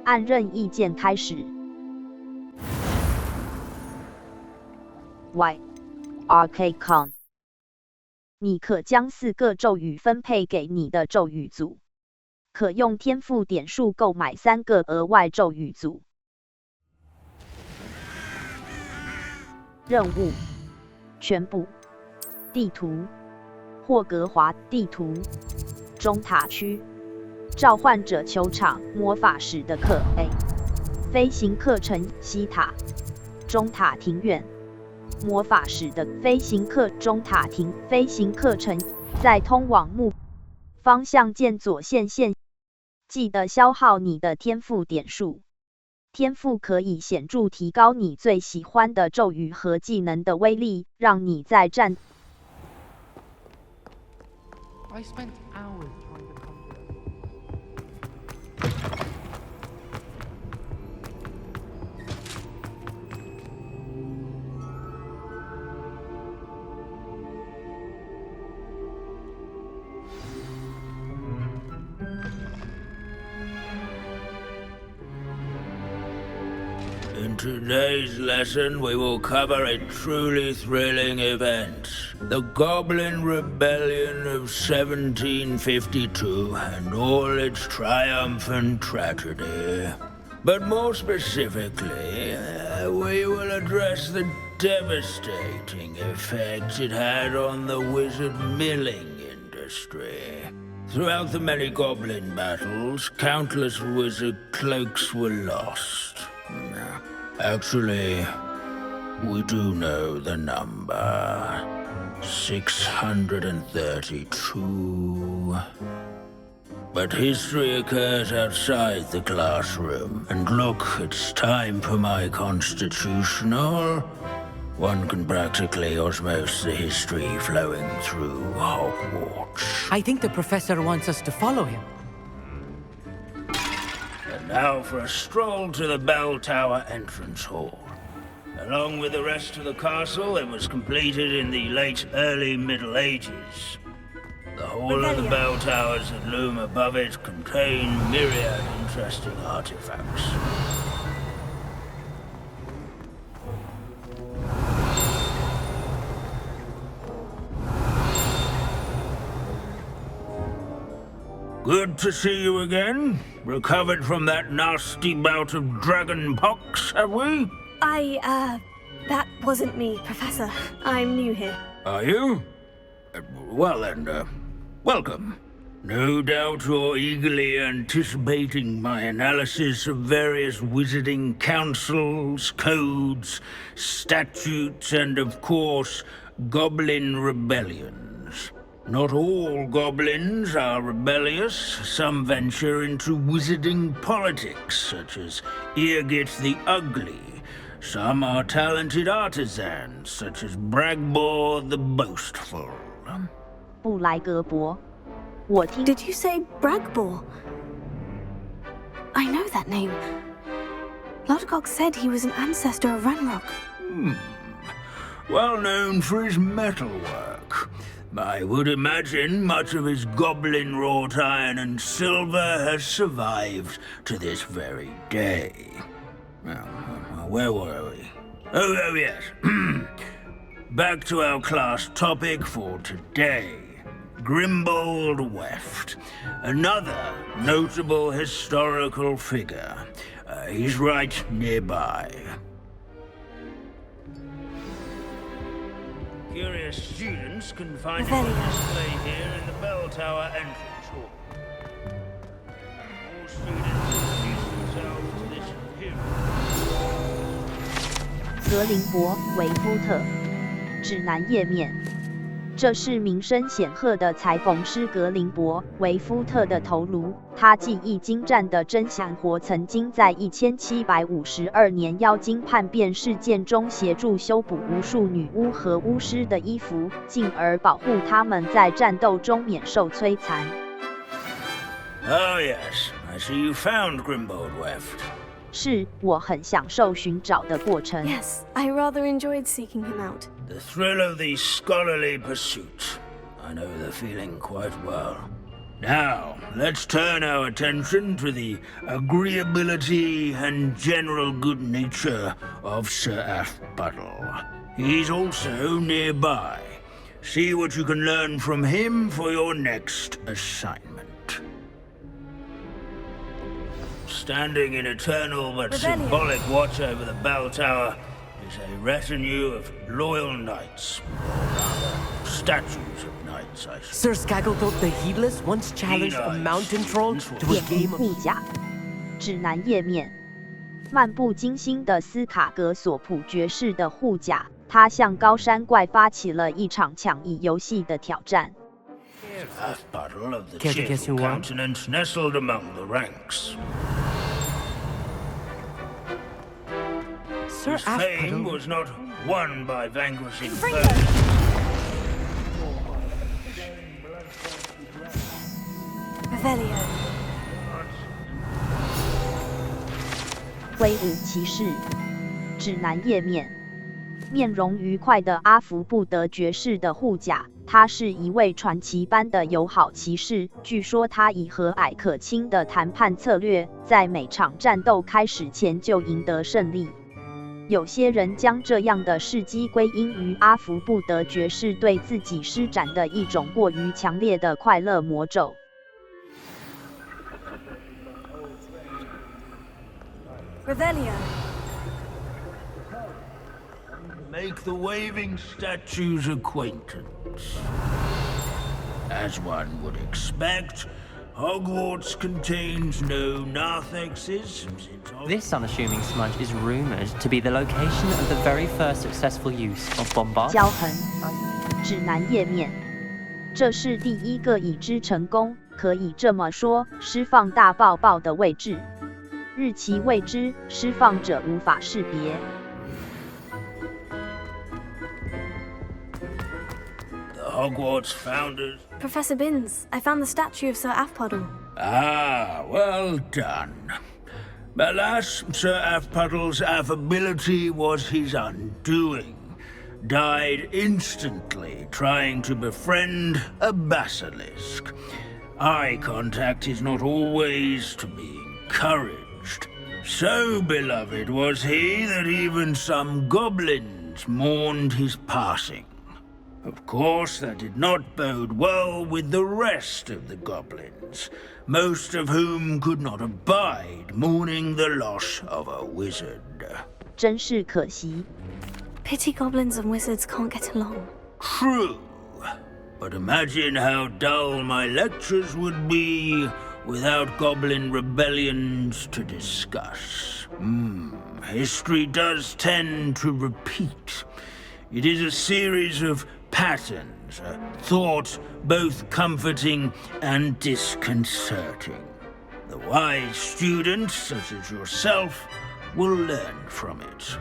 按任意键开始。Y.RK Con， 你可将4个咒语分配给你的咒语组，可用天赋点数购买3个额外咒语组。任务全部地图霍格华地图中塔区召唤者球场魔法使的课 A 飞行课程西塔中塔庭院魔法使的飞行课中塔庭飞行课程在通往目方向键左线记得消耗你的天赋点数。天赋可以显著提高你最喜欢的咒语和技能的威力，让你在战。I spent hours trying to come to In today's lesson, we will cover a truly thrilling event. The Goblin Rebellion of 1752 and all its triumphant tragedy. But more specifically, we will address the devastating effects it had on the wizard milling industry. Throughout the many goblin battles, countless wizard cloaks were lost. Actually, we do know the number. 632. But history occurs outside the classroom. And look, it's time for my constitutional. One can practically osmose the history flowing through Hogwarts. I think the professor wants us to follow him. And now for a stroll to the bell tower entrance hall. Along with the rest of the castle, it was completed in the late early Middle Ages. The hall of the bell towers that loom above it contain myriad interesting artifacts. Good to see you again. Recovered from that nasty bout of dragon pox, have we? That wasn't me, Professor. I'm new here. Are you? Well then, welcome. No doubt you're eagerly anticipating my analysis of various wizarding councils, codes, statutes, and of course, goblin rebellions. Not all goblins are rebellious. Some venture into wizarding politics, such as Irgit the Ugly. Some are talented artisans, such as Bragbor the Boastful. 布莱格伯，我听。 Did you say Bragbor? I know that name. Lodgok said he was an ancestor of Ranrock. Well known for his metalwork. I would imagine much of his goblin wrought iron and silver has survived to this very day. Where were we? Oh yes. Back to our class topic for today. Grimbold Weft. Another notable historical figure. He's right nearby. Curious students can find a display here in the bell tower entrance hall. All students introduce themselves to this hero. 格林伯维夫特指南页面，这是名声显赫的裁缝师格林伯维夫特的头颅。他技艺精湛的真相活曾经在1752年妖精叛变事件中协助修补无数女巫和巫师的衣服，进而保护他们在战斗中免受摧残。Oh yes, I see you found Grimbold Weft. 是我很享受寻找的过程。 Yes, I rather enjoyed seeking him out. The thrill of the scholarly pursuit. I know the feeling quite well. Now, let's turn our attention to the agreeability and general good nature of Sir Aphbuttle. He's also nearby. See what you can learn from him for your next assignment. Standing in eternal but symbolic watch over the bell tower is a retinue of loyal knights, or rather, statues of knights, I Sir suppose. Skaggletop the Heedless once challenged a mountain troll to a 点击 game of... 护甲指南页面，漫不经心的斯卡格索普爵士的护甲，他向高山怪发起了一场抢赢游戏的挑战。 Aphbuttle of the Care to guess cheerful who won? countenance nestled among the ranks. Sir His fame Aphbuttle... was not won by vanquishing Confringo! foes. Revelio. 挥舞骑士指南页面，面容愉快的阿福布德爵士的护甲，他是一位传奇般的友好骑士。据说他以和蔼可亲的谈判策略，在每场战斗开始前就赢得胜利。有些人将这样的事迹归因于阿福布德爵士对自己施展的一种过于强烈的快乐魔咒。 Revelio. Make the waving statue's acquaintance. As one would expect, Hogwarts contains no narthexes. This unassuming smudge is rumored to be the location of the very first successful use of bombard. 胶痕指南页面，这是第一个已知成功，可以这么说，释放大爆爆的位置。日期未知，释放者无法识别。 The Hogwarts founders. Professor Binns, I found the statue of Sir Aphbuttle. Ah, well done. Alas, Sir Aphpuddle's affability was his undoing. Died instantly trying to befriend a basilisk. Eye contact is not always to be encouraged. So beloved was he that even some goblins mourned his passing. Of course, that did not bode well with the rest of the goblins, most of whom could not abide mourning the loss of a wizard. 真是可惜。 Pity goblins and wizards can't get along. True, but imagine how dull my lectures would be without goblin rebellions to discuss. History does tend to repeat. It is a series of patterns, a thought both comforting and disconcerting. The wise student, such as yourself, will learn from it.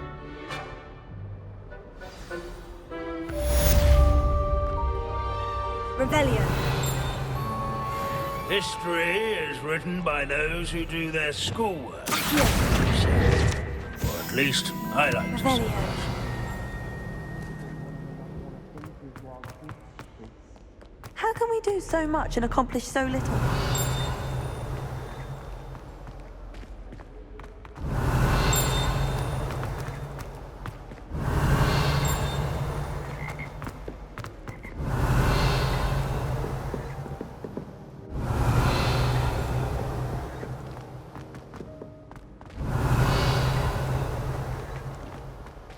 Revelio. History is written by those who do their schoolwork. Or at least, I like to say. Revelio. How can we do so much and accomplish so little?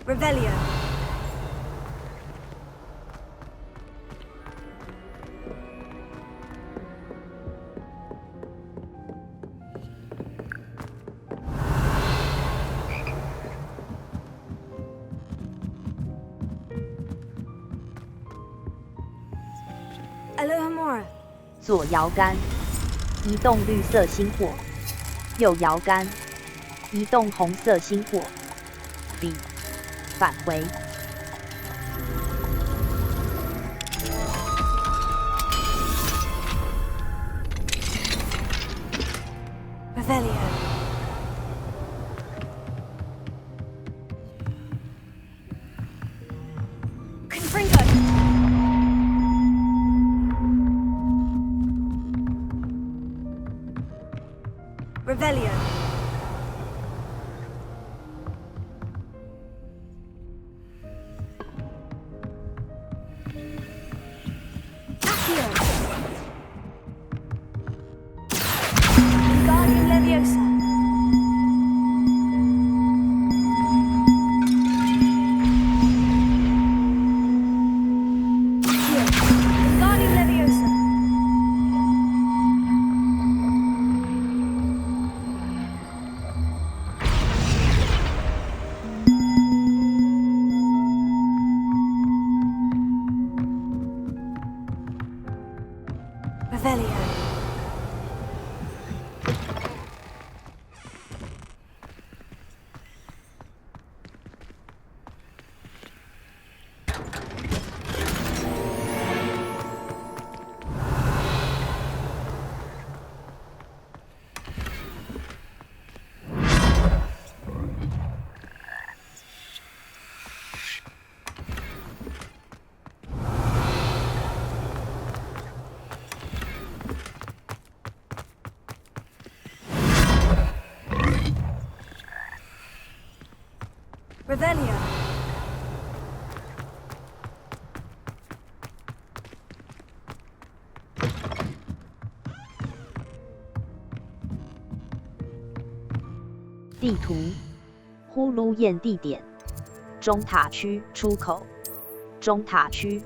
Revelio. Alohomora. 左摇杆，移动绿色星火；右摇杆，移动红色星火。B， 返回。 Revelio. Confringo. Revelio. Accio. Guardian Leviosa. Revelio. Revelio. 地图，呼噜燕地点，中塔区出口，中塔区，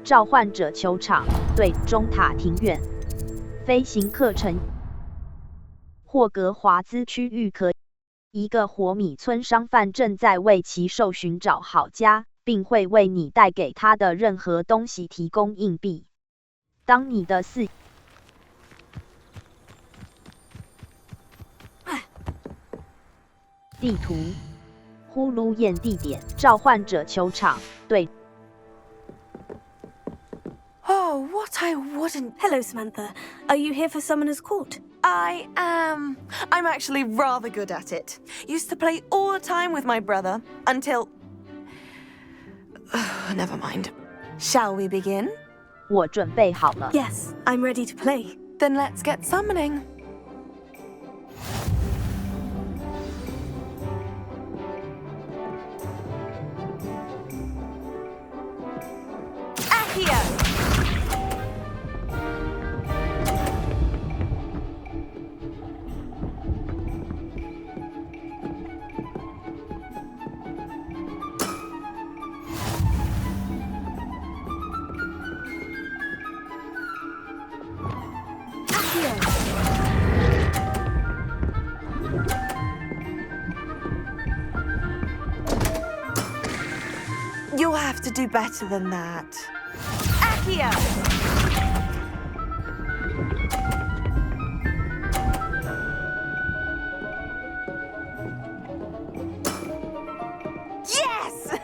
召唤者球场对中塔庭院，飞行课程，霍格华兹区域可。一个活米村商贩正在为其兽寻找好家，并会为你带给他的任何东西提供硬币。当你的地图，呼噜燕地点，召唤者球场对。Oh, what I wouldn't. Hello, Samantha. Are you here for Summoner's Court? I am. I'm actually rather good at it. Used to play all the time with my brother until. Never mind. Shall we begin? 我准备好了。Yes, I'm ready to play. Then let's get summoning. Accio! You'll have to do better than that. Accio! Yes!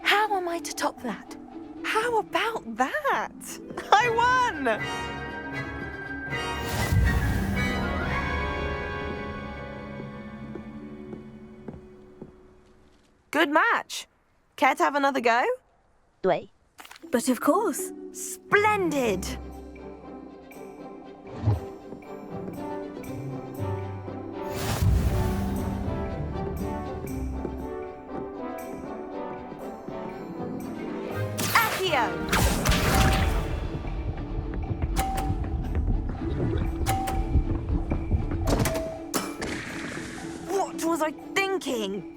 How am I to top that? How about that? I won! Good match. Care to have another go? 对， But of course. Splendid! Accio! What was I thinking?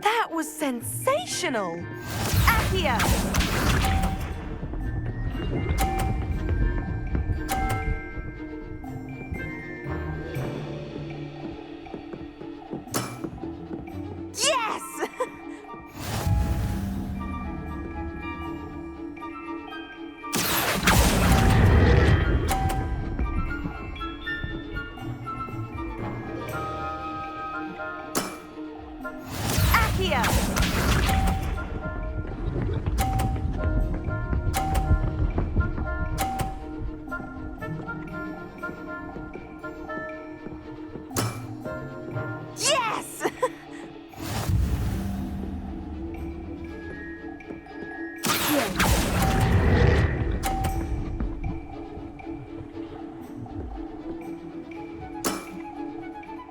That was sensational! Accio!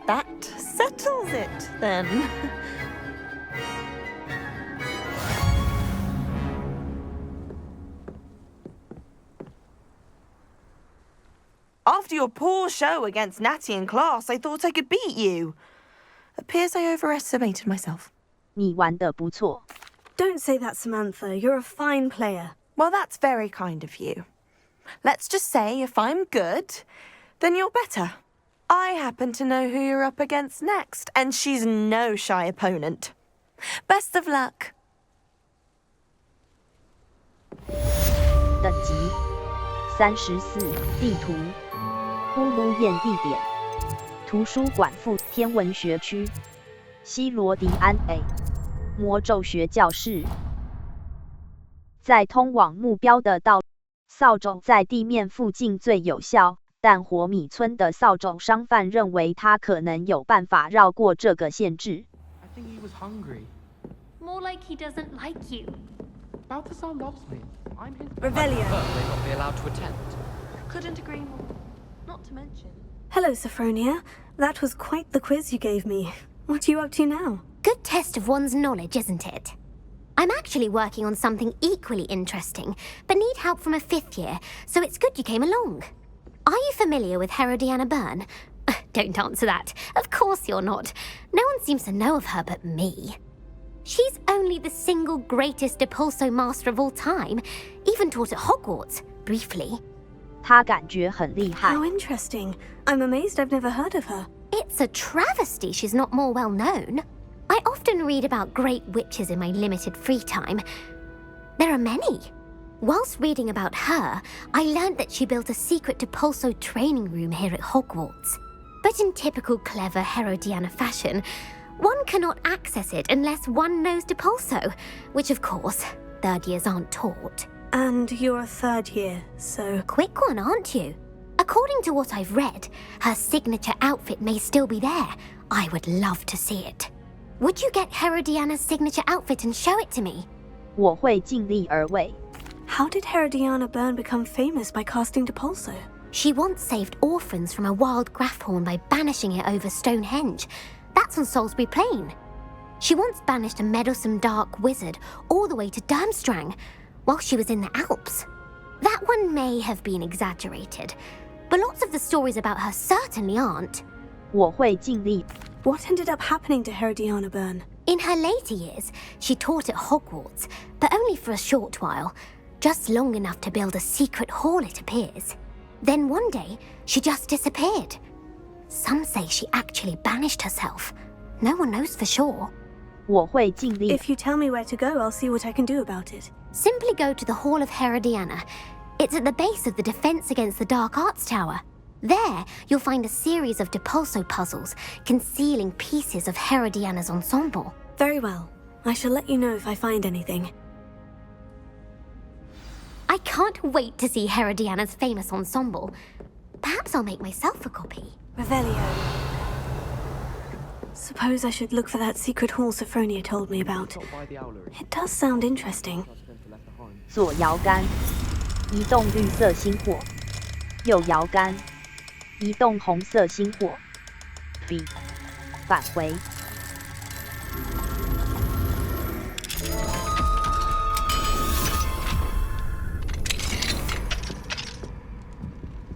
That settles it, then. After your poor show against Natty in class, I thought I could beat you. Appears I overestimated myself. 你玩得不错。 Don't say that, Samantha. You're a fine player. Well, that's very kind of you. Let's just say if I'm good, then you're better. I happen to know who you're up against next, and she's no shy opponent. Best of luck. 等级34，地图呼噜宴地点图书馆附天文学区西罗迪安 A 魔咒学教室，在通往目标的道路，扫帚在地面附近最有效，但火米村的扫帚商贩认为他可能有办法绕过这个限制。 I think he was hungry. More like he doesn't like you. Balthazar loves me. I'm his. Revelio. I prefer they not be allowed to attend. Couldn't agree more. Not to mention. Hello, Sophronia. That was quite the quiz you gave me. What are you up to now? Good test of one's knowledge, isn't it? I'm actually working on something equally interesting, but need help from a 5th year, so it's good you came along. Are you familiar with Herodiana Byrne? Don't answer that. Of course you're not. No one seems to know of her but me. She's only the single greatest Depulso master of all time, even taught at Hogwarts, briefly. 他感觉很厉害。 How interesting. I'm amazed I've never heard of her. It's a travesty she's not more well known. I often read about great witches in my limited free time. There are many. Whilst reading about her, I learned that she built a secret Depulso training room here at Hogwarts. But in typical clever Herodiana fashion, one cannot access it unless one knows Depulso, which of course, 3rd years aren't taught. And you're a 3rd year, so... Quick one, aren't you? According to what I've read, her signature outfit may still be there. I would love to see it. Would you get Herodiana's signature outfit and show it to me? 我会尽力而为。 How did Herodiana Byrne become famous by casting Depulso? She once saved orphans from a wild Graffhorn by banishing it over Stonehenge. That's on Salisbury Plain. She once banished a meddlesome dark wizard all the way to Durmstrang while she was in the Alps. That one may have been exaggerated, but lots of the stories about her certainly aren't. 我会尽力。 What ended up happening to Herodiana Byrne? In her later years, she taught at Hogwarts, but only for a short while, just long enough to build a secret hall, it appears. Then one day, she just disappeared. Some say she actually banished herself. No one knows for sure. 我会尽力。 If you tell me where to go, I'll see what I can do about it. Simply go to the Hall of Herodiana. It's at the base of the Defense Against the Dark Arts Tower. There, you'll find a series of Depulso puzzles concealing pieces of Herodiana's ensemble. Very well. I shall let you know if I find anything. I can't wait to see Herodiana's famous ensemble. Perhaps I'll make myself a copy. Revelio. Suppose I should look for that secret hall Sophronia told me about. It does sound interesting. 左摇杆，移动绿色星火；右摇杆，移动红色星火。B， 返回。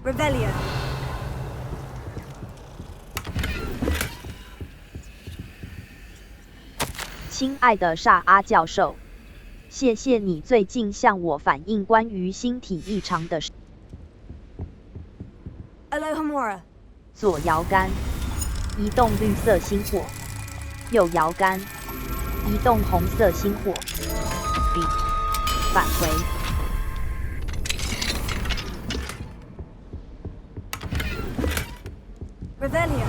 Revelio. 亲爱的萨阿教授，谢谢你最近向我反映关于星体异常的事。 Alohomora. 左摇杆，移动绿色星火；右摇杆，移动红色星火。B， 返回。 Revelio.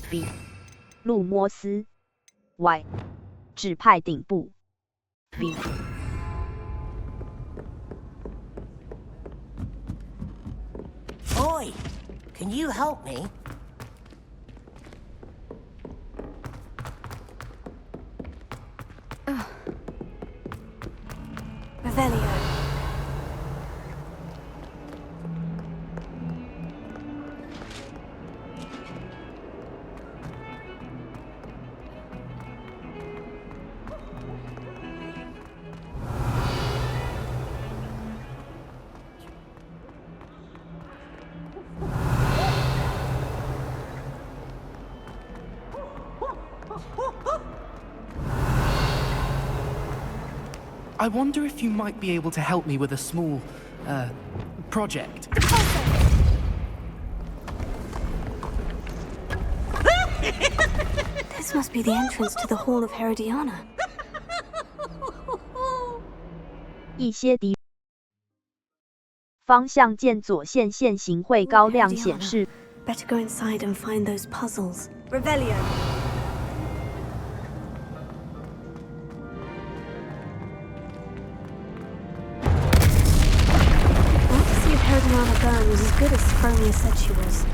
B， 路摩斯 Y， 指派顶部 B。 Oi! Can you help me? Revelio. I wonder if you might be able to help me with a small, project. This must be the entrance to the Hall of Herodiana. 一些敌方向键左线线型会高亮显示。 Better go inside and find those puzzles. Revelio. I want to see if Herodiana Byrne was as good as Sophronia said she was.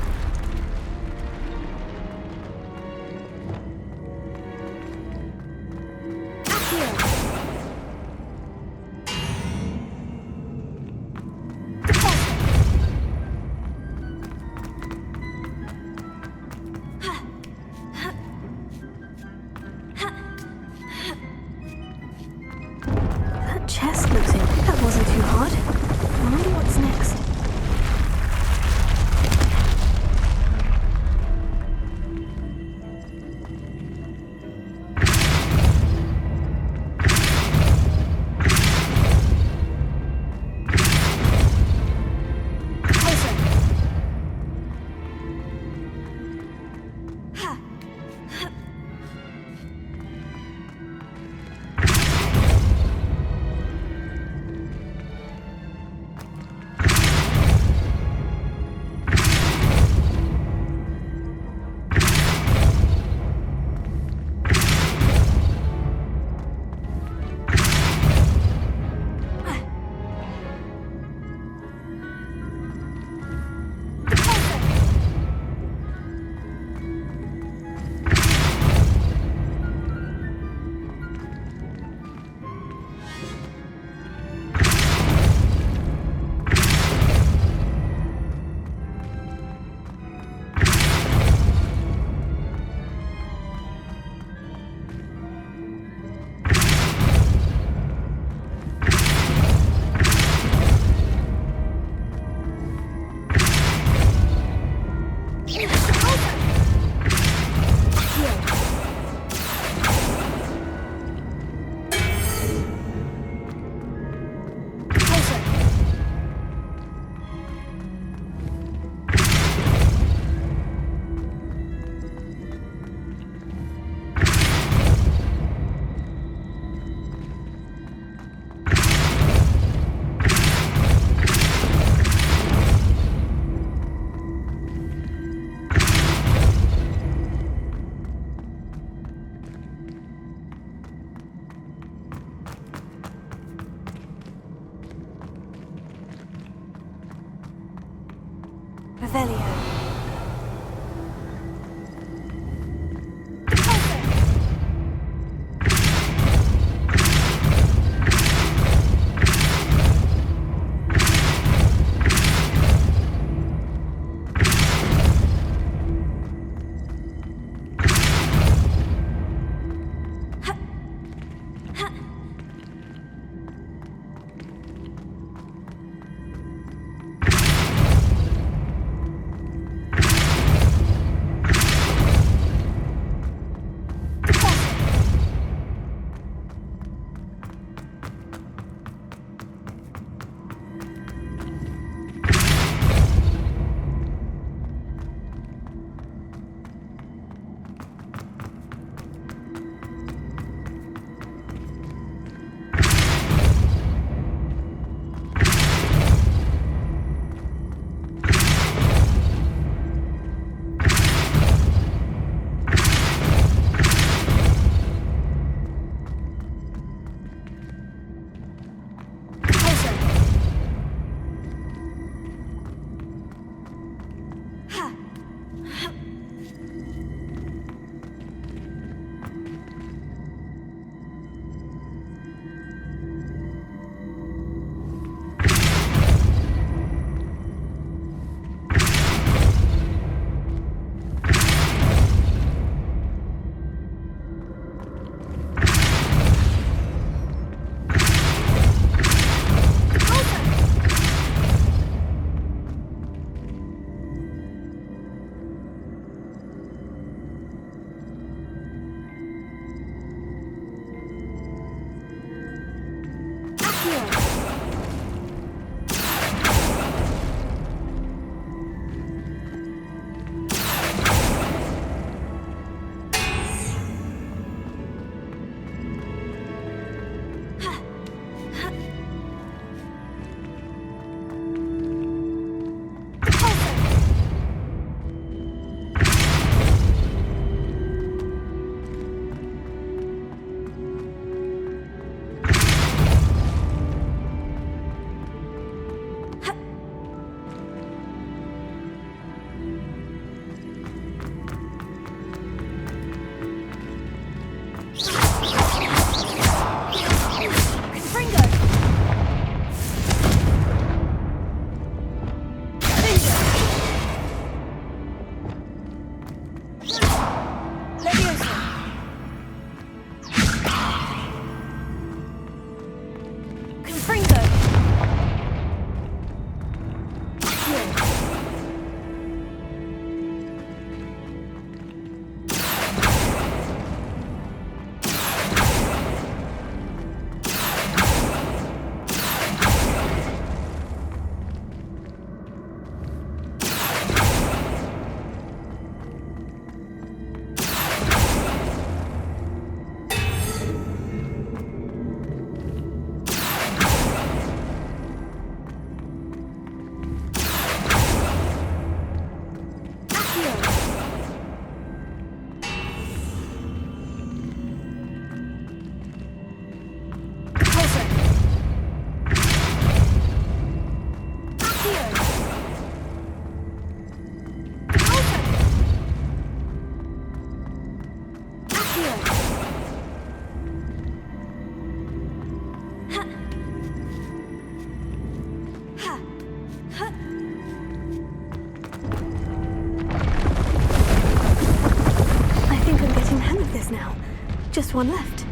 That chest looks in. That wasn't too hard. I wonder what's next. Just one left.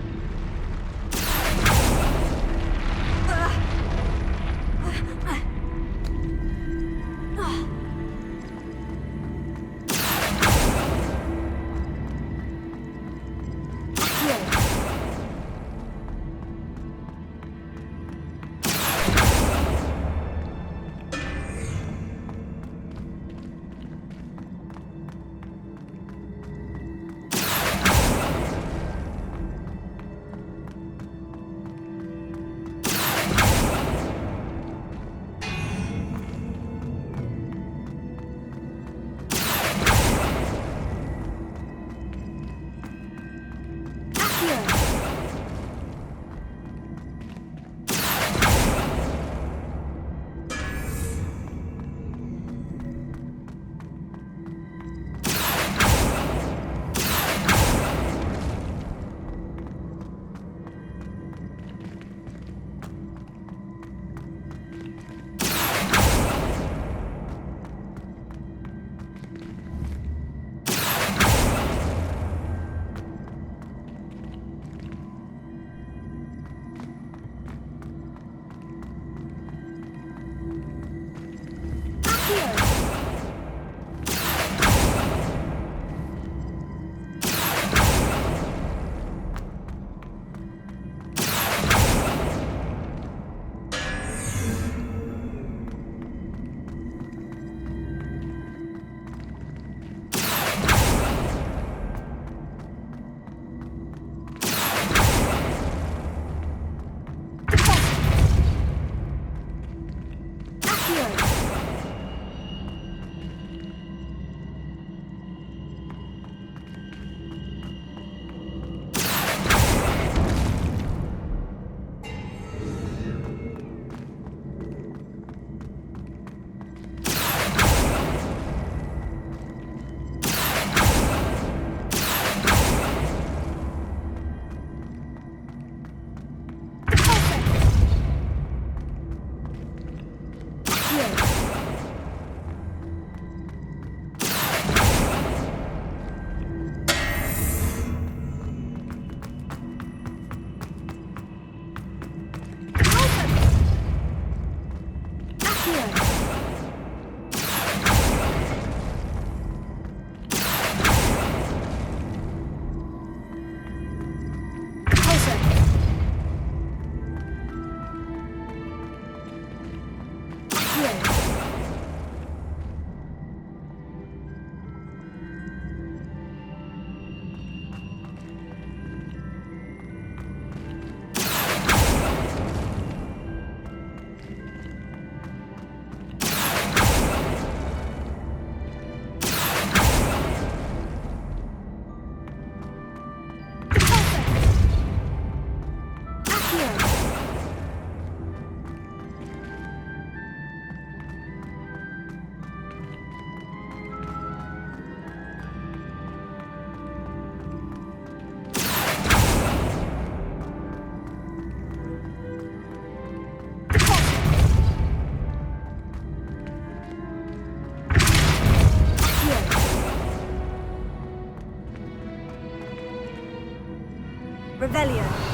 Revelio.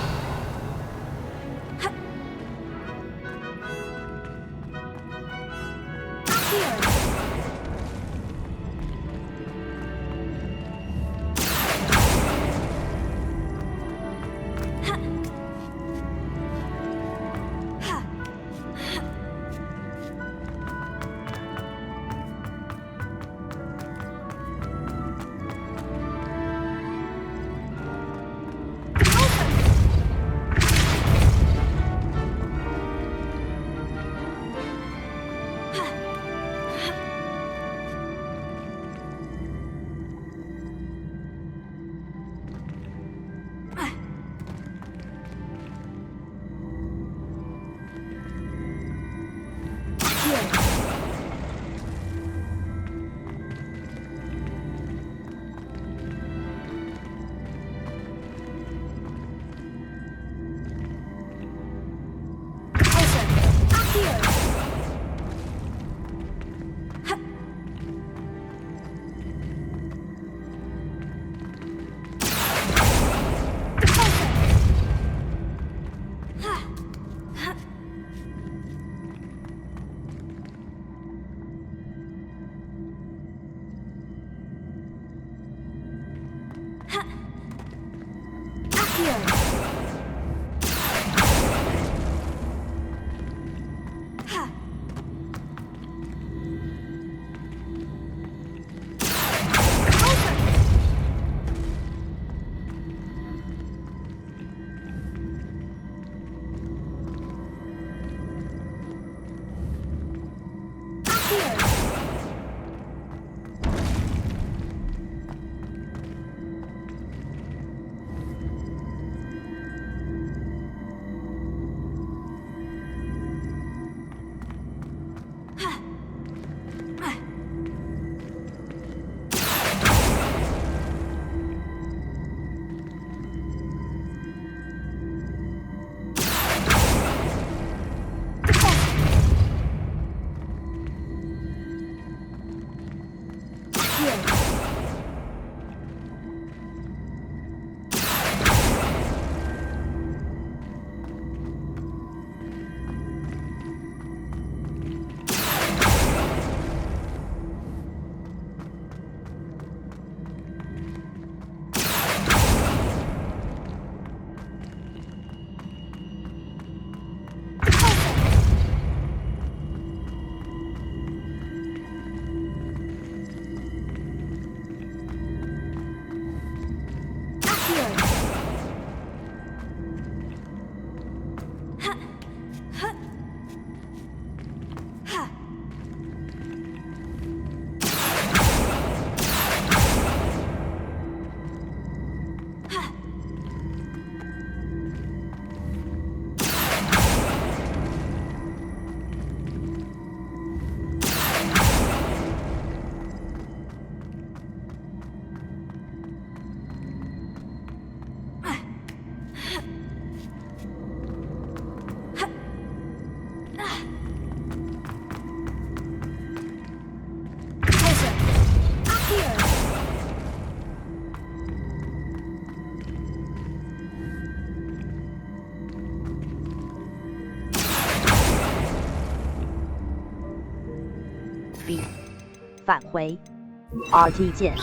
B 返回 RT 键。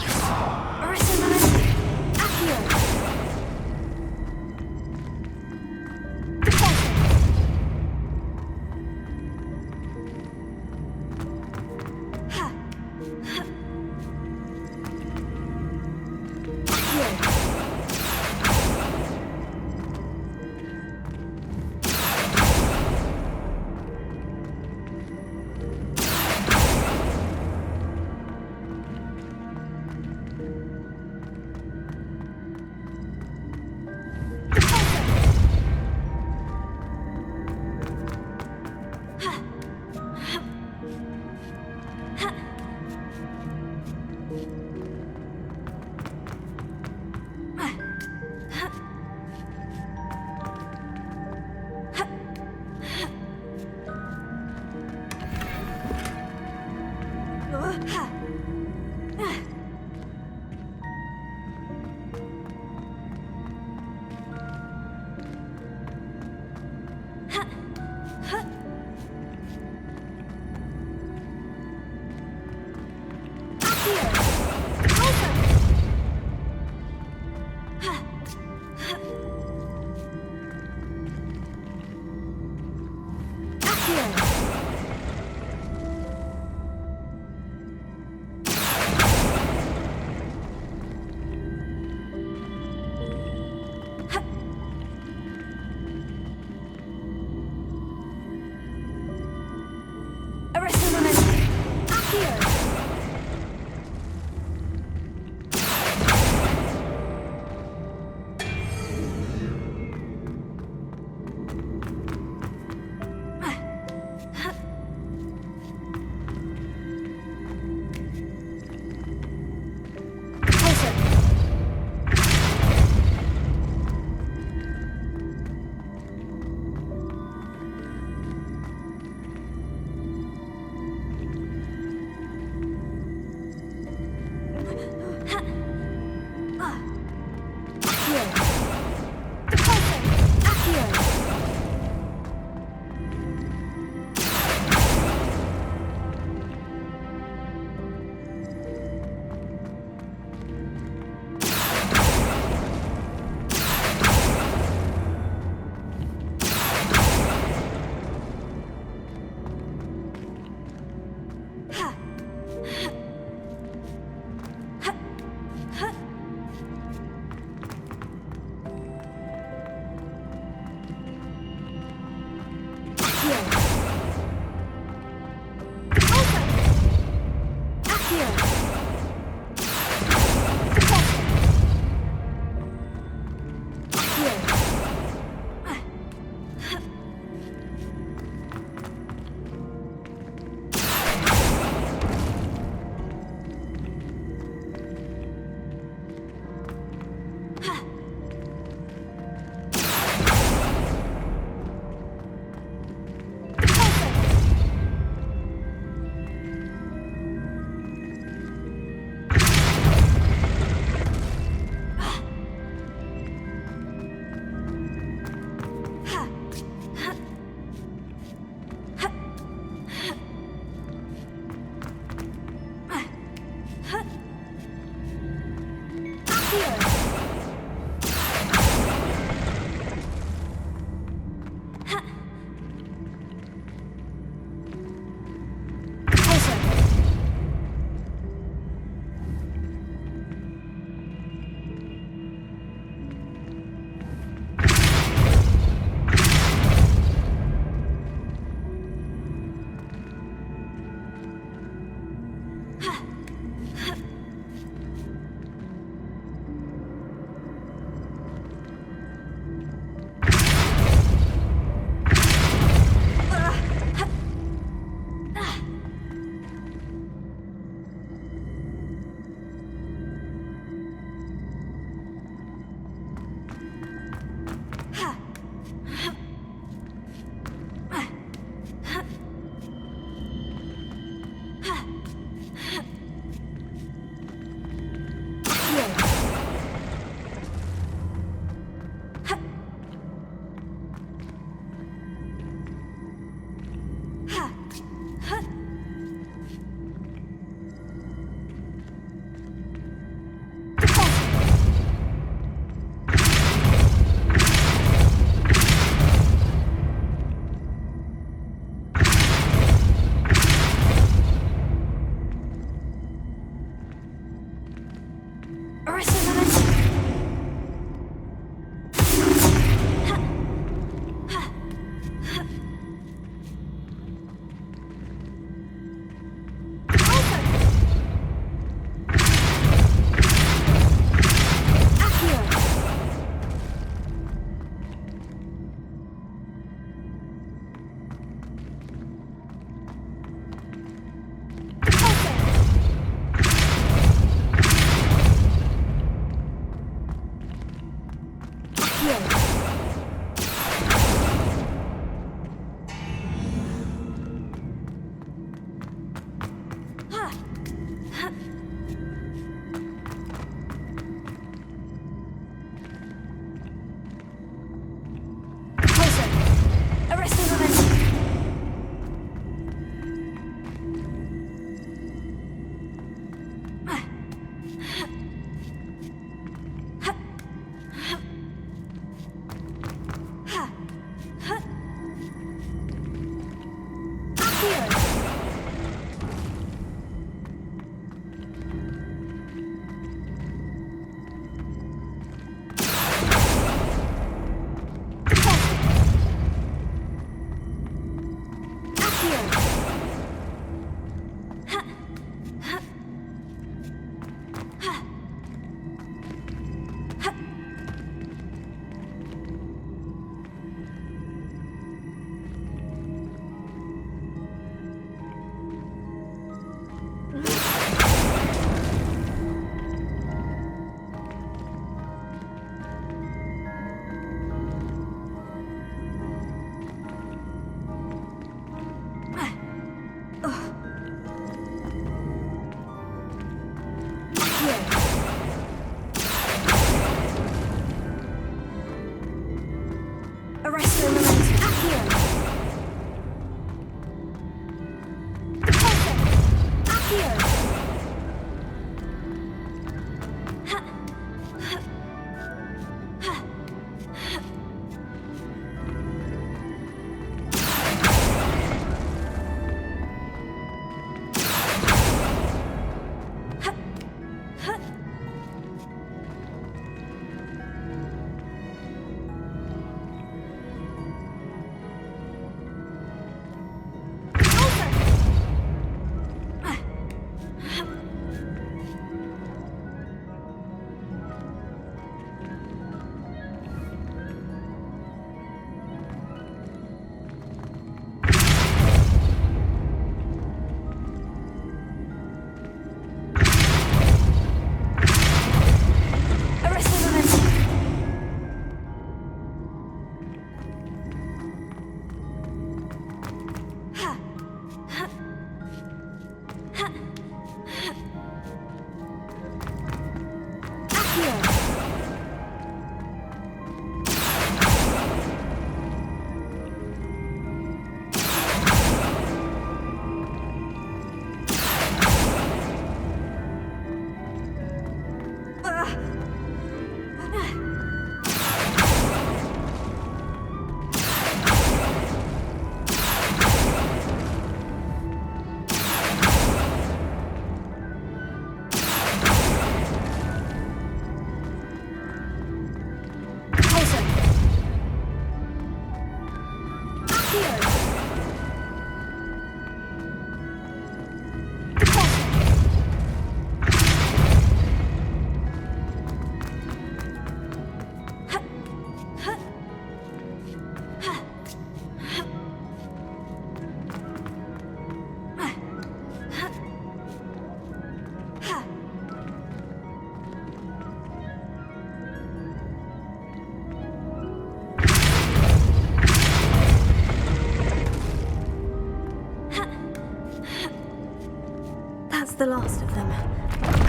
the last of them.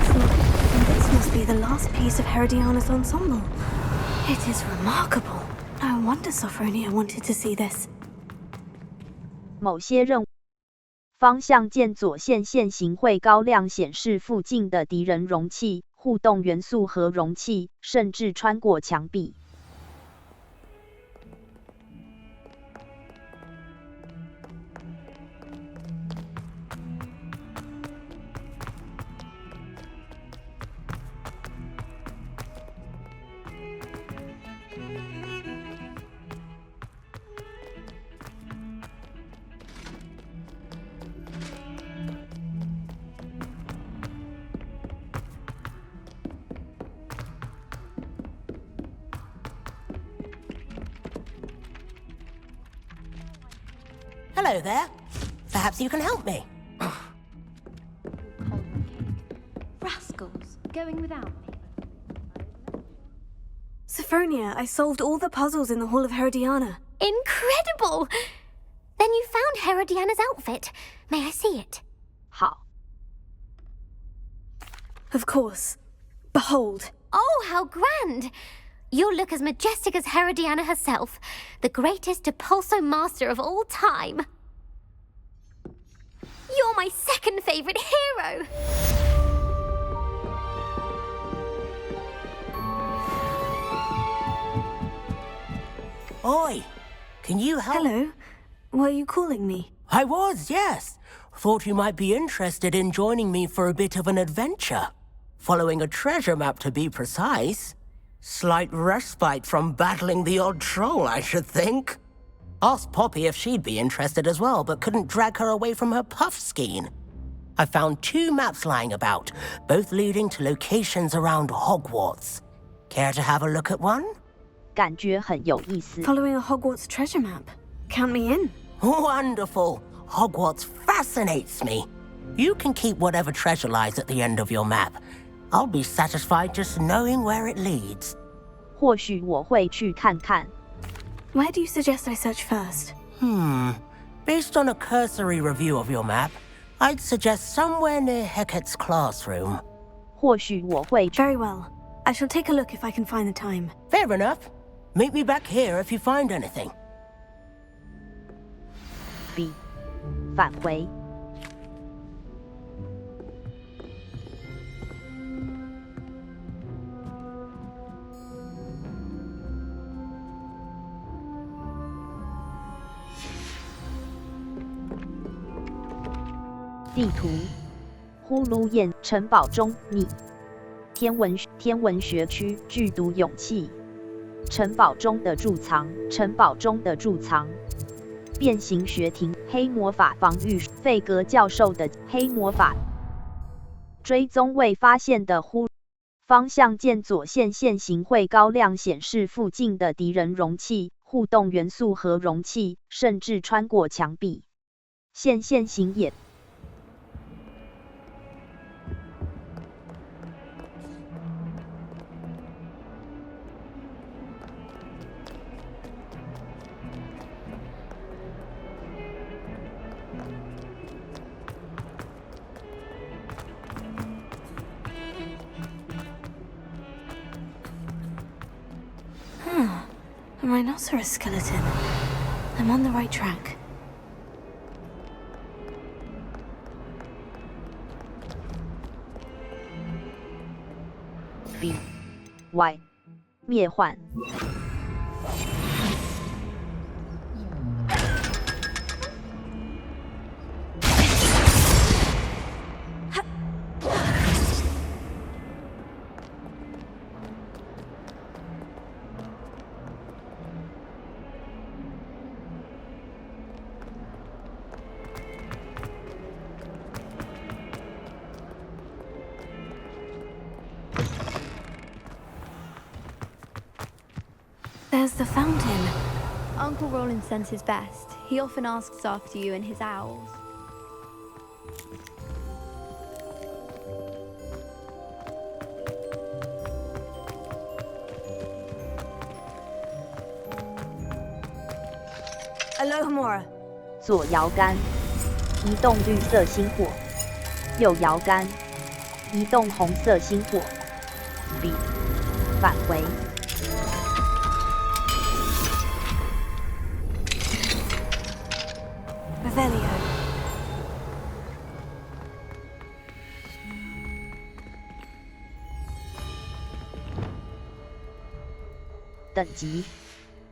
So, this must be the last piece of Herodiana's ensemble. It is remarkable. No wonder Sophronia wanted to see this. 某些任务方向键左线线型会高亮显示附近的敌人容器、互动元素和容器，甚至穿过墙壁。Hello there. Perhaps you can help me. Rascals, going without me. Sophronia, I solved all the puzzles in the Hall of Herodiana. Incredible! Then you found Herodiana's outfit. May I see it? 好， Of course. Behold. Oh, how grand! You'll look as majestic as Herodiana herself, the greatest depulso master of all time. You're my second favorite hero! Oi, can you help? Hello. Were you calling me? I was, yes. Thought you might be interested in joining me for a bit of an adventure. Following a treasure map, to be precise. Slight respite from battling the odd troll, I should think. Asked Poppy if she'd be interested as well, but couldn't drag her away from her puff skein. I found 2 maps lying about, both leading to locations around Hogwarts. Care to have a look at one? 感觉很有意思。 Following a Hogwarts treasure map. Count me in. Wonderful. Hogwarts fascinates me. You can keep whatever treasure lies at the end of your map. I'll be satisfied just knowing where it leads. 或许我会去看看。 Where do you suggest I search first? Based on a cursory review of your map, I'd suggest somewhere near Hecat's classroom. 或许我会 Very well. I shall take a look if I can find the time. Fair enough. Meet me back here if you find anything. B 返回。地图，呼噜燕城堡中，你天文学区剧毒勇气，城堡中的贮藏，城堡中的贮藏，变形学庭黑魔法防御，费格教授的黑魔法追踪未发现的方向键左线线型会高亮显示附近的敌人容器、互动元素和容器，甚至穿过墙壁。线型也。A rhinoceros skeleton. I'm on the right track. B Y 灭幻。There's the fountain. Uncle Roland sends his best. He often asks after you and his owls. Alohomora. 左摇杆，移动绿色星火。右摇杆，移动红色星火 ，B 返回。Revelio. 等级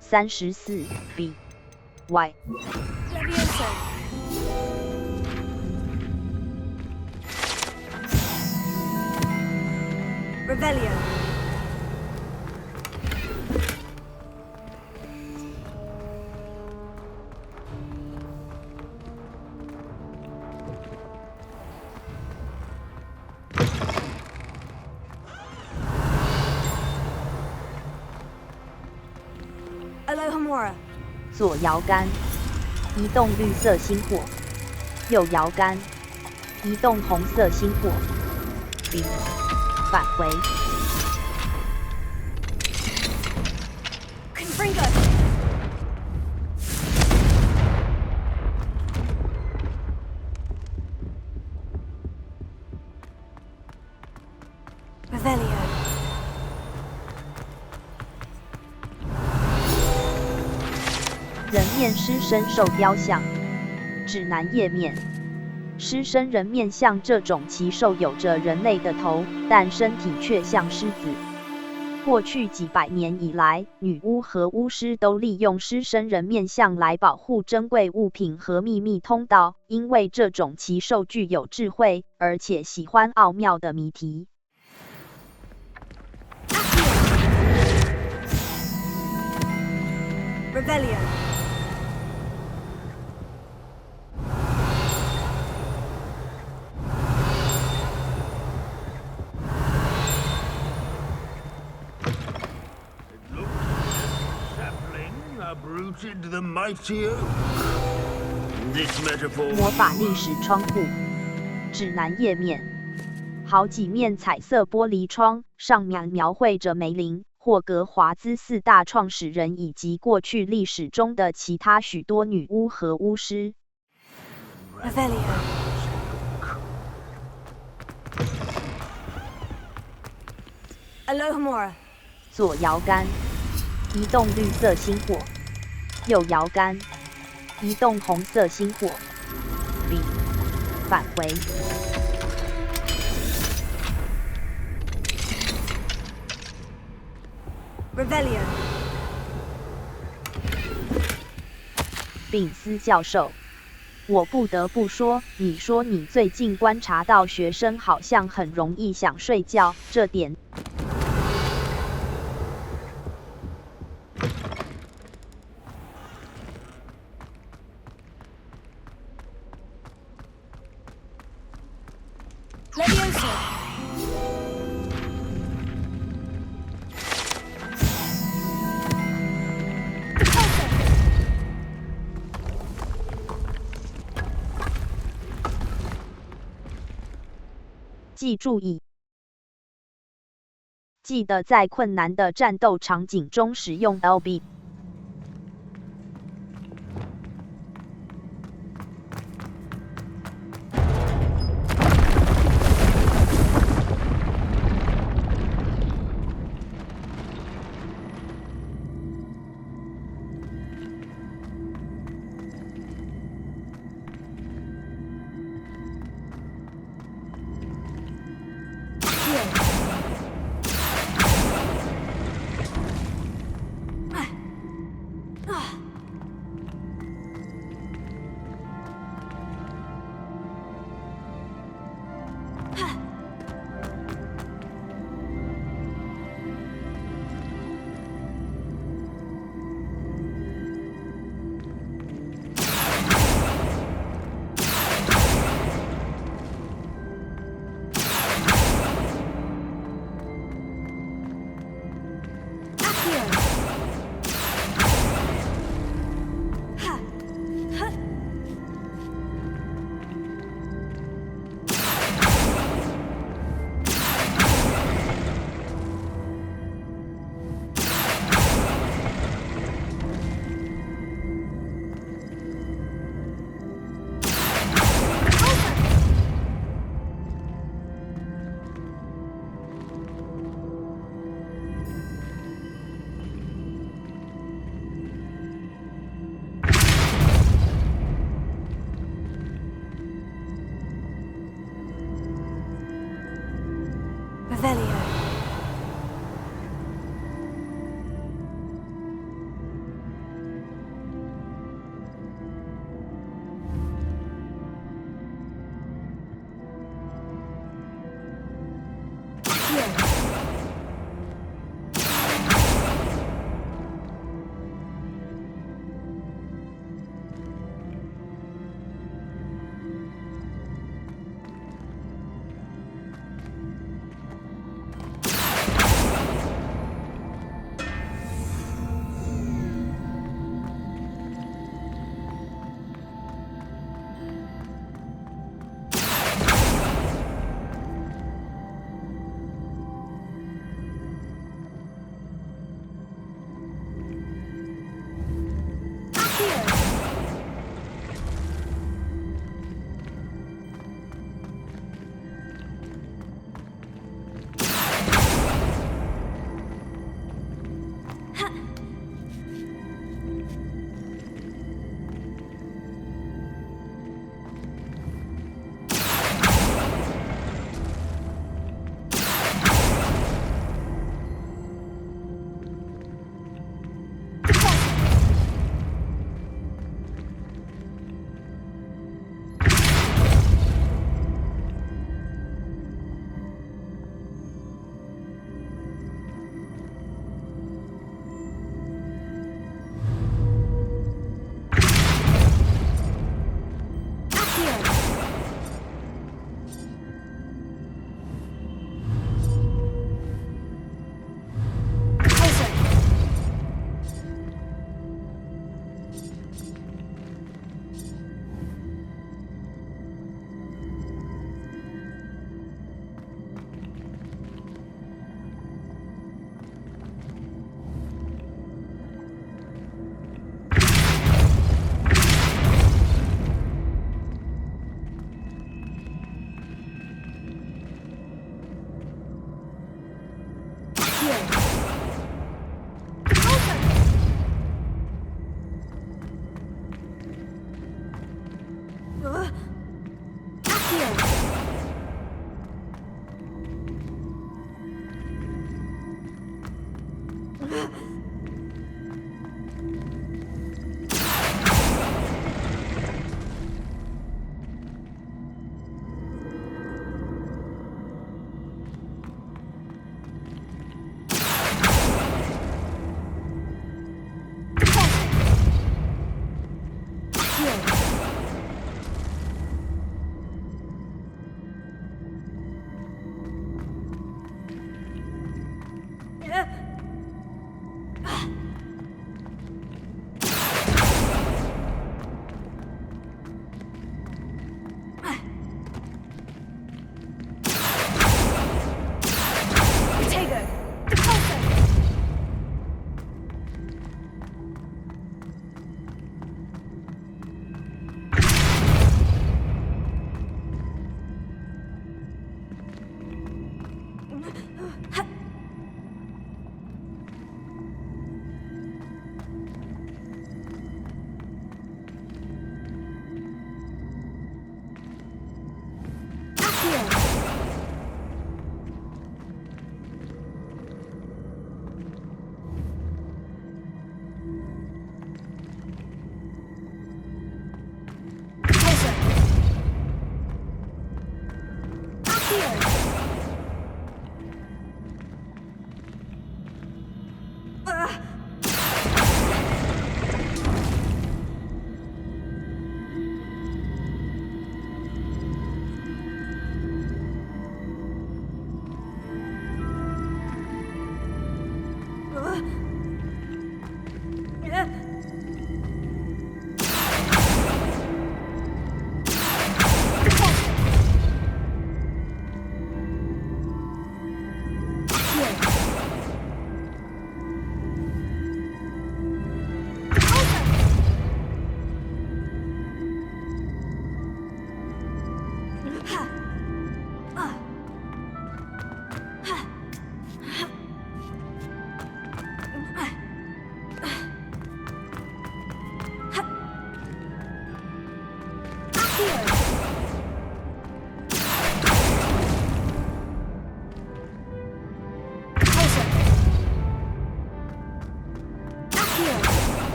34 B Y Levioso. Revelio. Alohomora. 左摇杆，移动绿色星火；右摇杆，移动红色星火。B 返回。Confringo. Revelio. 人面狮身兽雕像，指南页面。狮身人面像这种奇兽有着人类的头，但身体却像狮子。过去几百年以来，女巫和巫师都利用狮身人面像来保护珍贵物品和秘密通道，因为这种奇兽具有智慧，而且喜欢奥妙的谜题。Revelio. Uprooted the mighty oak. This metaphor. 魔法历史窗户，指南页面。好几面彩色玻璃窗，上面描绘着梅林、霍格华兹4大创始人以及过去历史中的其他许多女巫和巫师。Revelio. Alohomora. 左摇杆，移动绿色星火；右摇杆，移动红色星火。B 返回。Revelio. 秉斯教授，我不得不说，你说你最近观察到学生好像很容易想睡觉，这点。Levioso. 记得在困难的战斗场景中使用 LB。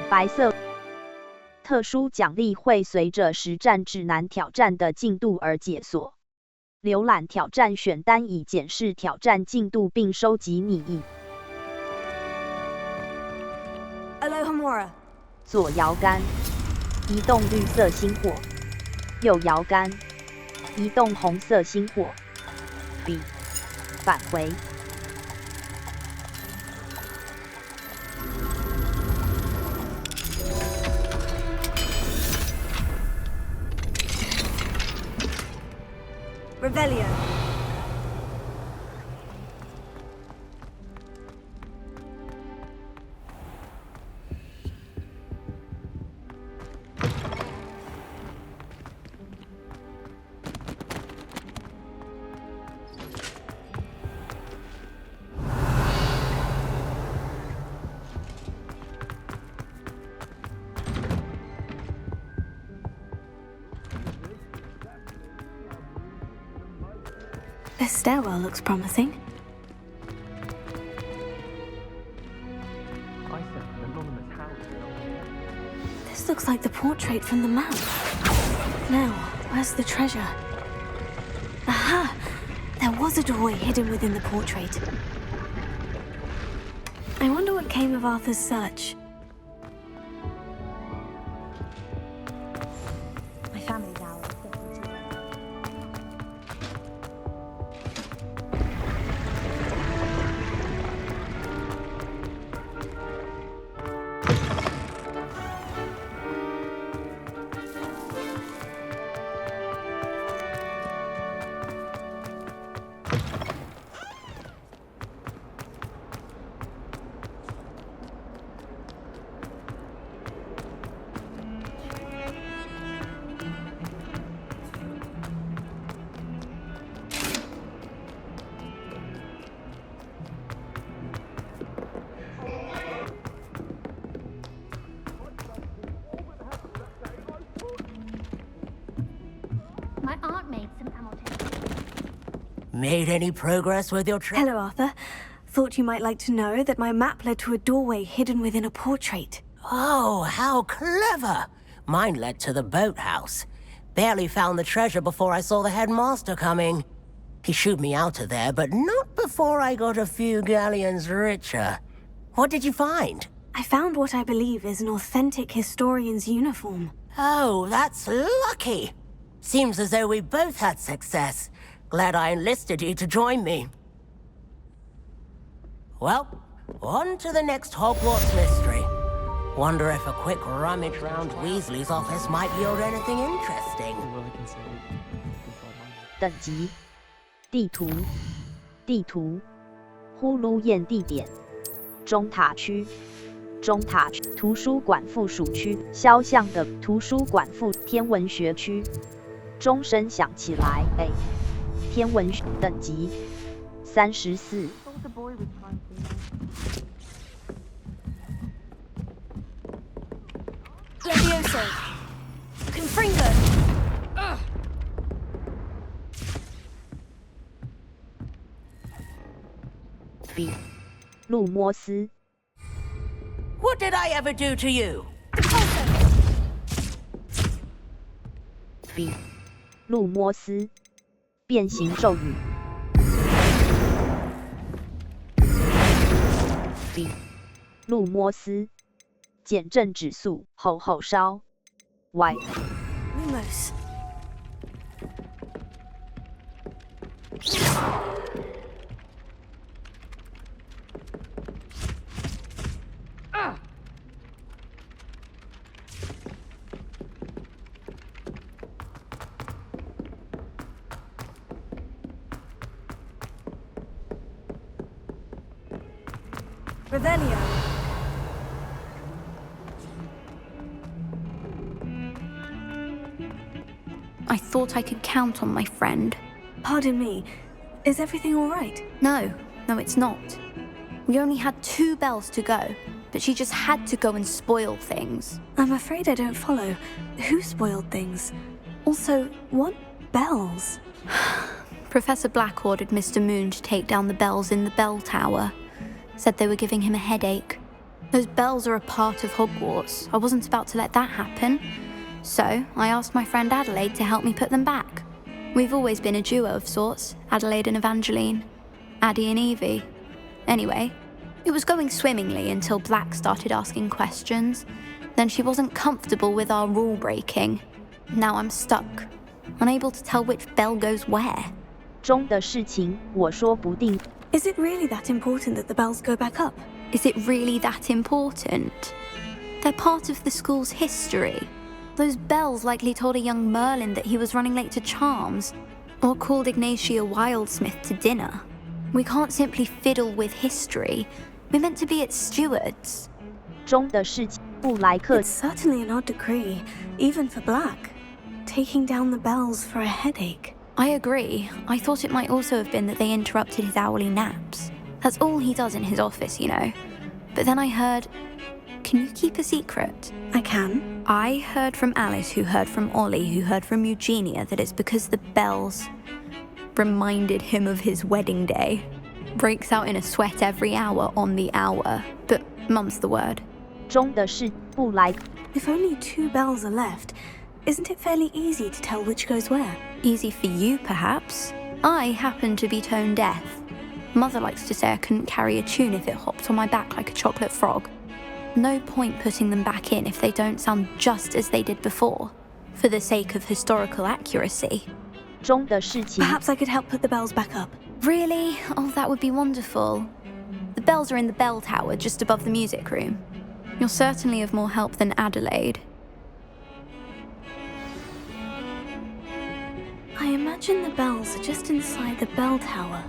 白色。特殊奖励会随着实战指南挑战的进度而解锁。浏览挑战选单以检视挑战进度并收集拟议。Alohomora。左摇杆，移动绿色星火；右摇杆，移动红色星火。B， 返回。Revelio. This stairwell looks promising. This looks like the portrait from the map. Now, where's the treasure? Aha! There was a doorway hidden within the portrait. I wonder what came of Arthur's search. My family's owl. My aunt made some ammo. Made any progress with your trip? Hello, Arthur. Thought you might like to know that my map led to a doorway hidden within a portrait. Oh, how clever! Mine led to the boathouse. Barely found the treasure before I saw the headmaster coming. He shooed me out of there, but not before I got a few galleons richer. What did you find? I found what I believe is an authentic historian's uniform. Oh, that's lucky. Seems as though we both had success. Glad I enlisted you to join me. Well, on to the next Hogwarts mystery. Wonder if a quick rummage round Weasley's office might yield anything interesting. 等级，地图，地图，呼噜宴地点，中塔区，中塔区，图书馆附属区，肖像的图书馆附天文学区，钟声响起来，天文学等级34。Levioso! Confringo! B. 路莫斯 What did I ever do to you? B. 路莫斯变形咒语 B. 路莫斯减震指数吼吼烧 Y. Lumos. Revelio. I thought I could count on my friend. Pardon me. Is everything all right? No, it's not. We only had 2 bells to go, but she just had to go and spoil things. I'm afraid I don't follow. Who spoiled things? Also, what bells? Professor Black ordered Mr. Moon to take down the bells in the bell tower. Said they were giving him a headache. Those bells are a part of Hogwarts. I wasn't about to let that happen. So, I asked my friend Adelaide to help me put them back. We've always been a duo of sorts, Adelaide and Evangeline. Addie and Evie. Anyway, it was going swimmingly until Black started asking questions. Then she wasn't comfortable with our rule breaking. Now I'm stuck, unable to tell which bell goes where. 中的事情，我说不定。Is it really that important that the bells go back up? Is it really that important? They're part of the school's history. Those bells likely told a young Merlin that he was running late to Charms, or called Ignatia Wildsmith to dinner. We can't simply fiddle with history. We're meant to be its stewards. 中的事情，布莱克。 It's certainly an odd decree, even for Black. Taking down the bells for a headache. I agree. I thought it might also have been that they interrupted his hourly naps. That's all he does in his office, you know. But then I heard... Can you keep a secret? I can. I heard from Alice, who heard from Ollie, who heard from Eugenia, that it's because the bells reminded him of his wedding day. Breaks out in a sweat every hour on the hour. But mum's the word. 中的事，布莱克。 If only 2 bells are left, isn't it fairly easy to tell which goes where? Easy for you, perhaps. I happen to be tone deaf. Mother likes to say I couldn't carry a tune if it hopped on my back like a chocolate frog. No point putting them back in if they don't sound just as they did before, for the sake of historical accuracy. 中的事情。 Perhaps I could help put the bells back up. Really? Oh, that would be wonderful. The bells are in the bell tower just above the music room. You're certainly of more help than Adelaide. I imagine the bells are just inside the bell tower.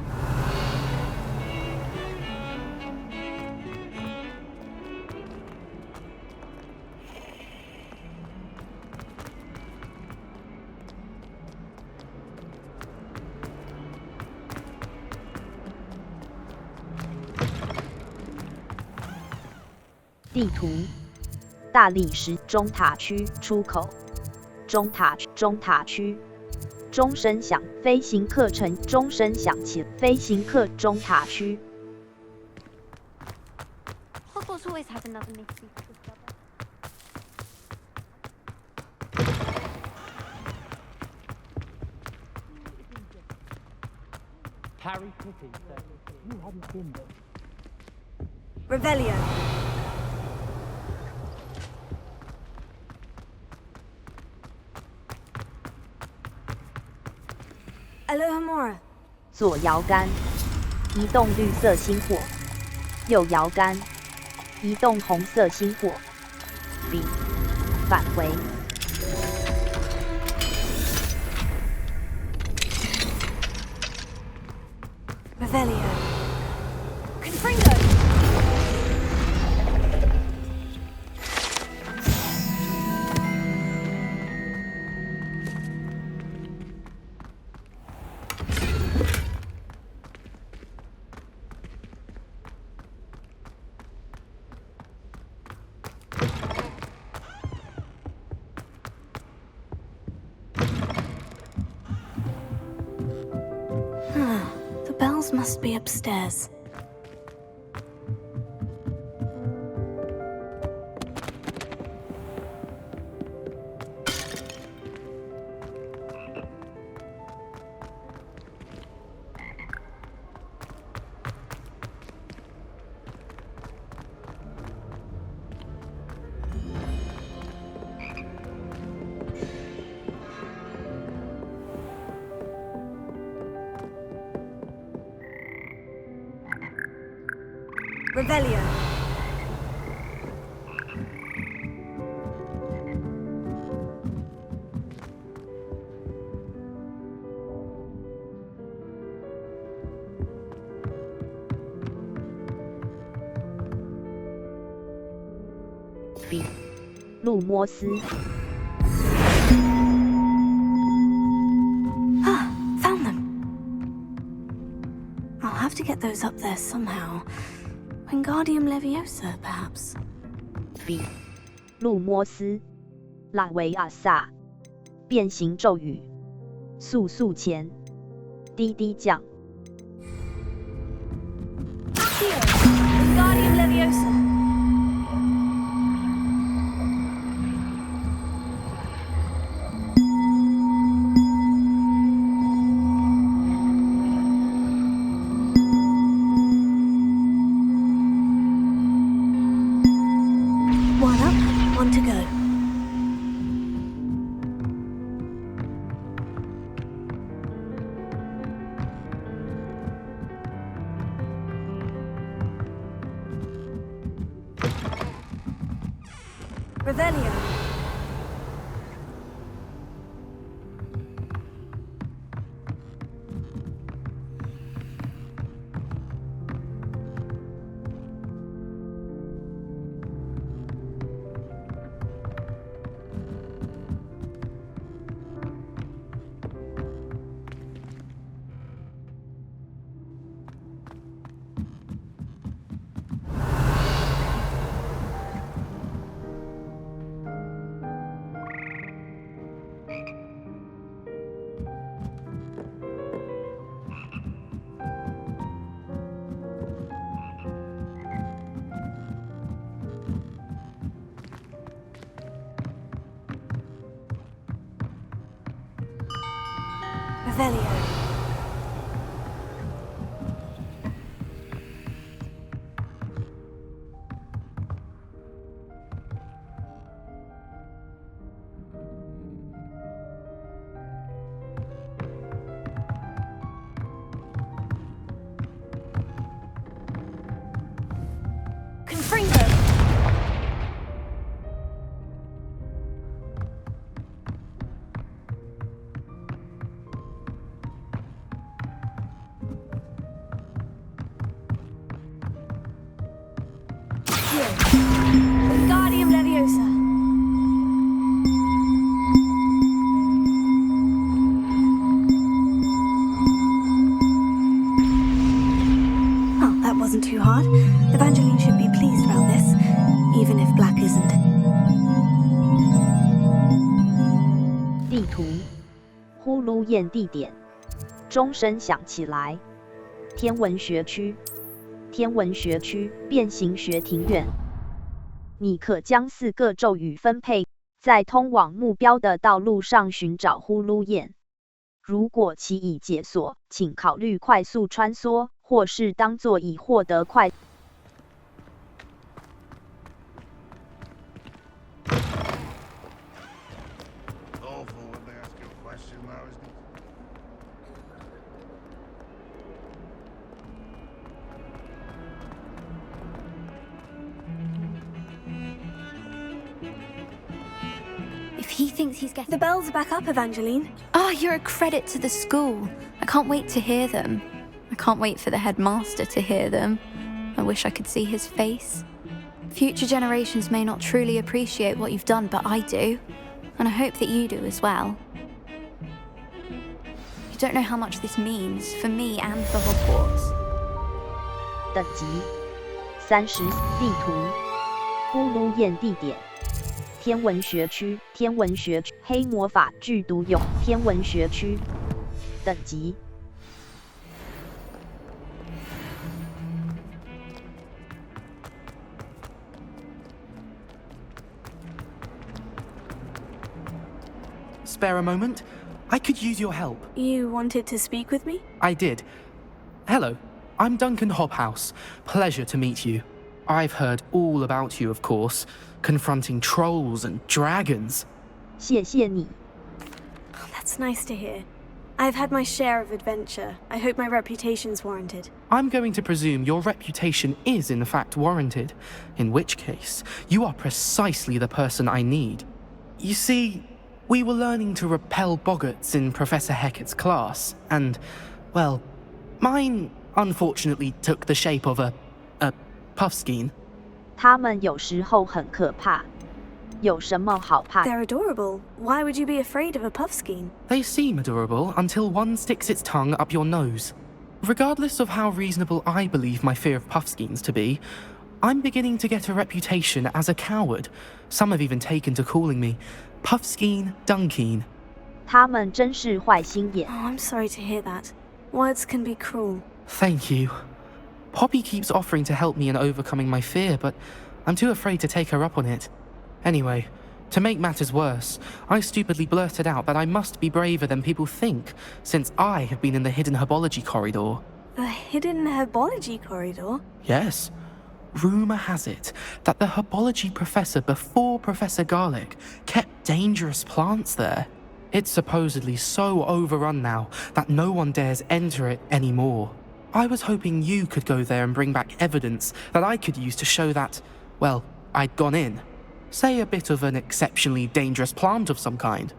“地图，大理石中塔区出口，中塔区。钟声响，飞行课程钟声响起，飞行课中塔区。 Hogwarts always has another mystery to discover. Harry Potter said you hadn't been there. Revelio. Alohomora. 左摇杆，移动绿色星火；右摇杆，移动红色星火。B， 返回。 Revelio. Confringo. The bells must be upstairs. Revelio. B， 路摩斯。 Ah, found them. I'll have to get those up there somehow. Wingardium Leviosa, perhaps. B， 路摩斯，拉维亚萨，变形咒语，速速前，滴滴酱。 Wingardium Leviosa. Revelio. Confringo. Wingardium Leviosa. Well, that wasn't too hard. Evangeline should be pleased about this, even if Black isn't. 地图，呼噜燕地点，钟声响起来。天文学区，天文学区变形学庭院。你可将4个咒语分配，在通往目标的道路上寻找呼噜燕。如果其已解锁，请考虑快速穿梭，或是当作已获得快。If he thinks he's getting... The bells are back up, Evangeline. Oh, you're a credit to the school. I can't wait to hear them. I can't wait for the headmaster to hear them. I wish I could see his face. Future generations may not truly appreciate what you've done, but I do. And I hope that you do as well. You don't know how much this means for me and for Hogwarts. 等级30，地图，呼噜燕地点。天文学区，天文学区，黑魔法剧毒蛹，天文学区，等级。Spare a moment? I could use your help. You wanted to speak with me? I did. Hello, I'm Duncan Hobhouse. Pleasure to meet you. I've heard all about you, of course, confronting trolls and dragons. 谢谢你。 That's nice to hear. I've had my share of adventure. I hope my reputation's warranted. I'm going to presume your reputation is in fact warranted, in which case, you are precisely the person I need. You see, we were learning to repel boggarts in Professor Hecat's class, and, well, mine unfortunately took the shape of a puffskein. 他们有时候很可怕，有什么好怕？ They're adorable. Why would you be afraid of a puffskein? They seem adorable until one sticks its tongue up your nose. Regardless of how reasonable I believe my fear of puffskeins to be, I'm beginning to get a reputation as a coward. Some have even taken to calling me Puffskein Dunkeen. 他们真是坏心眼。 Oh, I'm sorry to hear that. Words can be cruel. Thank you. Poppy keeps offering to help me in overcoming my fear, but I'm too afraid to take her up on it. Anyway, to make matters worse, I stupidly blurted out that I must be braver than people think, since I have been in the hidden herbology corridor. The hidden herbology corridor? Yes. Rumour has it that the herbology professor before Professor Garlick kept dangerous plants there. It's supposedly so overrun now that no one dares enter it anymore. I was hoping you could go there and bring back evidence that I could use to show that, well, I'd gone in. Say a bit of an exceptionally dangerous plant of some kind.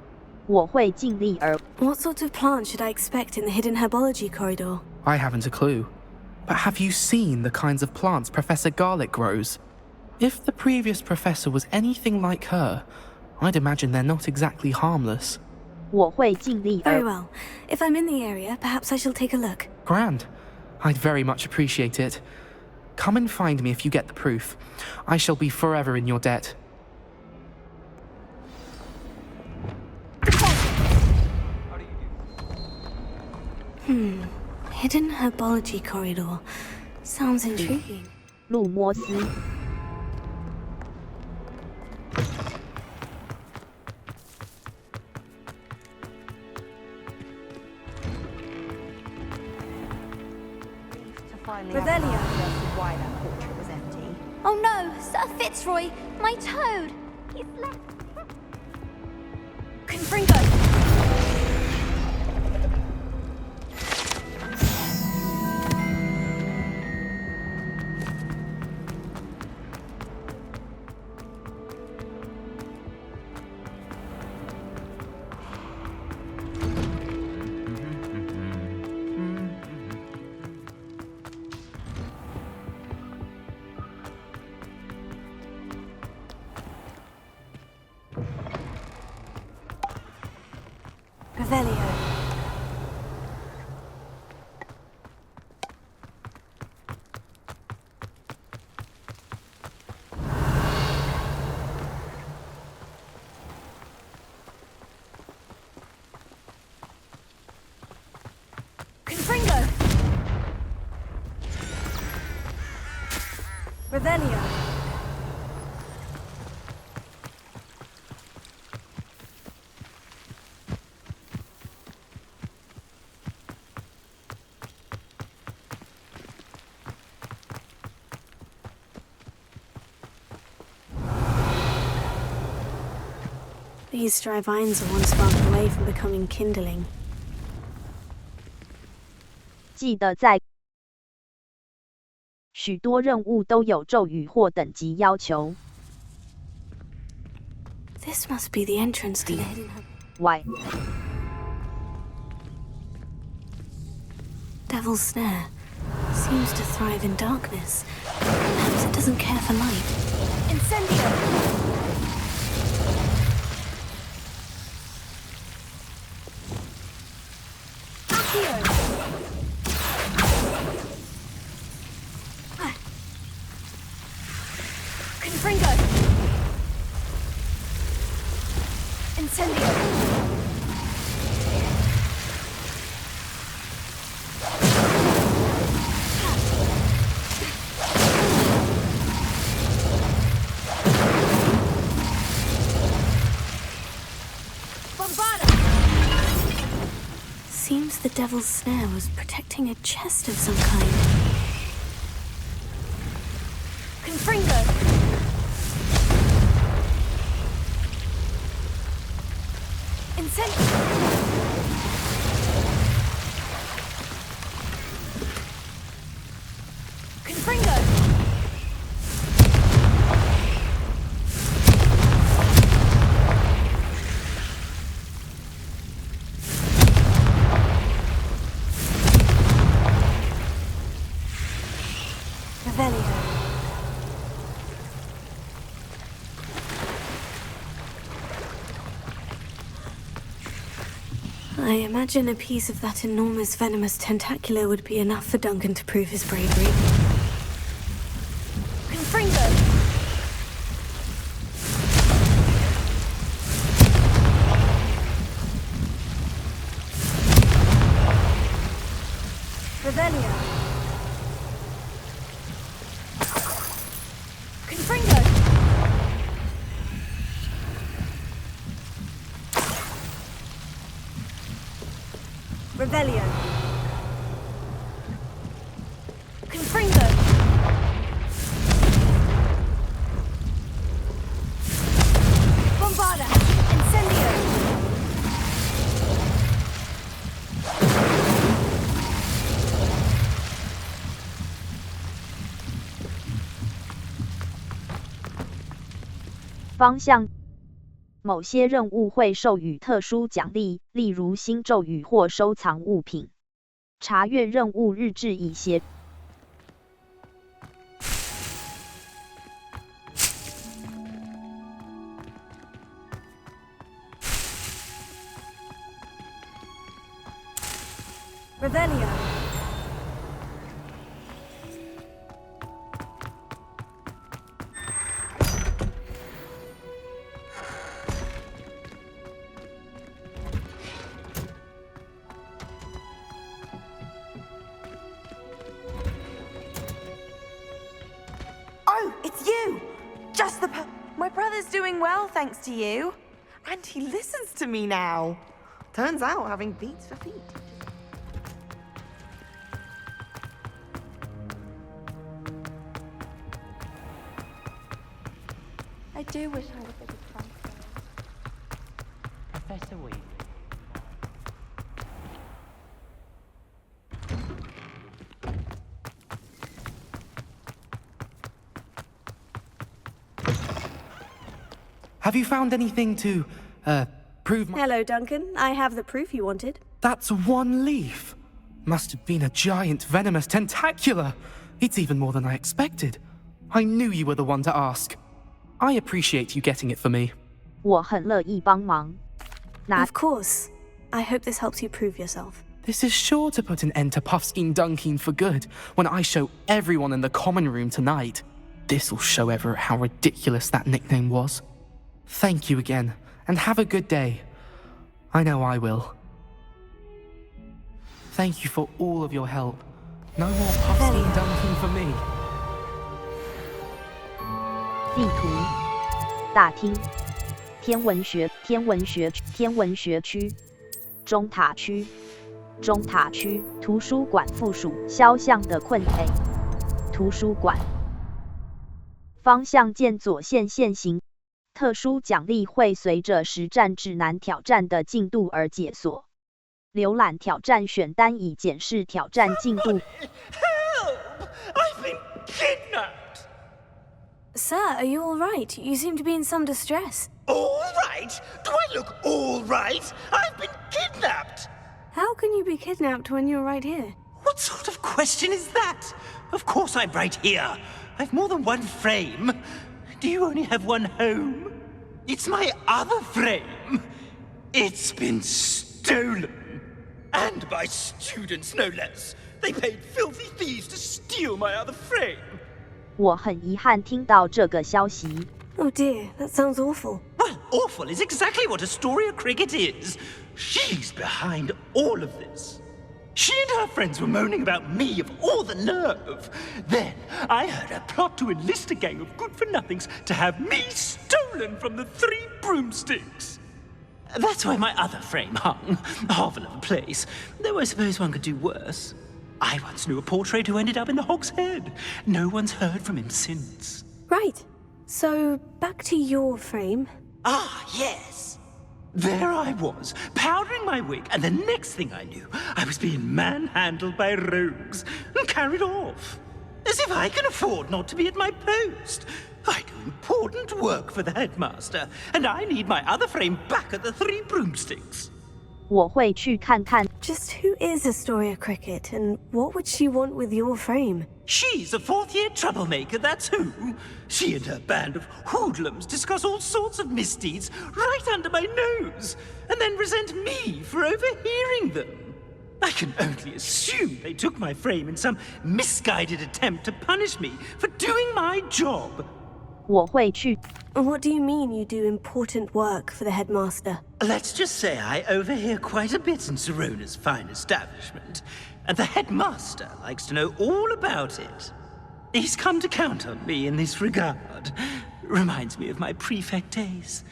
我会尽力而。 What sort of plant should I expect in the hidden herbology corridor? I haven't a clue. But have you seen the kinds of plants Professor Garlick grows? If the previous professor was anything like her, I'd imagine they're not exactly harmless. 我会尽力而。 Very well. If I'm in the area, perhaps I shall take a look. Grand. I'd very much appreciate it. Come and find me if you get the proof. I shall be forever in your debt. Hidden herbology corridor. Sounds intriguing. 路摩斯。finally Revelio. why that portrait was empty. Oh no, Sir Fitzroy, my toad! He's left. Confringo! Revelio. Confringo. Revelio. These dry vines are one spark away from becoming kindling. 记得在许多任务都有咒语或等级要求。 This must be the entrance to the hidden hub. Why? Devil's Snare seems to thrive in darkness. Perhaps it doesn't care for light. Incendio! Confringo! Incendio! Bombarda! Seems the Devil's Snare was protecting a chest of some kind. Confringo! Confringo! Revelio. I imagine a piece of that enormous venomous tentacular would be enough for Duncan to prove his bravery. Confringo! Revelio. Confringo! Revelio. Confringo. Bombarda. Incendio.方向。某些任务会授予特殊奖励，例如新咒语或收藏物品。查阅任务日志以协。Revelio. Oh, it's you! Just the My brother's doing well, thanks to you. And he listens to me now. Turns out having beats for feet. do wish I had a bit of fun. Professor Weasley. Have you found anything to, prove my... Hello, Duncan. I have the proof you wanted. That's one leaf. Must have been a giant venomous tentacula. It's even more than I expected. I knew you were the one to ask. I appreciate you getting it for me. 我很乐意帮忙。拿 Of course. I hope this helps you prove yourself. This is sure to put an end to Puffskein Dunkin for good when I show everyone in the common room tonight. This'll show Everett how ridiculous that nickname was. Thank you again, and have a good day. I know I will. Thank you for all of your help. No more Puffskein Dunkin for me. 地图，大厅，天文学区，中塔区，图书馆附属肖像的困 A， 图书馆，方向键左线线行。特殊奖励会随着实战指南挑战的进度而解锁。浏览挑战选单以检视挑战进度。Help! I've been kidnapped! Sir, are you all right? You seem to be in some distress. All right? Do I look all right? I've been kidnapped! How can you be kidnapped when you're right here? What sort of question is that? Of course I'm right here. I've more than one frame. Do you only have one home? It's my other frame. It's been stolen. And by students, no less. They paid filthy thieves to steal my other frame. 我很遗憾听到这个消息。Oh dear, that sounds awful. Well, awful is exactly what Astoria Cricket is. She's behind all of this. She and her friends were moaning about me of all the nerve. Then I heard her plot to enlist a gang of good-for-nothings to have me stolen from the Three Broomsticks. That's where my other frame hung. A hovel of a place. Though I suppose one could do worse. I once knew a portrait who ended up in the Hog's Head. No one's heard from him since. Right. So, back to your frame. Ah, yes. There I was, powdering my wig, and the next thing I knew, I was being manhandled by rogues and carried off. As if I can afford not to be at my post. I do important work for the headmaster, and I need my other frame back at the Three Broomsticks. 我会去看看。 Just who is Astoria Cricket, and what would she want with your frame? She's a fourth-year troublemaker, that's who. She and her band of hoodlums discuss all sorts of misdeeds right under my nose, and then resent me for overhearing them. I can only assume they took my frame in some misguided attempt to punish me for doing my job. 我会去。 What do you mean you do important work for the headmaster? Let's just say I overhear quite a bit in Serona's fine establishment, and the headmaster likes to know all about it. He's come to count on me in this regard. Reminds me of my prefect days.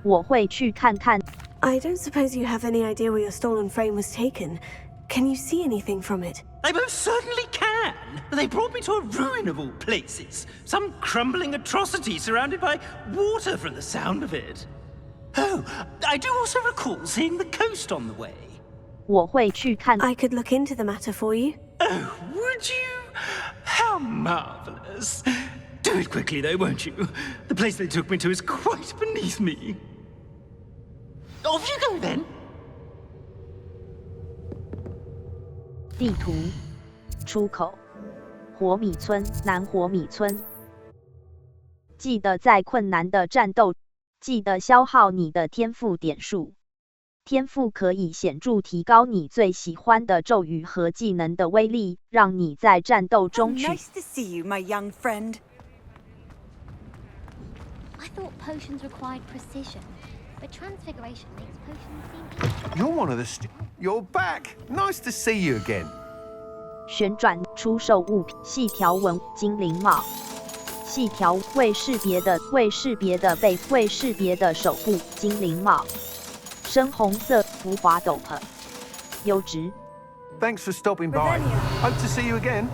我会去看看。 I don't suppose you have any idea where your stolen frame was taken. Can you see anything from it? I most certainly can. They brought me to a ruin of all places. Some crumbling atrocity surrounded by water from the sound of it. Oh, I do also recall seeing the coast on the way. 我会去看。 I could look into the matter for you. Oh, would you? How marvelous. Do it quickly, though, won't you? The place they took me to is quite beneath me. Off you go, then. 地图，出口，火米村，南火米村。记得在困难的战斗，记得消耗你的天赋点数。天赋可以显著提高你最喜欢的咒语和技能的威力，让你在战斗中取。 Nice to see you, my young friend. I thought potions required precision, but transfiguration makes potions seem easy. You're one of the You're back. Nice to see you again. 旋转出售物品，细条纹精灵帽，细条未识别的背，未识别的手部，精灵帽，深红色浮华斗篷，优质。 Thanks for stopping by. Hope to see you again.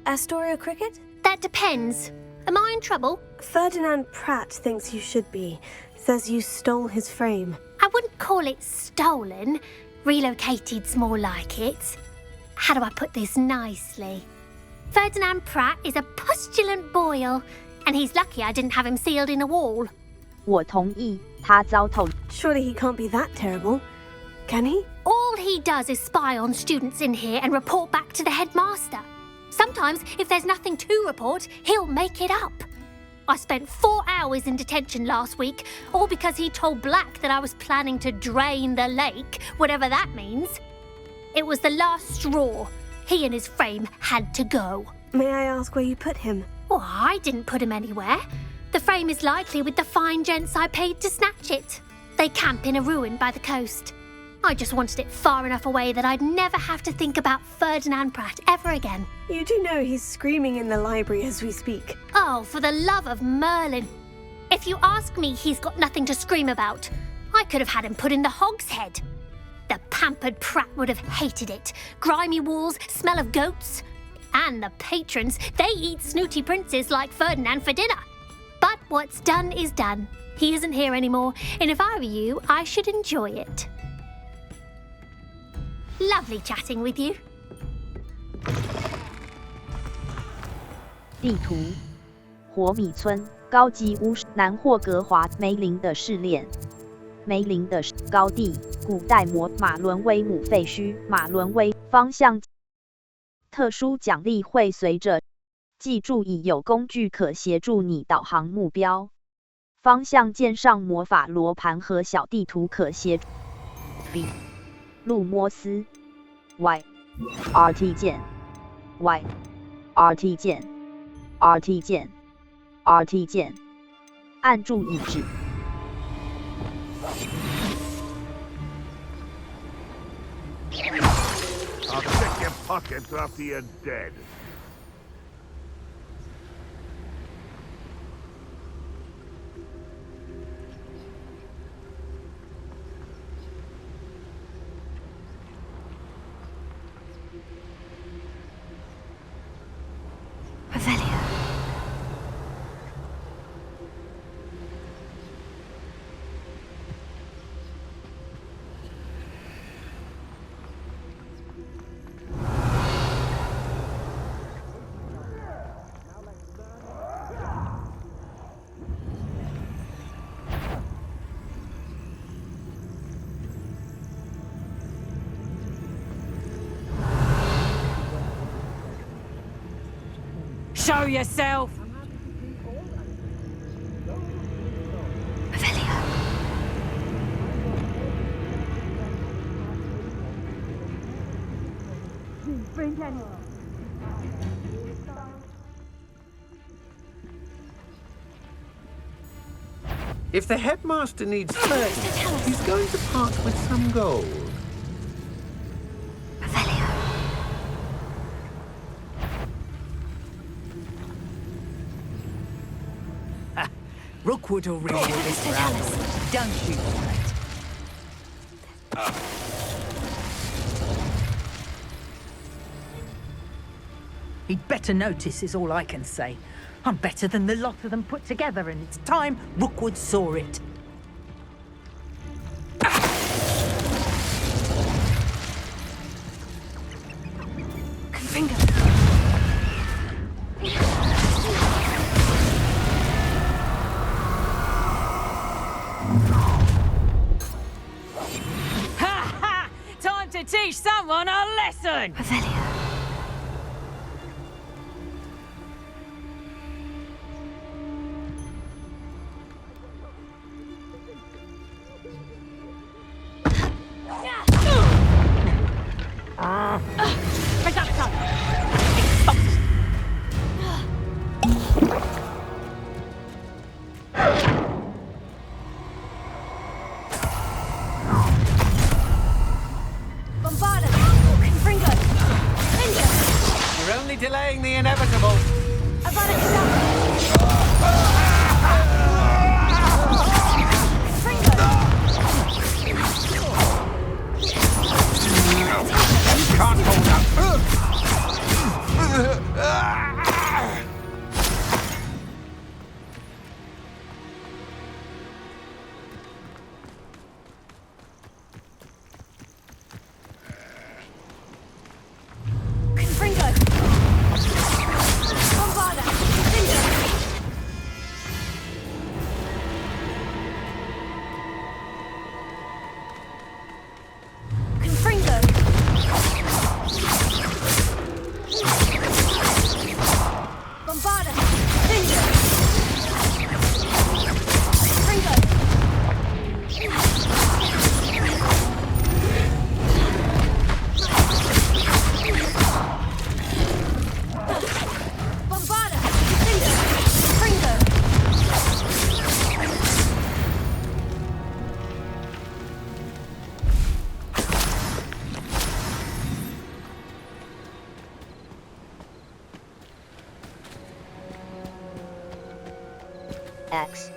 Astoria cricket? That depends. Am I in trouble? Ferdinand Pratt thinks you should be. Says you stole his frame. I wouldn't call it stolen. Relocated's more like it. How do I put this nicely? Ferdinand Pratt is a postulant boil, and he's lucky I didn't have him sealed in a wall. 我同意，他糟透。 Surely he can't be that terrible, can he? All he does is spy on students in here and report back to the headmaster. Sometimes, if there's nothing to report, he'll make it up. I spent 4 hours in detention last week, all because he told Black that I was planning to drain the lake, whatever that means. It was the last straw. He and his frame had to go. May I ask where you put him? Well, I didn't put him anywhere. The frame is likely with the fine gents I paid to snatch it. They camp in a ruin by the coast. I just wanted it far enough away that I'd never have to think about Ferdinand Pratt ever again. You do know he's screaming in the library as we speak. Oh, for the love of Merlin. If you ask me, he's got nothing to scream about. I could have had him put in the hogshead. The pampered Pratt would have hated it. Grimy walls, smell of goats. And the patrons, they eat snooty princes like Ferdinand for dinner. But what's done is done. He isn't here anymore, and if I were you, I should enjoy it. Lovely chatting with you. 地图：火米村高级巫师南霍格华梅林的试炼。梅林的高地古代马伦威姆废墟马伦威方向。特殊奖励会随着。记住，已有工具可协助你导航目标。方向键上魔法罗盘和小地图可协助。B. 路摩斯 Y. RT 键 Y. RT 键 RT 键 RT 键，按住已止。I'll check your pockets after you're dead. Revelio. Show yourself! Revelio. If the headmaster needs 30, he's going to part with some gold. Revelio. Rookwood will reward this round. Don't you worry. He'd better notice is all I can say. I'm better than the lot of them put together, and it's time Rookwood saw it. Finger. Ha ha! Time to teach someone a lesson! Revelio. You're only delaying the inevitable. You can't hold up. X.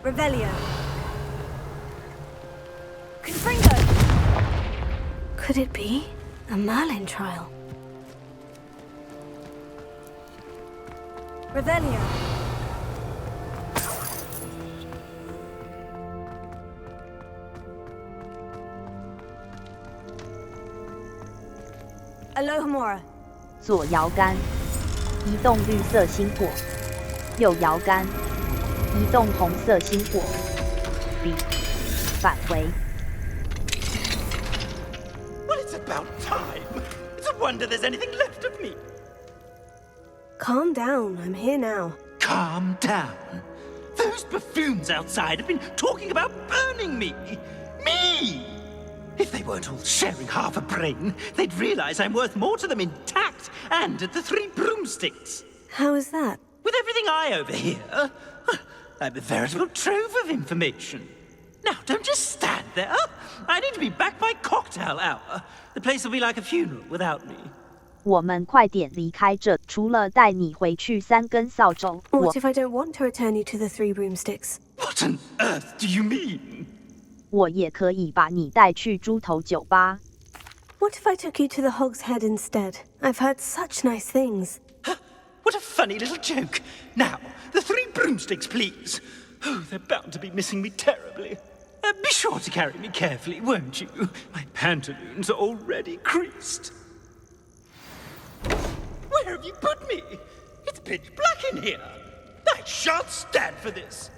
Revelio. Confringo. Could it be a Merlin trial? Revelio. Alohomora. 左摇杆，移动绿色星火；右摇杆，移动红色星火。B， 返回。 Well, it's about time. It's a wonder there's anything left of me. Calm down, I'm here now. Calm down. Those buffoons outside have been talking about burning me. Me! If they weren't all sharing half a brain, they'd realize I'm worth more to them intact and at the Three Broomsticks. How is that? With everything I overhear, I'm a veritable trove of information. Now, don't just stand there. I need to be back by cocktail hour. The place will be like a funeral without me. 我们快点离开这，除了带你回去3根扫帚。 What if I don't want to return you to the Three Broomsticks? What on earth do you mean? 我也可以把你带去猪头酒吧。 What if I took you to the Hog's Head instead? I've heard such nice things. What a funny little joke. Now, the Three Broomsticks, please. Oh, they're bound to be missing me terribly. Be sure to carry me carefully, won't you? My pantaloons are already creased. Where have you put me? It's pitch black in here. I shan't stand for this.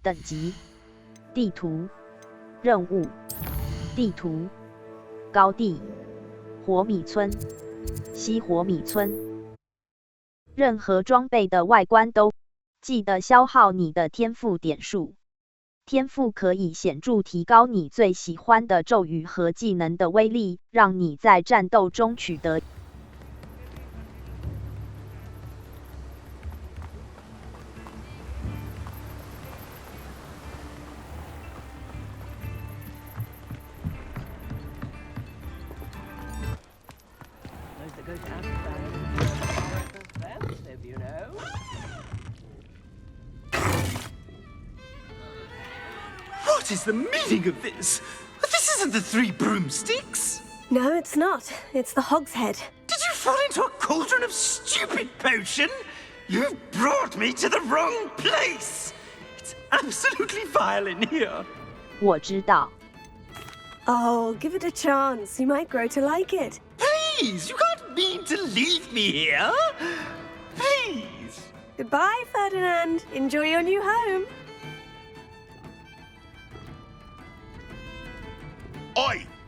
等级、地图、任务、地图、高地、火米村、西火米村。任何装备的外观都记得消耗你的天赋点数。天赋可以显著提高你最喜欢的咒语和技能的威力，让你在战斗中取得。 What is the meaning of this? This isn't the Three Broomsticks. No, it's not. It's the Hog's Head. Did you fall into a cauldron of stupid potion? You've brought me to the wrong place. It's absolutely vile in here. 我知道。 Oh, give it a chance. You might grow to like it. Please, you can't mean to leave me here. Please. Goodbye, Ferdinand. Enjoy your new home.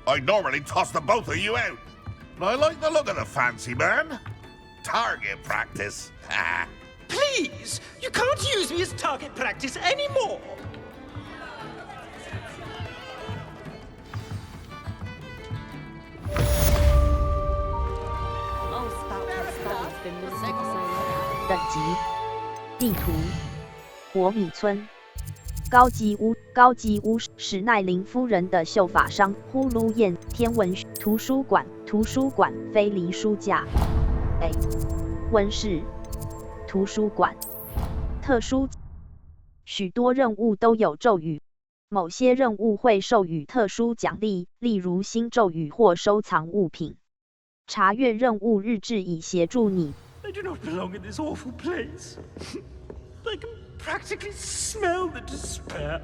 I normally toss the both of you out. But I like the look of the fancy man. Target practice. Please, you can't use me as target practice anymore. 地图：博米村。高级巫史奈林夫人的绣法商，呼噜燕天文图书馆，飞离书架。温室图书馆。特殊，许多任务都有咒语，某些任务会授予特殊奖励，例如新咒语或收藏物品。查阅任务日志以协助你。I do not belong in this awful place. I can practically smell the despair.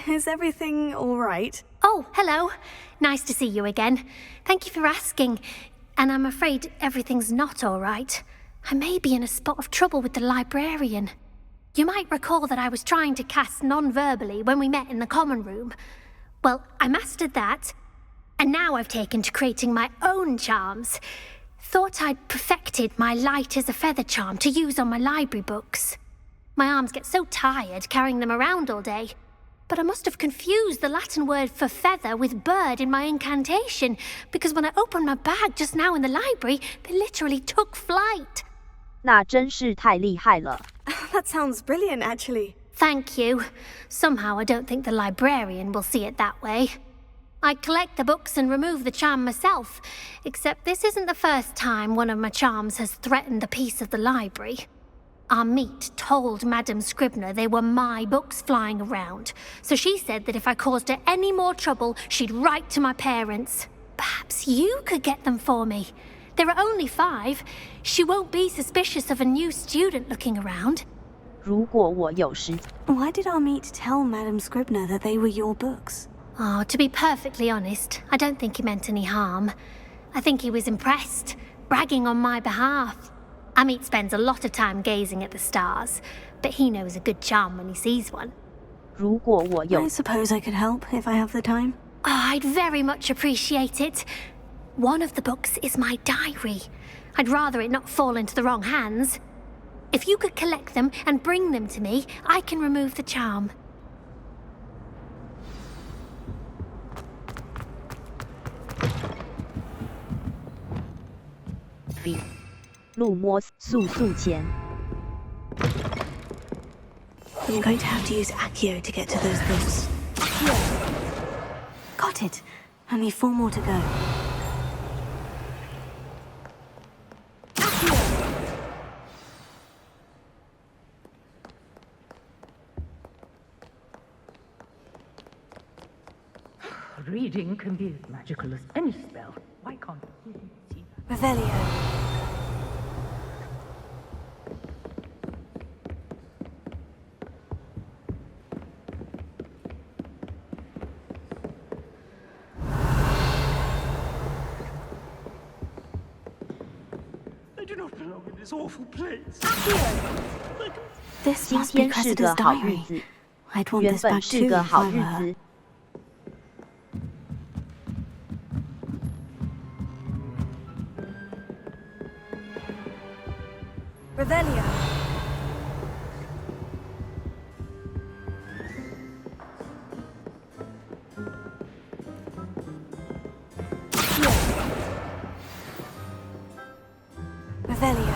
Is everything all right? Oh, hello. Nice to see you again. Thank you for asking. And I'm afraid everything's not all right. I may be in a spot of trouble with the librarian. You might recall that I was trying to cast non-verbally when we met in the common room. Well, I mastered that. And now I've taken to creating my own charms. Thought I'd perfected my light as a feather charm to use on my library books. My arms get so tired carrying them around all day. But I must have confused the Latin word for feather with bird in my incantation, because when I opened my bag just now in the library, they literally took flight. 那真是太厉害了。That sounds brilliant, actually. Thank you. Somehow I don't think the librarian will see it that way. I collect the books and remove the charm myself, except this isn't the first time one of my charms has threatened the peace of the library. Our meet told Madame Scribner they were my books flying around, so she said that if I caused her any more trouble, she'd write to my parents. Perhaps you could get them for me. There are only 5. She won't be suspicious of a new student looking around. 如果我有时 Why did our meet tell Madame Scribner that they were your books? Oh, to be perfectly honest, I don't think he meant any harm. I think he was impressed, bragging on my behalf. Amit spends a lot of time gazing at the stars, but he knows a good charm when he sees one. 如果我有 I suppose I could help if I have the time. Oh, I'd very much appreciate it. One of the books is my diary. I'd rather it not fall into the wrong hands. If you could collect them and bring them to me, I can remove the charm. 路摸速前。I'm going to have to use Accio to get to those books. Got it. Only 4 more to go. Reading can be as magical as any spell. Why can't you see that? Revelio. I do not belong in this awful place. This 今 must be 天是个 Cressida's 好日 diary. 子， I'd want 原 this 本 back 是 too 个 if 好 I 日 were her. 子。Revelio. Revelio.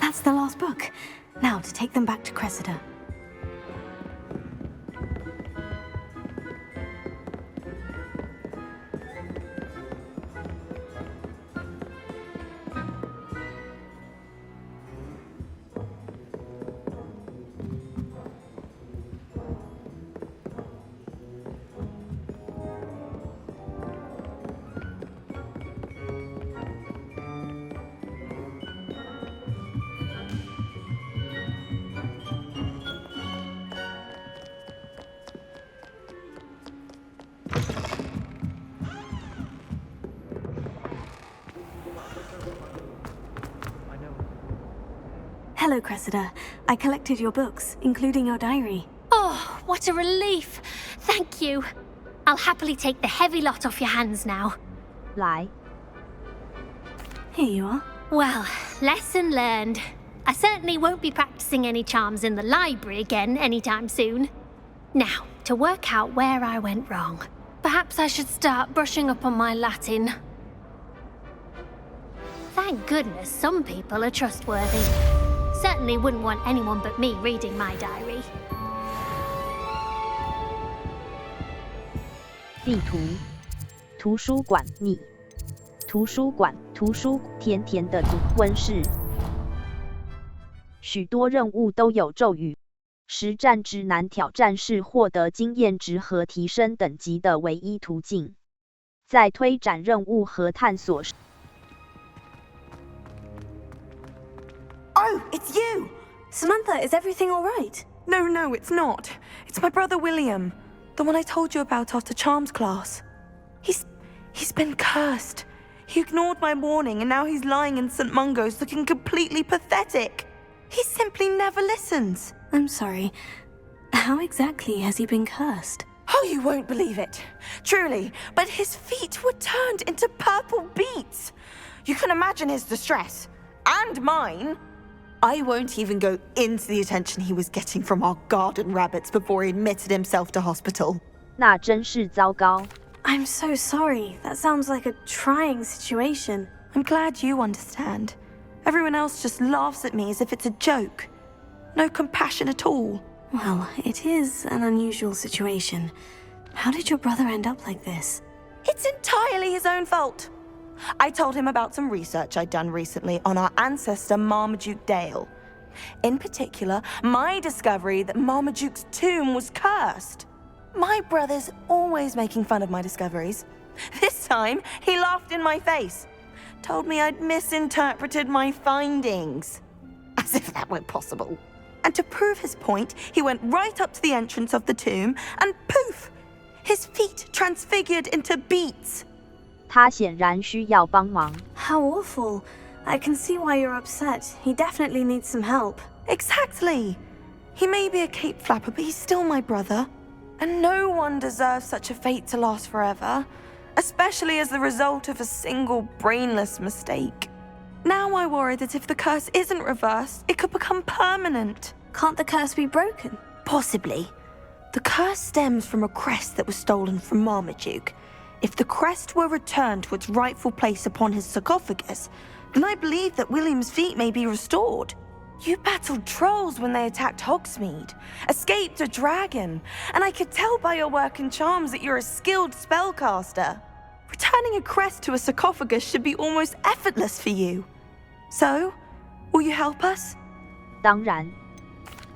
That's the last book. Now to take them back to Cressida. Hello, Cressida. I collected your books, including your diary. Oh, what a relief. Thank you. I'll happily take the heavy lot off your hands now. 来， Here you are. Well, lesson learned. I certainly won't be practicing any charms in the library again anytime soon. Now, to work out where I went wrong. Perhaps I should start brushing up on my Latin. Thank goodness some people are trustworthy. Certainly wouldn't want anyone but me reading my diary. 地图，图书馆，你，图书馆，甜甜的读温室，许多任务都有咒语。实战之难挑战是获得经验值和提升等级的唯一途径。在推展任务和探索时， Oh, it's you! Samantha, is everything all right? No, no, it's not. It's my brother William. The one I told you about after Charms class. He's been cursed. He ignored my warning and now he's lying in St. Mungo's looking completely pathetic. He simply never listens. I'm sorry. How exactly has he been cursed? Oh, you won't believe it. Truly, but his feet were turned into purple beets. You can imagine his distress. And mine. I won't even go into the attention he was getting from our garden rabbits before he admitted himself to hospital. 那真是糟糕。 I'm so sorry. That sounds like a trying situation. I'm glad you understand. Everyone else just laughs at me as if it's a joke. No compassion at all. Well, it is an unusual situation. How did your brother end up like this? It's entirely his own fault. I told him about some research I'd done recently on our ancestor Marmaduke Dale. In particular, my discovery that Marmaduke's tomb was cursed. My brother's always making fun of my discoveries. This time, he laughed in my face. Told me I'd misinterpreted my findings. As if that were possible. And to prove his point, he went right up to the entrance of the tomb and poof! His feet transfigured into beets. 他显然需要帮忙。 How awful. I can see why you're upset. He definitely needs some help. Exactly. He may be a cape flapper, but he's still my brother. And no one deserves such a fate to last forever, especially as the result of a single brainless mistake. Now I worry that if the curse isn't reversed, it could become permanent. Can't the curse be broken? Possibly. The curse stems from a crest that was stolen from Marmaduke. If the crest were returned to its rightful place upon his sarcophagus, then I believe that William's feet may be restored. You battled trolls when they attacked Hogsmeade, escaped a dragon, and I could tell by your work and charms that you're a skilled spellcaster. Returning a crest to a sarcophagus should be almost effortless for you. So, will you help us? 当然。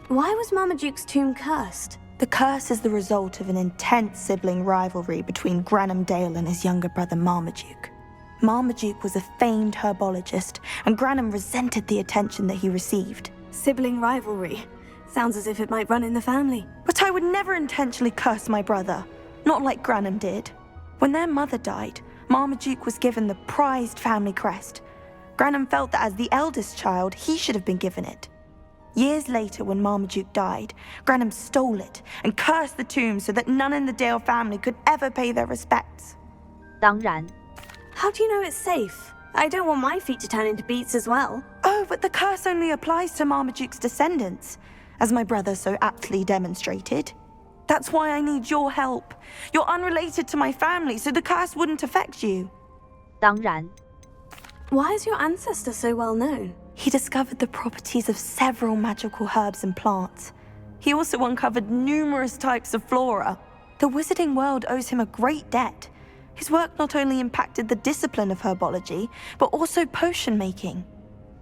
Why was Marmaduke's tomb cursed? The curse is the result of an intense sibling rivalry between Granham Dale and his younger brother Marmaduke. Marmaduke was a famed herbologist, and Granham resented the attention that he received. Sibling rivalry. Sounds as if it might run in the family. But I would never intentionally curse my brother, not like Granham did. When their mother died, Marmaduke was given the prized family crest. Granham felt that as the eldest child, he should have been given it. Years later, when Marmaduke died, Granham stole it and cursed the tomb so that none in the Dale family could ever pay their respects. 当然。 How do you know it's safe? I don't want my feet to turn into beets as well. Oh, but the curse only applies to Marmaduke's descendants, as my brother so aptly demonstrated. That's why I need your help. You're unrelated to my family, so the curse wouldn't affect you. 当然。 Why is your ancestor so well known? He discovered the properties of several magical herbs and plants. He also uncovered numerous types of flora. The wizarding world owes him a great debt. His work not only impacted the discipline of herbology, but also potion making.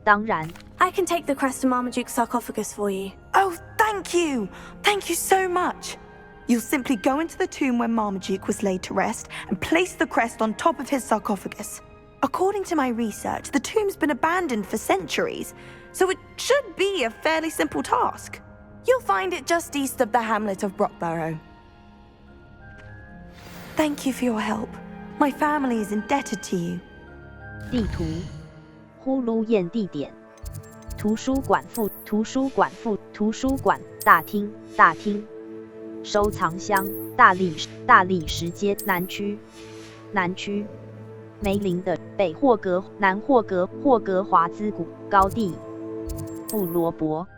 当然。 I can take the crest to Marmaduke's sarcophagus for you. Oh, thank you! Thank you so much! You'll simply go into the tomb where Marmaduke was laid to rest and place the crest on top of his sarcophagus. According to my research, the tomb's been abandoned for centuries, so it should be a fairly simple task. You'll find it just east of the hamlet of Brockborough. Thank you for your help. My family is indebted to you. 地图，呼噜宴地点，图书馆图书馆大厅收藏箱大理石街南区梅林的北霍格南霍格华兹谷高地布罗伯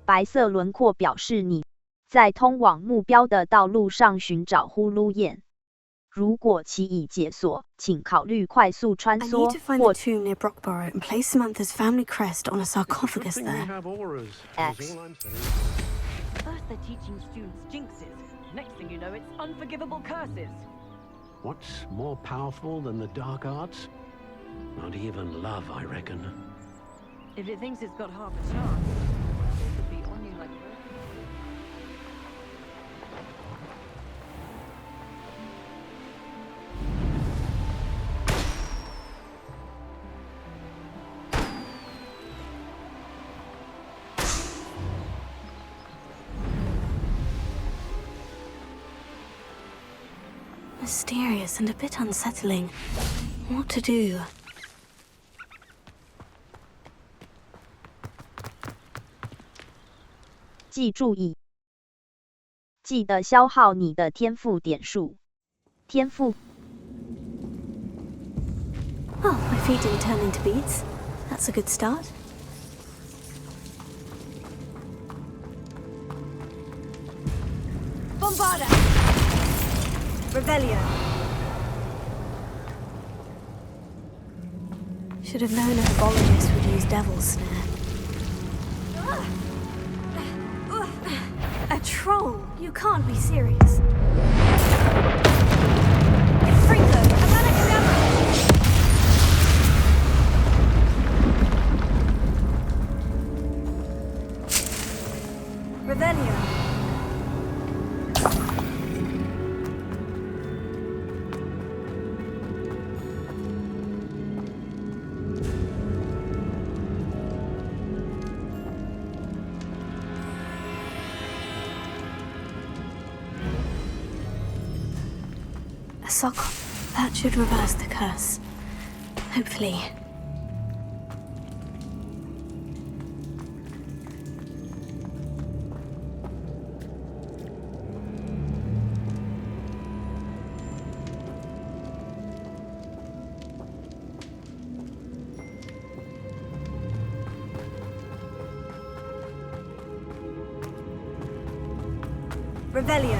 白色轮廓表示你在通往目标的道路上寻找呼噜燕。如果其已解锁，请考虑快速穿梭 I need to find the tomb near Brockborough and place Samantha's family crest on a sarcophagus there. X. First they're teaching students jinxes. Next thing you know, it's unforgivable curses. What's more powerful than the dark arts? Not even love, I reckon. If it thinks it's got half a chance, it could be on you like Mysterious and a bit unsettling. What to do? 记得消耗你的天赋点数。天赋。Oh, my feet didn't turn into beads. That's a good start. Bombarda! Revelio. Should have known a herbologist would use Devil's Snare. A troll? You can't be serious. Fringo, Revelio. A sock. That should reverse the curse. Hopefully. Revelio.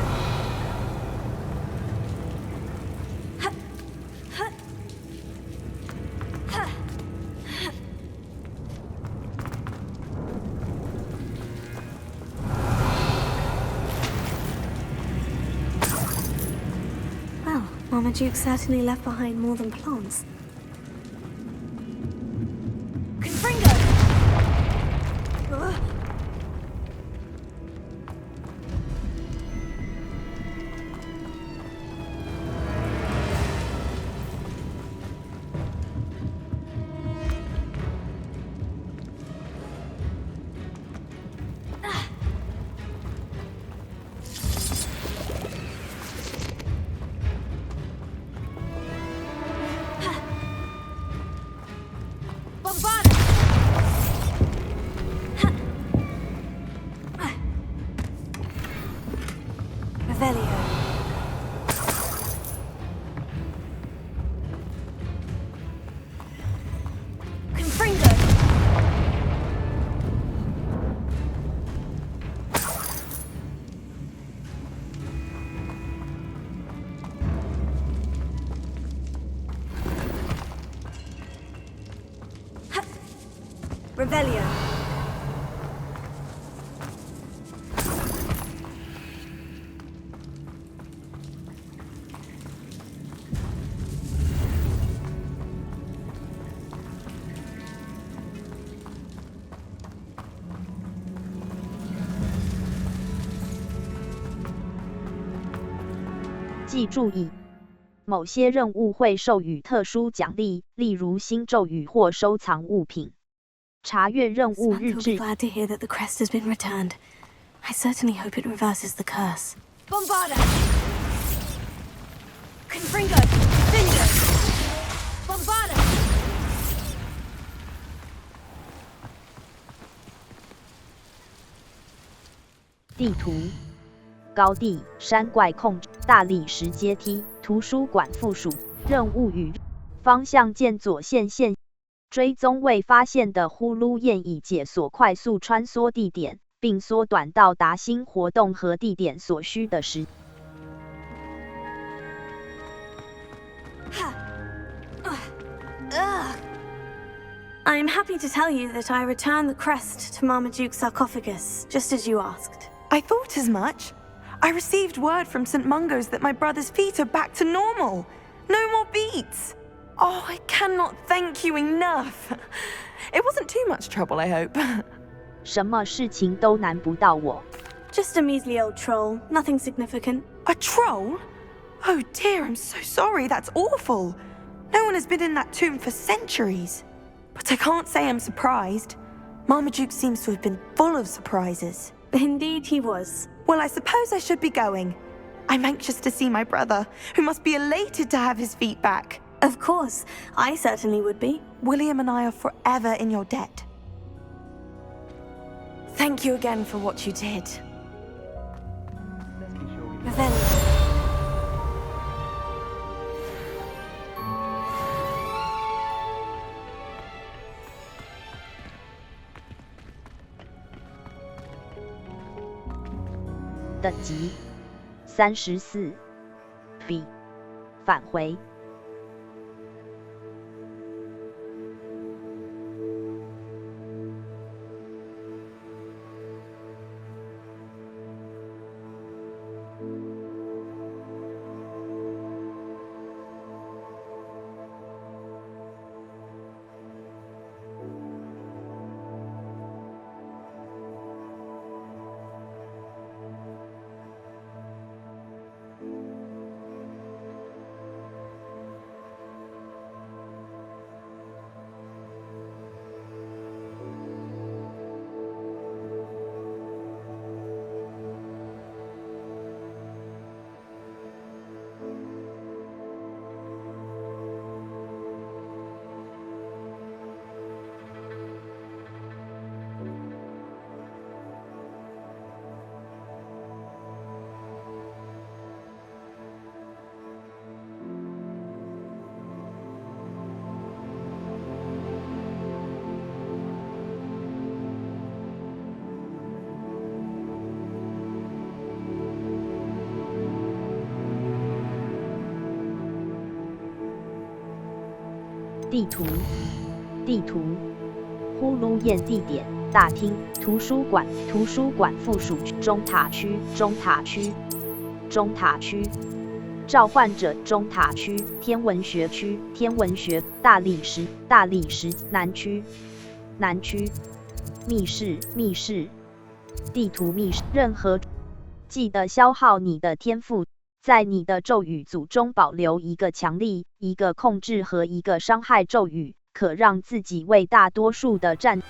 Well, Mama Duke certainly left behind more than plants. Confringo! Revelio. Confringo. Revelio.记注意，某些任务会授予特殊奖励，例如新咒语或收藏物品。查阅任务日志。Glad to hear that the crest has been returned. I certainly hope it reverses the curse. Bombarda! Confringo! Bingo! Bombarda! 地图高地山怪控制大理石阶梯图书馆附属任务与方向键左线追踪未发现的呼噜燕以解锁快速穿梭地点，并缩短到达新活动和地点所需的时间。I'm happy to tell you that I returned the crest to Marmaduke's sarcophagus, just as you asked. I thought as much. I received word from St. Mungo's that my brother's feet are back to normal. No more beats. Oh, I cannot thank you enough. It wasn't too much trouble, I hope. 什么事情都难不到我。Just a measly old troll, nothing significant. A troll? Oh dear, I'm so sorry, that's awful. No one has been in that tomb for centuries. But I can't say I'm surprised. Marmaduke seems to have been full of surprises. Indeed he was. Well, I suppose I should be going. I'm anxious to see my brother, who must be elated to have his feet back. Of course, I certainly would be. William and I are forever in your debt. Thank you again for what you did. Revenge. 等级34 B 返回地图呼噜燕地点大厅图书馆附属中塔区召唤者中塔区天文学大理石南区密室地图密室任何记得消耗你的天赋，在你的咒语组中保留一个强力、一个控制和一个伤害咒语，可让自己为大多数的战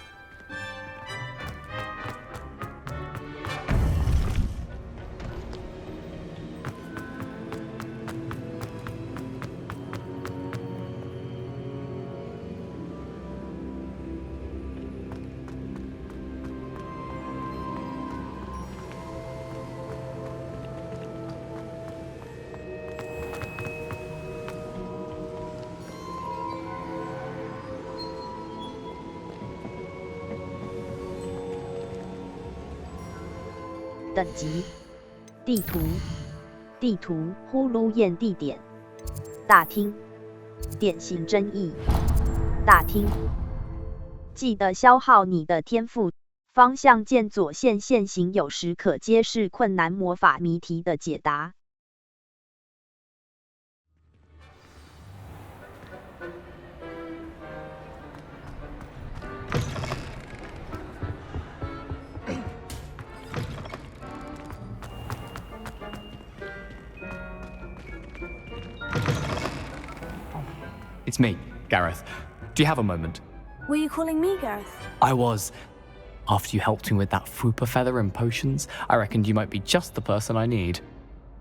等级地图呼噜燕地点大厅典型争议大厅记得消耗你的天赋，方向键左线线行有时可揭示困难魔法谜题的解答。It's me, Gareth. Do you have a moment? Were you calling me Gareth? I was. After you helped me with that Fupa feather and potions, I reckoned you might be just the person I need.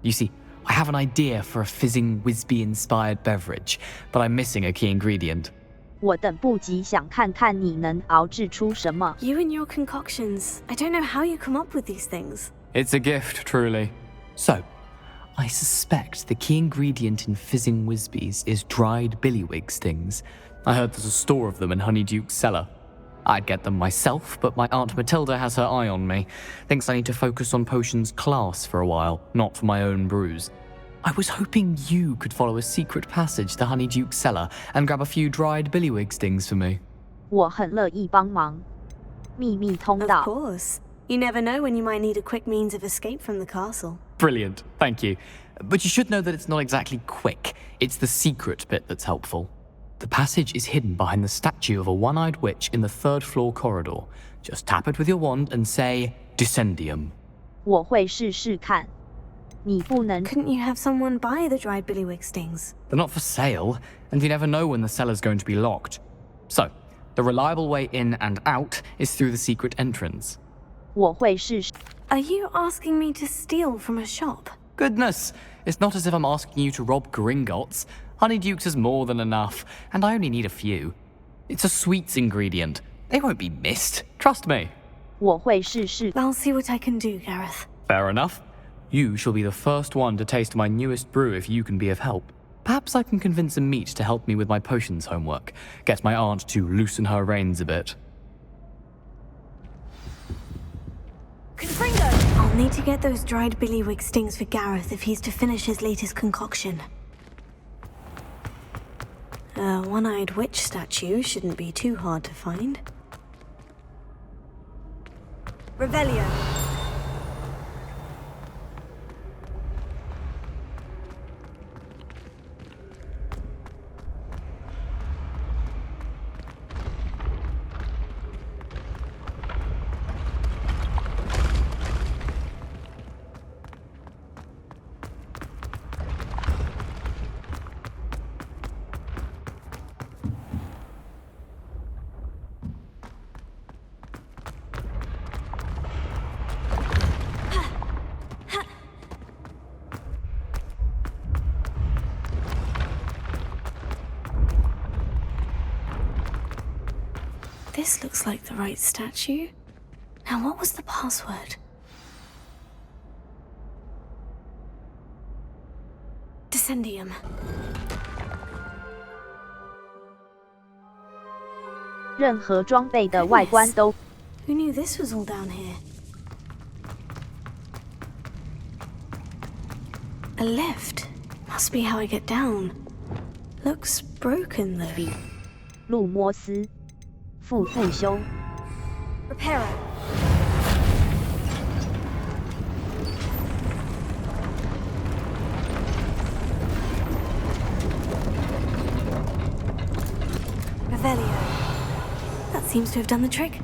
You see, I have an idea for a fizzing Whizbee-inspired beverage, but I'm missing a key ingredient. 我等不及想看看你能熬制出什么。 You and your concoctions. I don't know how you come up with these things. It's a gift, truly. So, I suspect the key ingredient in fizzing Whizbees is dried billywig stings. I heard there's a store of them in Honeyduke's cellar. I'd get them myself, but my Aunt Matilda has her eye on me. Thinks I need to focus on potions class for a while, not for my own brews. I was hoping you could follow a secret passage to Honeyduke's cellar and grab a few dried billywig stings for me. 我很乐意帮忙。秘密通道。 Of course. You never know when you might need a quick means of escape from the castle. Brilliant, thank you. But you should know that it's not exactly quick. It's the secret bit that's helpful. The passage is hidden behind the statue of a one-eyed witch in the 3rd floor corridor. Just tap it with your wand and say, Descendium. 我会试试看。你不能。 Couldn't you have someone buy the dried billywig stings? They're not for sale, and you never know when the cellar's going to be locked. So, the reliable way in and out is through the secret entrance. 我会试试。 Are you asking me to steal from a shop? Goodness, it's not as if I'm asking you to rob Gringotts. Honeyduke's is more than enough, and I only need a few. It's a sweets ingredient. They won't be missed. Trust me. 我会试试。 I'll see what I can do, Gareth. Fair enough. You shall be the first one to taste my newest brew if you can be of help. Perhaps I can convince a meat to help me with my potions homework. Get my aunt to loosen her reins a bit. Confringo! I'll need to get those dried billywig stings for Gareth if he's to finish his latest concoction. A one-eyed witch statue shouldn't be too hard to find. Revelio. This looks like the right statue. Now, what was the password? Descendium. "任何装备的外观都 Who knew this was all down here? A lift. Must be how I get down. Looks broken though. 路摩斯复修 Reparo. Revelio. That seems to have done the trick. "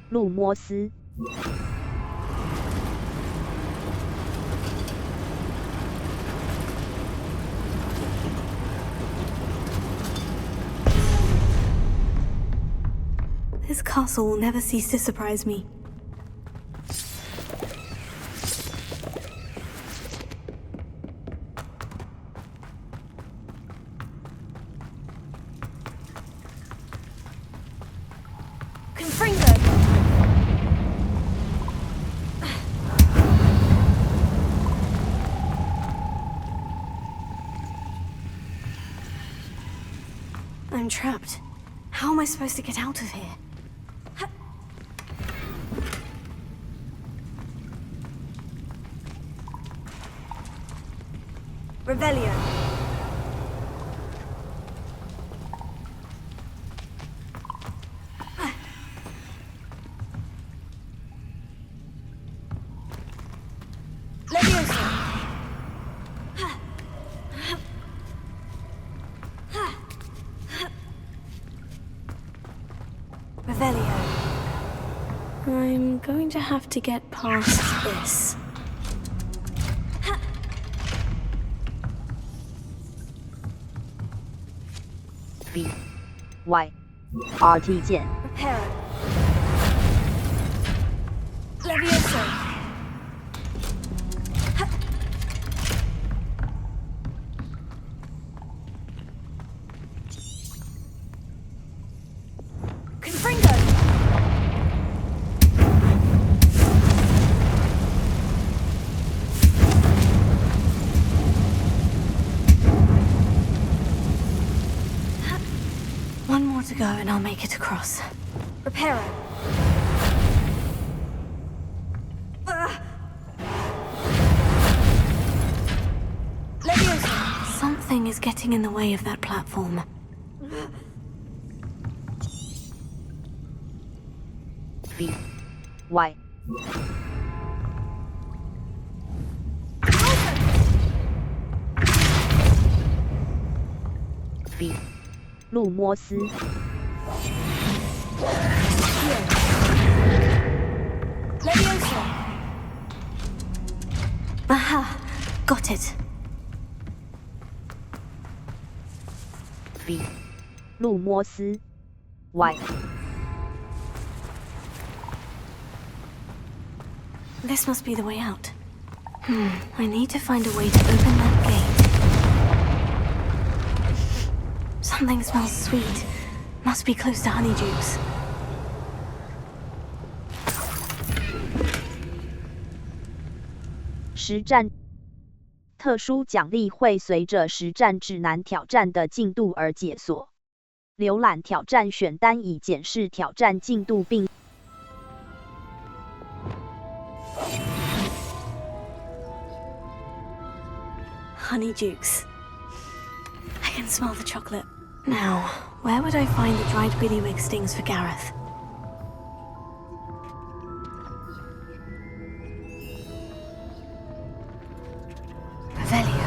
路摩斯 This castle will never cease to surprise me. Confringo! I'm trapped. How am I supposed to get out of here? Revelio. Levioso. Revelio. I'm going to have to get past this. B Y R T 键 Reparo. Levioso. more to go and I'll make it across. Reparo. Leviosa! Something is getting in the way of that platform. V. Y. V. 路摩斯。Leviosa! Aha! Got it. V. 路摩斯。Y. This must be the way out. I need to find a way to open that gate. Something smells sweet. Must be close to Honeydukes. 实战特殊奖励会随着实战指南挑战的进度而解锁。浏览挑战选单以检视挑战进度并 Honeydukes. I can smell the chocolate. Now, where would I find the dried billywig stings for Gareth? Revelio.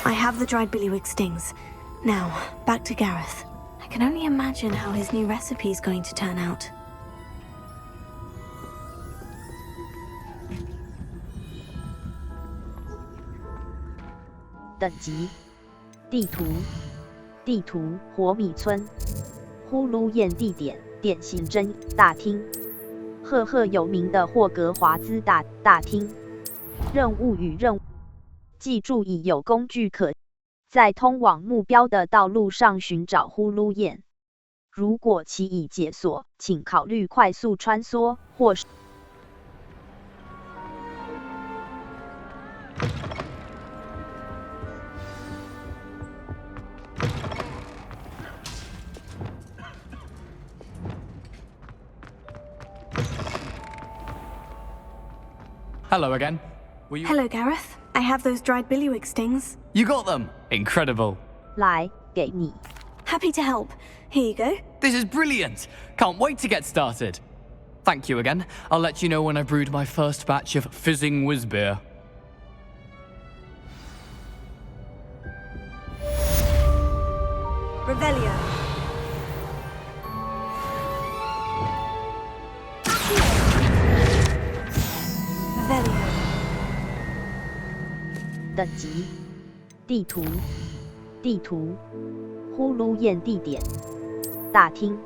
I have the dried billywig stings. Now, back to Gareth. I can only imagine how his new recipe is going to turn out. 等级地图火米村呼噜宴地点典型真大厅赫赫有名的霍格华兹大厅任务与任务记住已有工具可在通往目标的道路上寻找呼噜宴如果其已解锁请考虑快速穿梭或是 Hello again. Hello, Gareth. I have those dried billywig stings. You got them! Incredible. 来，给你。 Happy to help. Here you go. This is brilliant! Can't wait to get started. Thank you again. I'll let you know when I've brewed my first batch of fizzing whiz beer. Revelio. Revelio. 等级地图呼噜宴地点大厅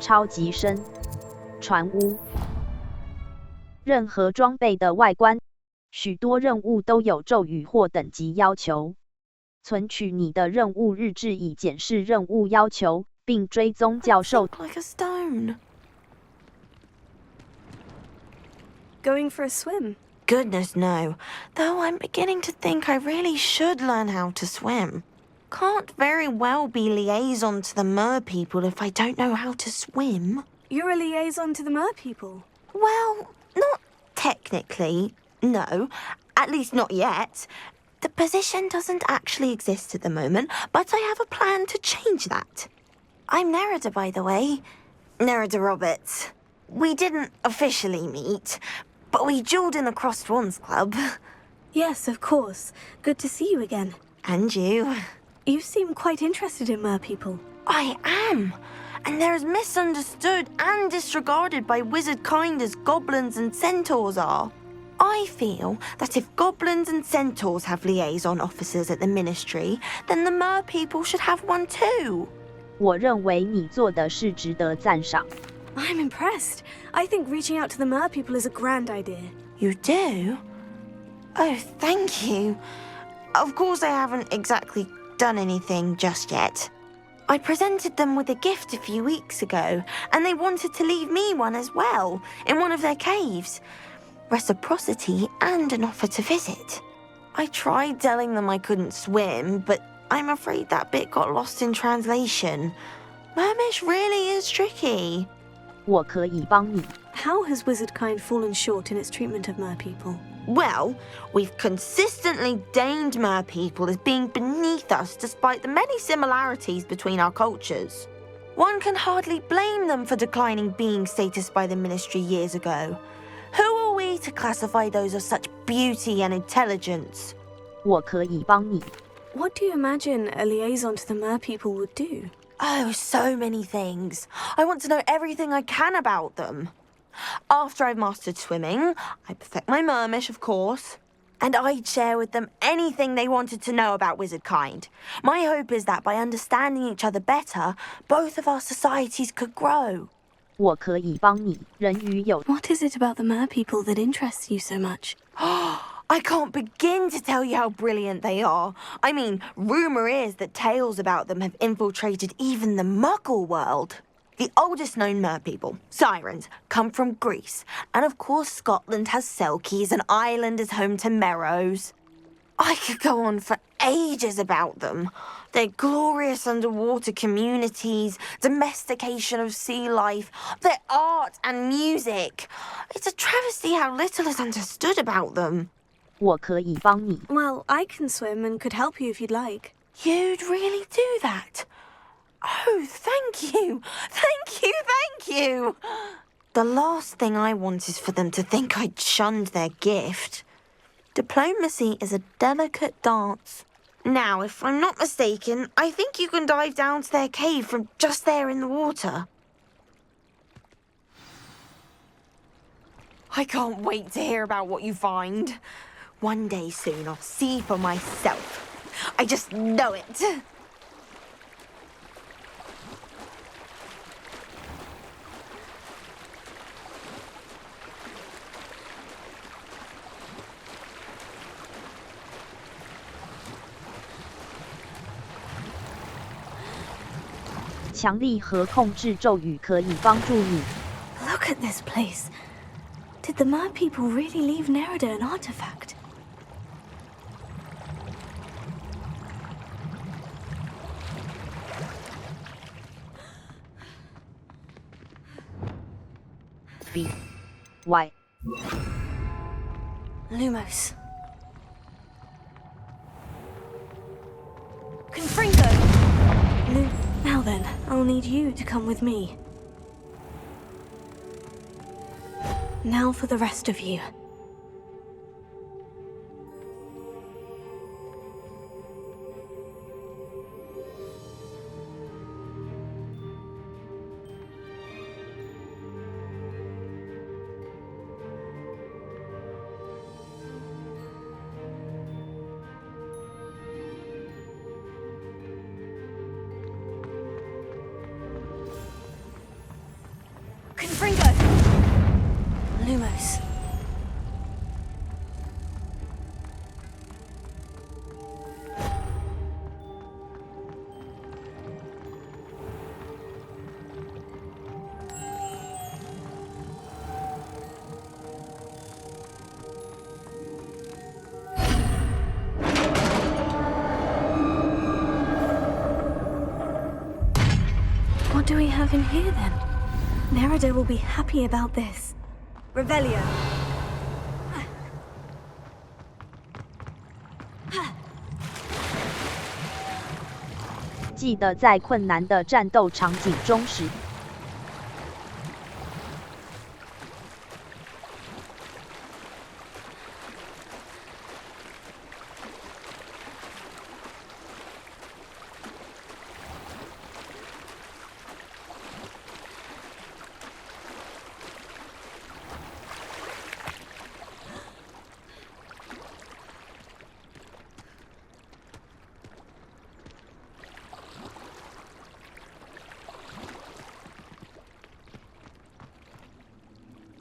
超级深船屋任何装备的外观许多任务都有咒语或等级要求存取你的任务日志以检视任务要求并追踪教授 Like a stone. Going for a swim? Goodness, no. Though I'm beginning to think I really should learn how to swim. Can't very well be liaison to the mer people if I don't know how to swim. You're a liaison to the mer people? Well, not technically, no. At least not yet. The position doesn't actually exist at the moment, but I have a plan to change that. I'm Nerida, by the way. Nerida Roberts. We didn't officially meet, but we duelled in the Crossed Wands Club. Yes, of course. Good to see you again. And you. You seem quite interested in mer people. I am. And they're as misunderstood and disregarded by wizard kind as goblins and centaurs are. I feel that if goblins and centaurs have liaison officers at the ministry, then the mer people should have one too. 我认为你做的事值得赞赏 I'm impressed. I think reaching out to the mer people is a grand idea. You do? Oh, thank you. Of course I haven't exactly done anything just yet. I presented them with a gift a few weeks ago, and they wanted to leave me one as well, in one of their caves. Reciprocity and an offer to visit. I tried telling them I couldn't swim, but I'm afraid that bit got lost in translation. Mermish really is tricky. 我可以帮你。 How has wizardkind fallen short in its treatment of merpeople? Well, we've consistently deemed merpeople as being beneath us despite the many similarities between our cultures. One can hardly blame them for declining being status by the ministry years ago. Who are we to classify those of such beauty and intelligence? 我可以帮你。 What do you imagine a liaison to the merpeople would do? Oh, so many things. I want to know everything I can about them. After I've mastered swimming, I perfect my mermish, of course, and I'd share with them anything they wanted to know about wizardkind. My hope is that by understanding each other better, both of our societies could grow. 我可以帮你。人鱼有。 What is it about the merpeople that interests you so much? I can't begin to tell you how brilliant they are. I mean, rumor is that tales about them have infiltrated even the Muggle world. The oldest known merpeople, sirens, come from Greece. And of course, Scotland has Selkies and Ireland is home to Merrows. I could go on for ages about them. Their glorious underwater communities, domestication of sea life, their art and music. It's a travesty how little is understood about them. 我可以帮你。 Well, I can swim and could help you if you'd like. You'd really do that? Oh, thank you. Thank you, thank you. The last thing I want is for them to think I'd shunned their gift. Diplomacy is a delicate dance. Now, if I'm not mistaken, I think you can dive down to their cave from just there in the water. I can't wait to hear about what you find. One day soon, I'll see for myself. I just know it. 强力和控制咒语可以帮助你。 Look at this place. Did the merpeople really leave Nerida an artifact? Why? Lumos. Confringo! Now then, I'll need you to come with me. Now for the rest of you. Confringo! Lumos. What do we have in here then? Nerida will be happy about this. Revelio. 记得在困难的战斗场景中时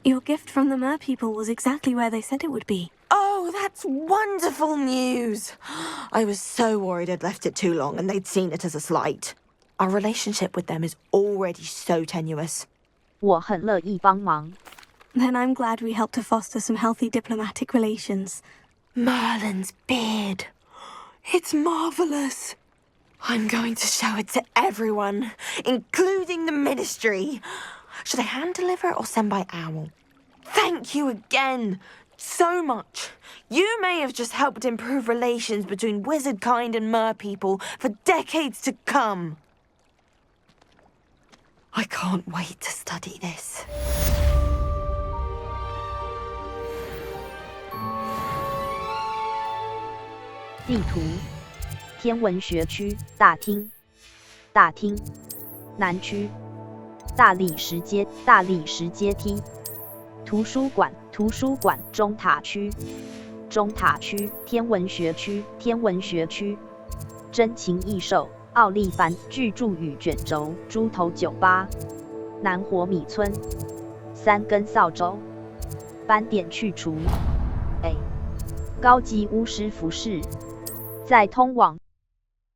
，Your gift from the merpeople was exactly where they said it would be. Oh, that's wonderful news. I was so worried I'd left it too long and they'd seen it as a slight. Our relationship with them is already so tenuous. 我很乐意帮忙。 Then I'm glad we helped to foster some healthy diplomatic relations. Merlin's beard. It's marvelous. I'm going to show it to everyone, including the Ministry. Should I hand deliver it or send by owl? Thank you again so much. You may have just helped improve relations between wizard kind and mer people for decades to come. I can't wait to study this. 地图，天文学区大厅，大厅，南区，大理石阶，大理石阶梯，图书馆，图书馆，中塔区，中塔区，天文学区，天文学区，珍禽异兽，奥利凡，巨柱与卷轴，猪头酒吧，南火米村，3根扫帚，斑点去除 ，A， 高级巫师服饰。 在通往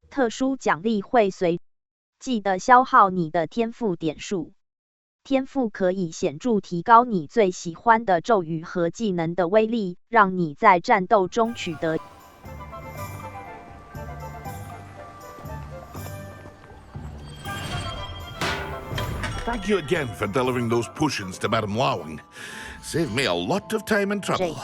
特殊奖励会随，记得消耗你的天赋点数。天赋可以显著提高你最喜欢的咒语和技能的威力，让你在战斗中取得。Thank you again for delivering those potions to Madame Lowing. Saved me a lot of time and trouble.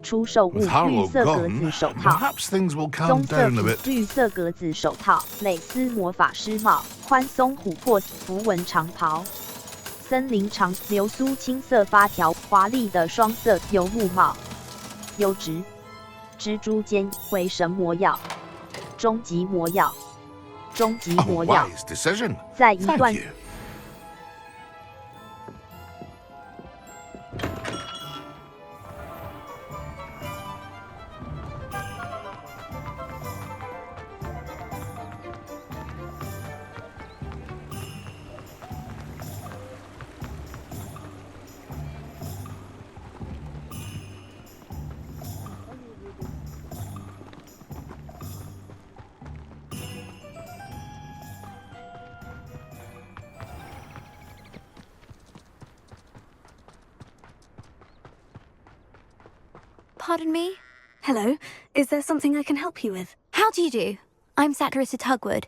出售物：绿色格子手套、 perhaps things will 棕 calm 色 down a 皮 bit. 绿色格子手套、蕾丝魔法师帽、宽松琥珀符文长袍、森林长流苏青色发条、华丽的双色游牧帽、优质蜘蛛尖回神魔药、终极魔药、终极魔药。 Wise decision. 在一段 Thank you. Pardon me? Hello. Is there something I can help you with? How do you do? I'm Saccharissa Tugwood,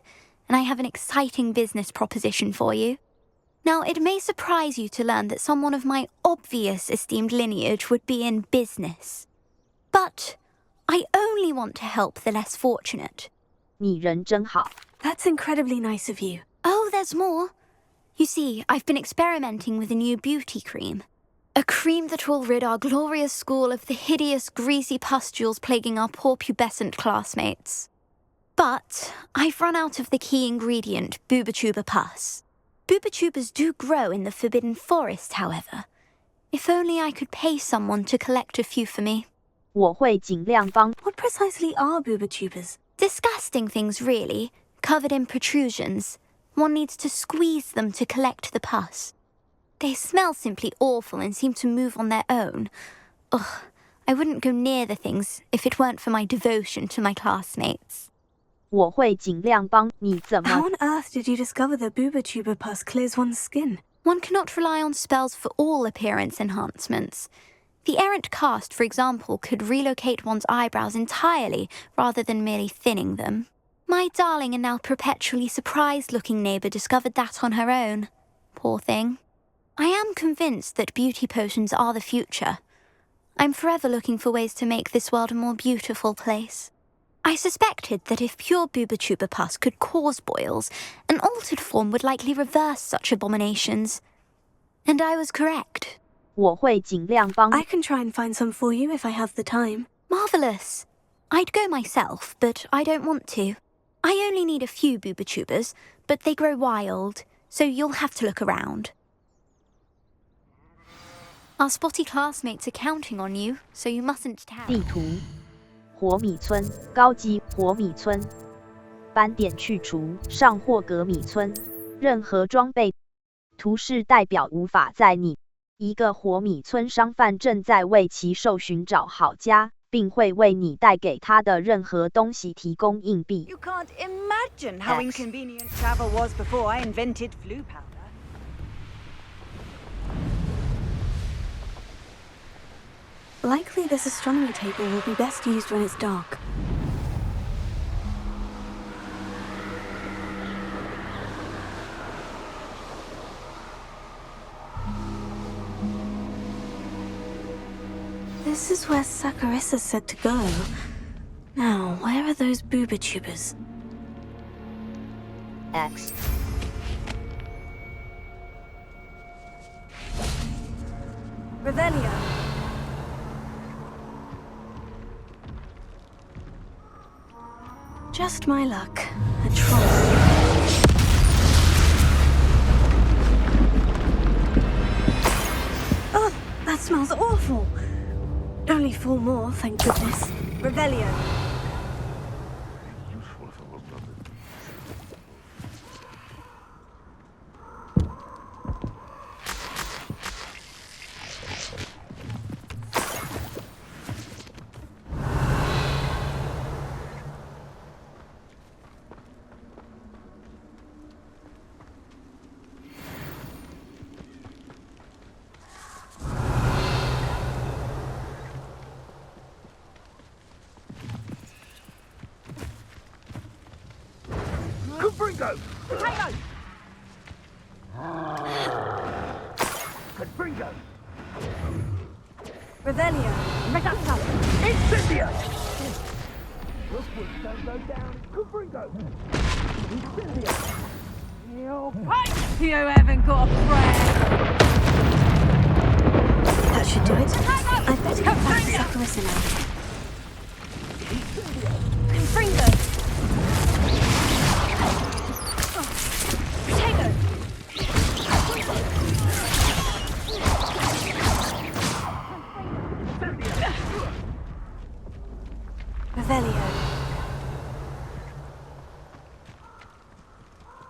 and I have an exciting business proposition for you. Now, it may surprise you to learn that someone of my obvious esteemed lineage would be in business. But I only want to help the less fortunate. 你人真好。 That's incredibly nice of you. Oh, there's more. You see, I've been experimenting with a new beauty cream. A cream that will rid our glorious school of the hideous, greasy pustules plaguing our poor pubescent classmates. But I've run out of the key ingredient, Booba-Tuba pus. Booba-Tubas do grow in the Forbidden Forest, however. If only I could pay someone to collect a few for me. 我会尽量帮。 What precisely are Booba-Tubas? Disgusting things, really, covered in protrusions. One needs to squeeze them to collect the pus. They smell simply awful and seem to move on their own. Ugh, I wouldn't go near the things if it weren't for my devotion to my classmates. 我会尽量帮你怎么 How on earth did you discover that Booba-Tuba pus clears one's skin? One cannot rely on spells for all appearance enhancements. The errant cast, for example, could relocate one's eyebrows entirely rather than merely thinning them. My darling and now perpetually surprised-looking neighbour discovered that on her own. Poor thing. I am convinced that beauty potions are the future. I'm forever looking for ways to make this world a more beautiful place. I suspected that if pure Booba-Tuba pus could cause boils, an altered form would likely reverse such abominations. And I was correct. 我会尽量帮。 I can try and find some for you if I have the time. Marvellous. I'd go myself, but I don't want to. I only need a few Booba-Tubas, but they grow wild, so you'll have to look around. Our spotty classmates are counting on you, so you mustn't tell. 地图，火米村，高级火米村，斑点去除，上霍格米村，任何装备图示代表无法在你。一个火米村商贩正在为其兽寻找好家，并会为你带给他的任何东西提供硬币。 You can't imagine how inconvenient travel was before I invented flu powder. Likely this astronomy table will be best used when it's dark. This is where Saccharissa said to go. Now, where are those booba tubers? X. Revelio. Just my luck. A troll. Oh, that smells awful. Only 4 more, thank goodness. Revelio. Confringo! Potato! Confringo! Revelio. Megasta! Incendio! Rookwood don't go down. Confringo! Incendio! You haven't got a prayer. That should do it. I'd better get back to Saccharissa now. Confringo. Potato. Revelio.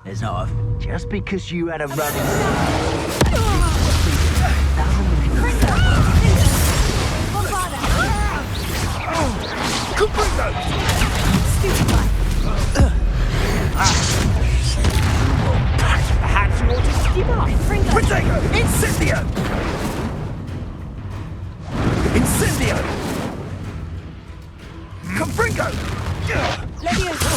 As off, just because you had a running... Confringo! Perhaps you ought to give up. Potato! Incendio! Incendio! Confringo! Leviosa.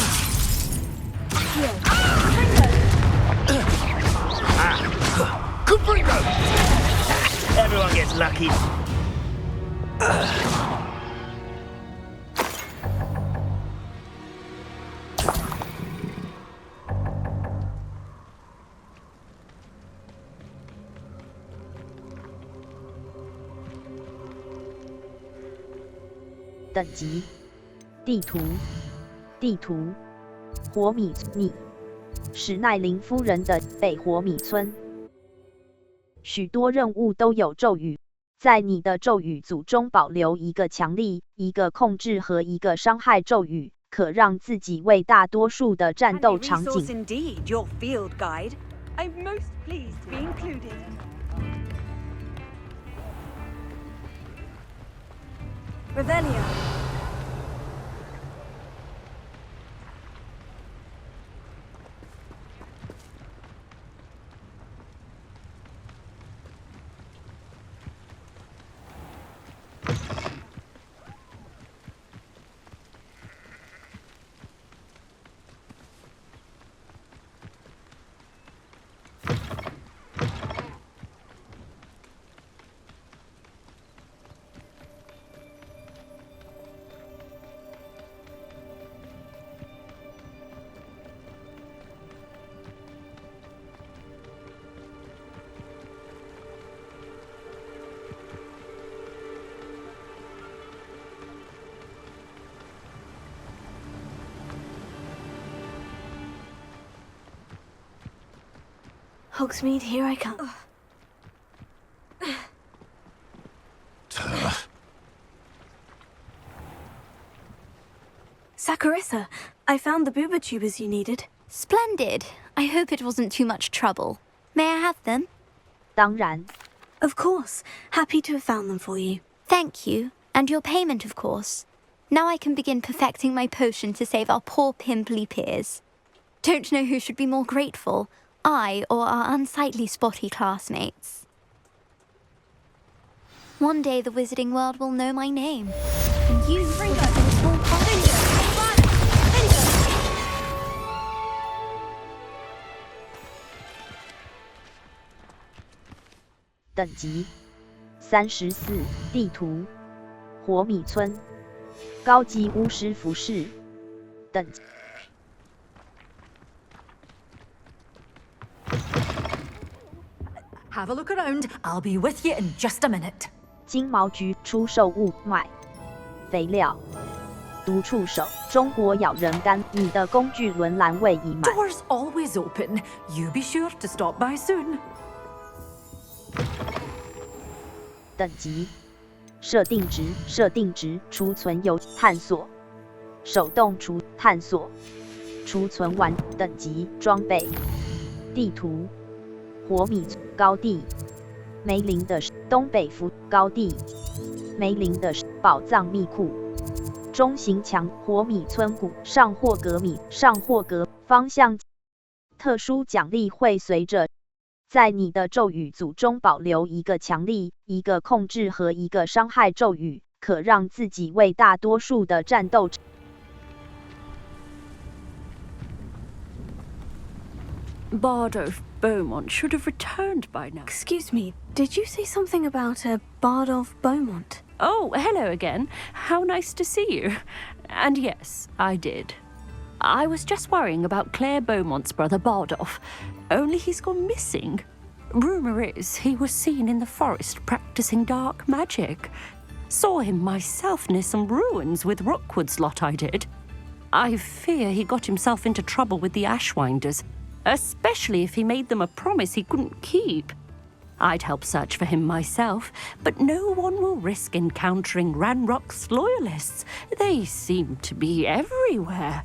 Confringo! Everyone gets lucky.等级地图火米史奈林夫人的北火米村。许多任务都有咒语，在你的咒语组中保留一个强力、一个控制和一个伤害咒语，可让自己为大多数的战斗场景。 Indeed, your field guide. I'm most pleased to be included. Revelio. Hogsmeade, here I come. Saccharissa, I found the booba tubers you needed. Splendid. I hope it wasn't too much trouble. May I have them? 当然。 Of course. Happy to have found them for you. Thank you. And your payment, of course. Now I can begin perfecting my potion to save our poor pimply peers. Don't know who should be more grateful, I or our unsightly spotty classmates. One day the wizarding world will know my name. And you will be a small part. 等级34，地图火米村，高级巫师服饰，等级。Have a look around. I'll be with you in just a minute. 金毛局出售物卖肥料。毒触手，中国咬人干，你的工具轮栏位已满。Doors always open. You be sure to stop by soon. 等级设定值储存有探索手动探索储存完等级装备地图火米高地梅林的东北服高地梅林的宝藏密库中型墙火米村谷上霍格方向特殊奖励会随着在你的咒语组中保留一个强力、一个控制和一个伤害咒语，可让自己为大多数的战斗。Bard of Beaumont should have returned by now. Excuse me, did you say something about a Bard of Beaumont? Oh, hello again. How nice to see you. And yes, I did. I was just worrying about Claire Beaumont's brother Bardolph, only he's gone missing. Rumour is he was seen in the forest practicing dark magic. Saw him myself near some ruins with Rookwood's lot I did. I fear he got himself into trouble with the Ashwinders, especially if he made them a promise he couldn't keep. I'd help search for him myself, but no one will risk encountering Ranrock's loyalists. They seem to be everywhere.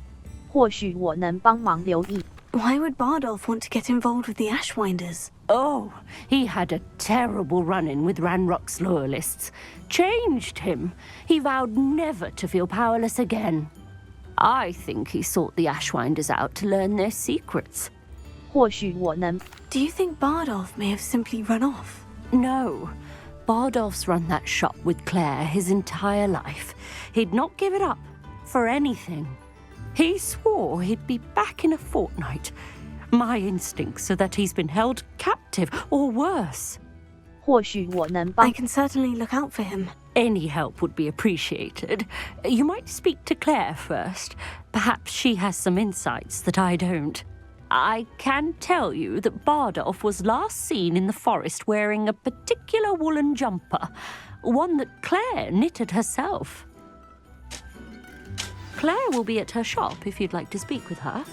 或许我能帮忙留意。Why would Bardolph want to get involved with the Ashwinders? Oh, he had a terrible run-in with Ranrock's loyalists. Changed him. He vowed never to feel powerless again. I think he sought the Ashwinders out to learn their secrets. 或许我能。Do you think Bardolph may have simply run off? No. Bardolph's run that shop with Claire his entire life. He'd not give it up for anything. He swore he'd be back in a fortnight. My instincts are that he's been held captive or worse. 或许我能帮。I can certainly look out for him. Any help would be appreciated. You might speak to Claire first. Perhaps she has some insights that I don't. I can tell you that Bardolph was last seen in the forest wearing a particular woolen jumper, one that Claire knitted herself. Claire will be at her shop if you'd like to speak with her.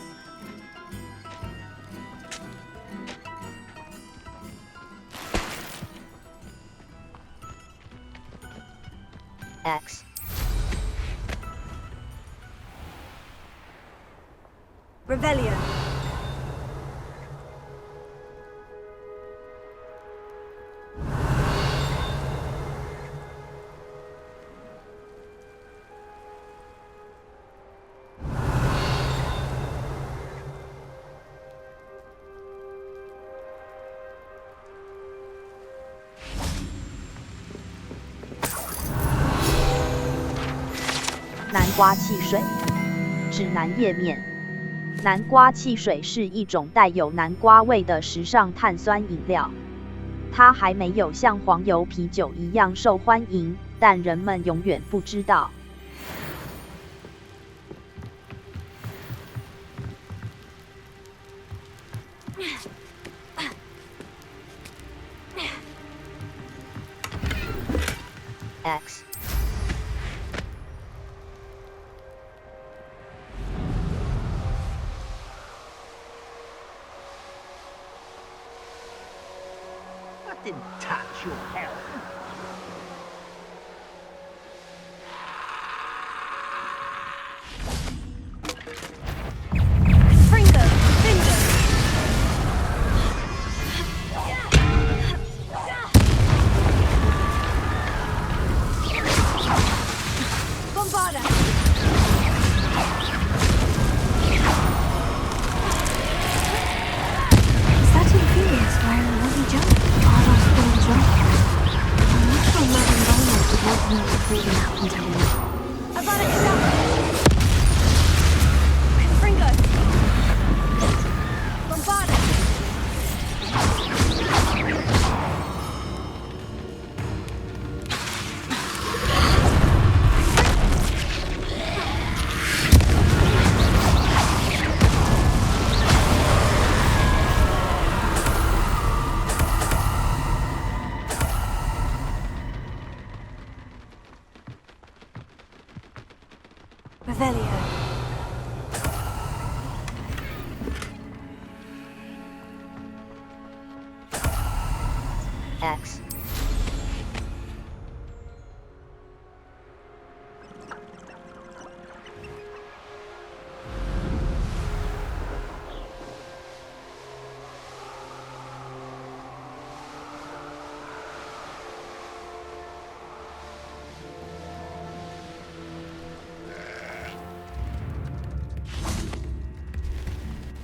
X. Revelio. 南瓜汽水指南页面。南瓜汽水是一种带有南瓜味的时尚碳酸饮料，它还没有像黄油啤酒一样受欢迎，但人们永远不知道。X。 Didn't touch your health. pull them out onto him. I've got it, it's up! Ringo! Bombard it! Revelio. X.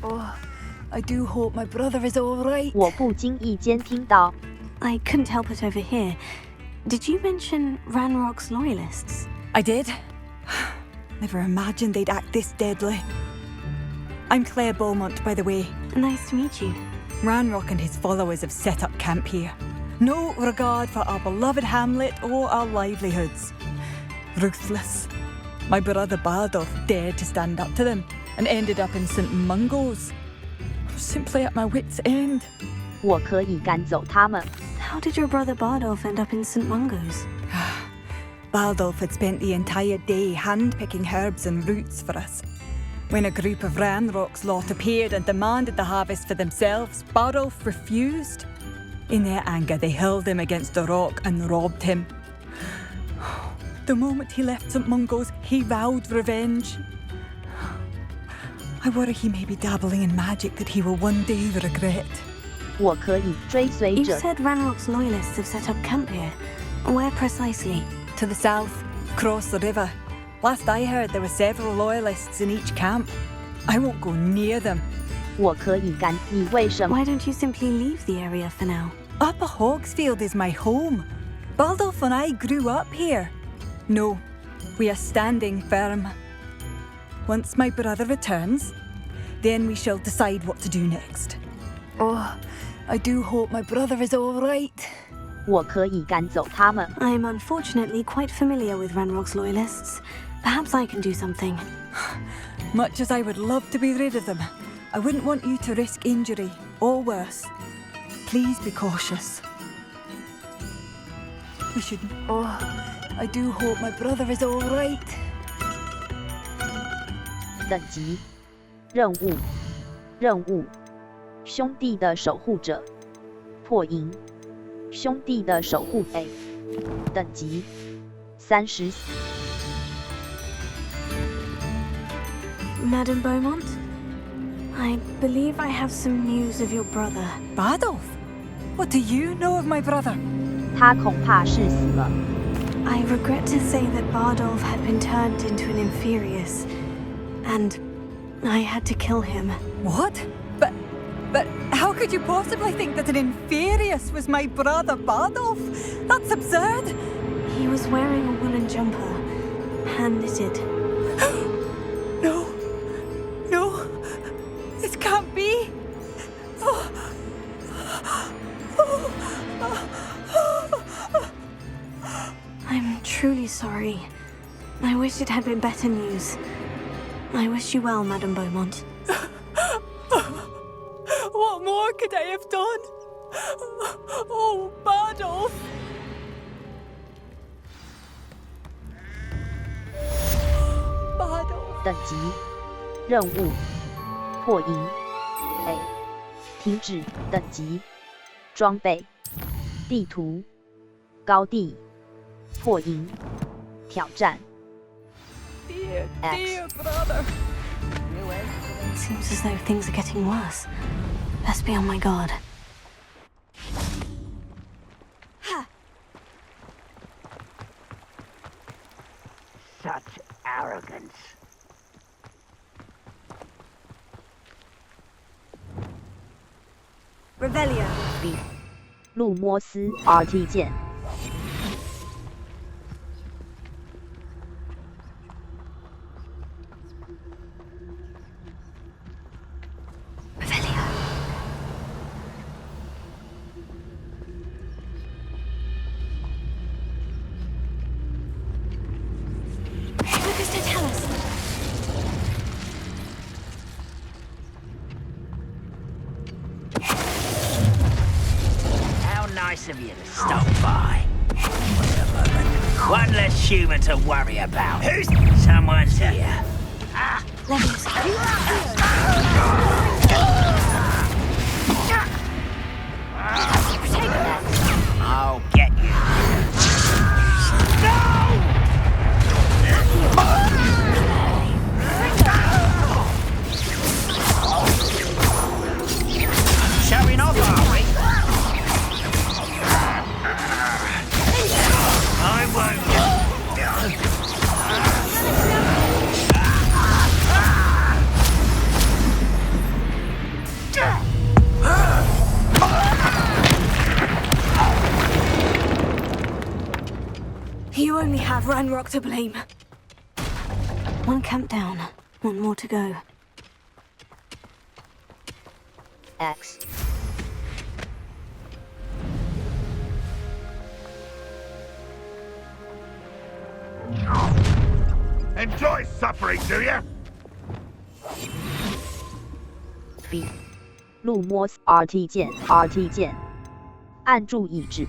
Oh, I do hope my brother is all right. 我不经意间听到 I couldn't help it over here. Did you mention Ranrock's loyalists? I did. Never imagined they'd act this deadly. I'm Claire Beaumont, by the way. Nice to meet you. Ranrock and his followers have set up camp here. No regard for our beloved hamlet or our livelihoods. Ruthless. My brother Bardolph dared to stand up to them and ended up in St. Mungo's. I'm simply at my wit's end. 我可以赶走他们。 How did your brother Bardolph end up in St. Mungo's? Bardolph had spent the entire day hand-picking herbs and roots for us. When a group of Ranrock's lot appeared and demanded the harvest for themselves, Bardolph refused. In their anger, they hurled him against a rock and robbed him. The moment he left St. Mungo's, he vowed revenge. I worry he may be dabbling in magic that he will one day regret. 我可以追随 You 着 said Ranrock's loyalists have set up camp here. Where precisely? To the south, across the river. Last I heard, there were several loyalists in each camp. I won't go near them. 我可以赶你为什么 Why don't you simply leave the area for now? Upper Hogsfield is my home. Bardolph and I grew up here. No, we are standing firm. Once my brother returns, then we shall decide what to do next. Oh, I do hope my brother is all right. 我可以赶走他们。 I am unfortunately quite familiar with Ranrock's loyalists. Perhaps I can do something. Much as I would love to be rid of them, I wouldn't want you to risk injury or worse. Please be cautious. We shouldn't. Oh, I do hope my brother is all right. 等级任务兄弟的守护者破营兄弟的守护 A 等级30 Madame Beaumont? I believe I have some news of your brother. Bardolph? What do you know of my brother? 他恐怕是死了 I regret to say that Bardolph had been turned into an Inferius, and I had to kill him. What? But how could you possibly think that an Inferius was my brother Bardolph? That's absurd! He was wearing a woolen jumper, hand-knitted. No, this can't be. I'm truly sorry. I wish it had been better news. I wish you well, Madame Beaumont. What more could I have done? Oh, Bardolph! Bardolph! 等级任务破营 A 停止等级装备地图高地破营挑战 Dear brother. Seems as though things are getting worse. Best be on my guard. Such arrogance. Revelio. B 路摩斯 RT 键 Sister, tell us. How nice of you to stop by. Wait a moment. One less human to worry about. Who's... Someone's here. Ah! I'll get you. Showing off, are we? I won't. You only have Ranrock to blame. One camp down, one more to go. X. Enjoy suffering, do you? B. 路摸 RT 键 RT 键，按住抑制。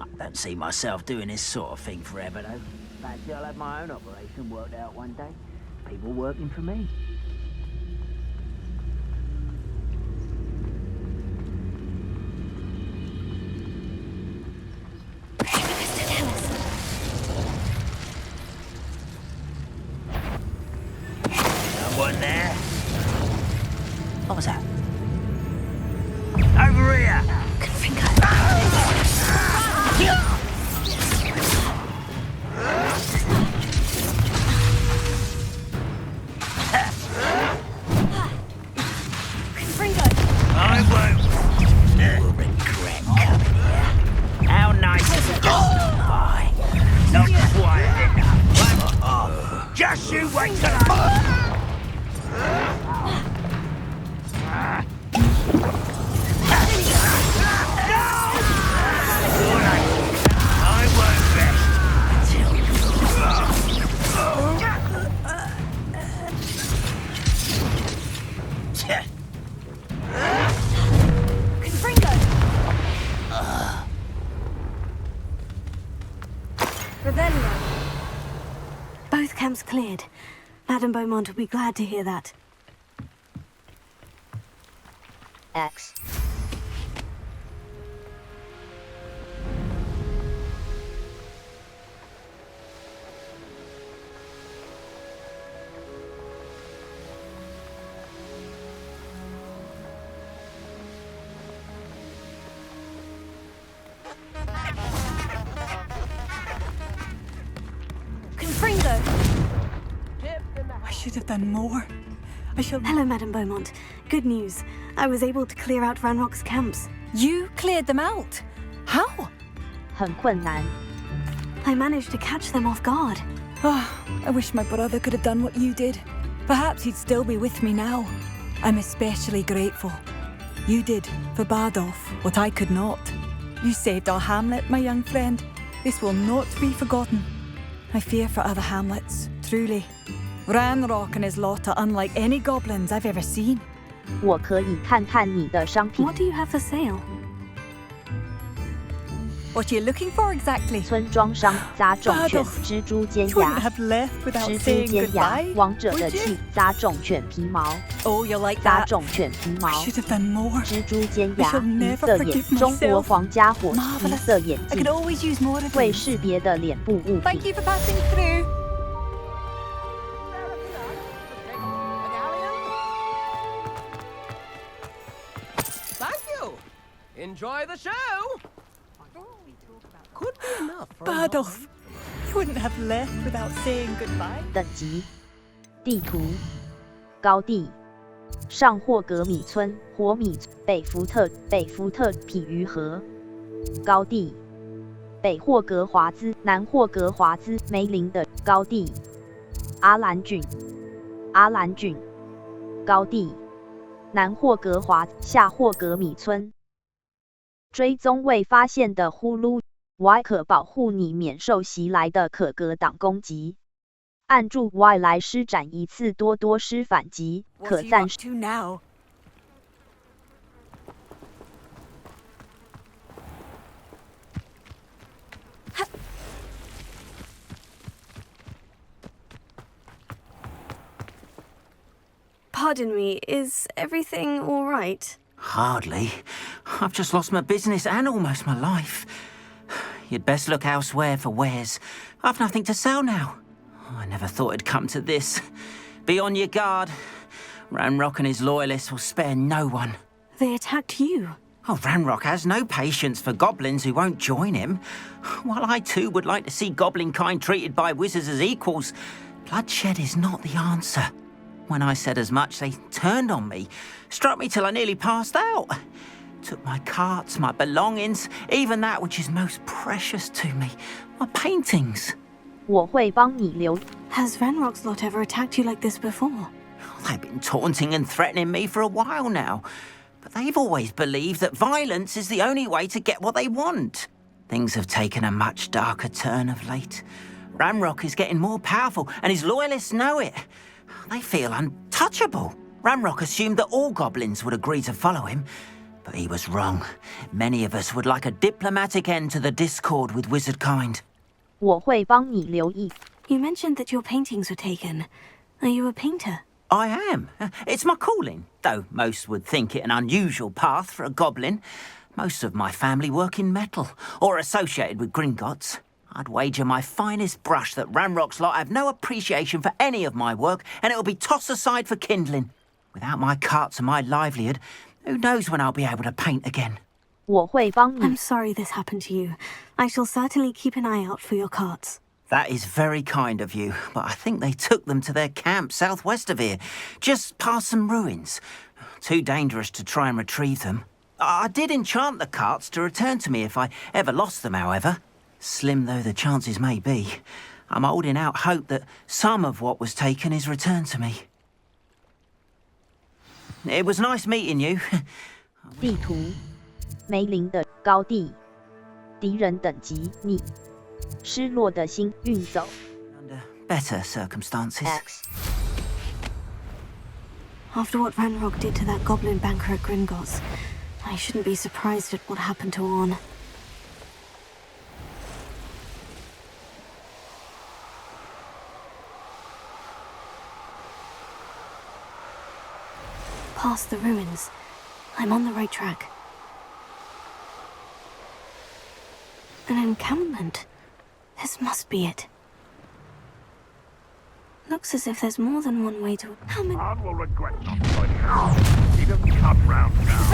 I don't see myself doing this sort of thing forever, though. Fancy I'll have my own operation worked out one day. People working for me. Someone there? What was that? Over here! I won't. You'll regret coming here. How nice is it? Bye. Not quiet enough. Just you wait till I won't rest until Both camps cleared. Madame Beaumont will be glad to hear that. X. I should have done more. I shall... Hello, Madame Beaumont. Good news. I was able to clear out Ranrock's camps. You cleared them out? How? 很困难。 I managed to catch them off guard. Oh, I wish my brother could have done what you did. Perhaps he'd still be with me now. I'm especially grateful. You did, for Bardolph, what I could not. You saved our hamlet, my young friend. This will not be forgotten. I fear for other hamlets, truly. Ranrock and his lot are unlike any goblins I've ever seen. 我可以看看你的商品。 What do you have for sale? What are you looking for exactly? 村庄商杂种犬蜘蛛尖牙，蜘蛛尖牙王者的气杂种犬皮毛。 Oh, you like 杂 that? 种犬皮毛。 I should have done more. 蜘蛛尖 I 牙 shall 银 never 色眼， forgive 中国 myself. 皇家火银 Marvelous. 色眼 I 镜 could，always use more of 会 these. 识别的脸部物 Thank 品。 you for passing through. Thank you. Enjoy the show. Could be enough for Bardolph, you wouldn't have left without saying goodbye. 等级，地图，高地，上霍格米村，火米北福特匹鱼河，高地，北霍格华兹，南霍格华兹梅林的高地，阿兰郡，高地，南霍格华，下霍格米村。追踪未发现的呼噜 Y 可保护你免受袭来的可格挡攻击。按住 Y 来施展一次多多施反击，可暂时。Pardon me, is everything all right? Hardly. I've just lost my business and almost my life. You'd best look elsewhere for wares. I've nothing to sell now. I never thought it'd come to this. Be on your guard. Ranrock and his loyalists will spare no one. They attacked you. Oh, Ranrock has no patience for goblins who won't join him. While I too would like to see goblin kind treated by wizards as equals, bloodshed is not the answer. When I said as much, they turned on me, struck me till I nearly passed out. Took my carts, my belongings, even that which is most precious to me, my paintings. 我会帮你留。 Has Ranrock's lot ever attacked you like this before? They've been taunting and threatening me for a while now, but they've always believed that violence is the only way to get what they want. Things have taken a much darker turn of late. Ranrock is getting more powerful, and his loyalists know it. They feel untouchable. Ranrock assumed that all goblins would agree to follow him, but he was wrong. Many of us would like a diplomatic end to the discord with wizard kind. 我会帮你留意。 You mentioned that your paintings were taken. Are you a painter? I am. It's my calling, though most would think it an unusual path for a goblin. Most of my family work in metal, or associated with Gringotts. I'd wager my finest brush that Ranrock's lot have no appreciation for any of my work, and it'll be tossed aside for kindling. Without my carts and my livelihood, who knows when I'll be able to paint again? 我会帮你。 I'm sorry this happened to you. I shall certainly keep an eye out for your carts. That is very kind of you, but I think they took them to their camp southwest of here, just past some ruins. Too dangerous to try and retrieve them. I did enchant the carts to return to me if I ever lost them, however. Slim though the chances may be, I'm holding out hope that some of what was taken is returned to me. It was nice meeting you. 地图，梅林的高地，敌人等级你，失落的心运走。 Under better circumstances. After what Ranrock did to that goblin banker at Gringotts, I shouldn't be surprised at what happened to Orn. Past the ruins. I'm on the right track. An encampment. This must be it. Looks as if there's more than one way to... How many... I will regret not joining us. He doesn't come round now.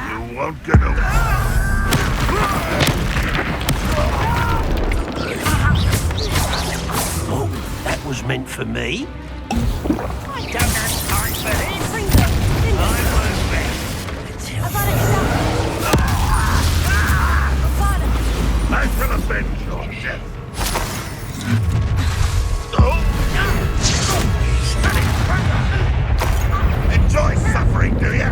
You won't get away. Oh, that was meant for me. I don't have time for this. I was best. I shall avenge your death. Enjoy suffering, do you?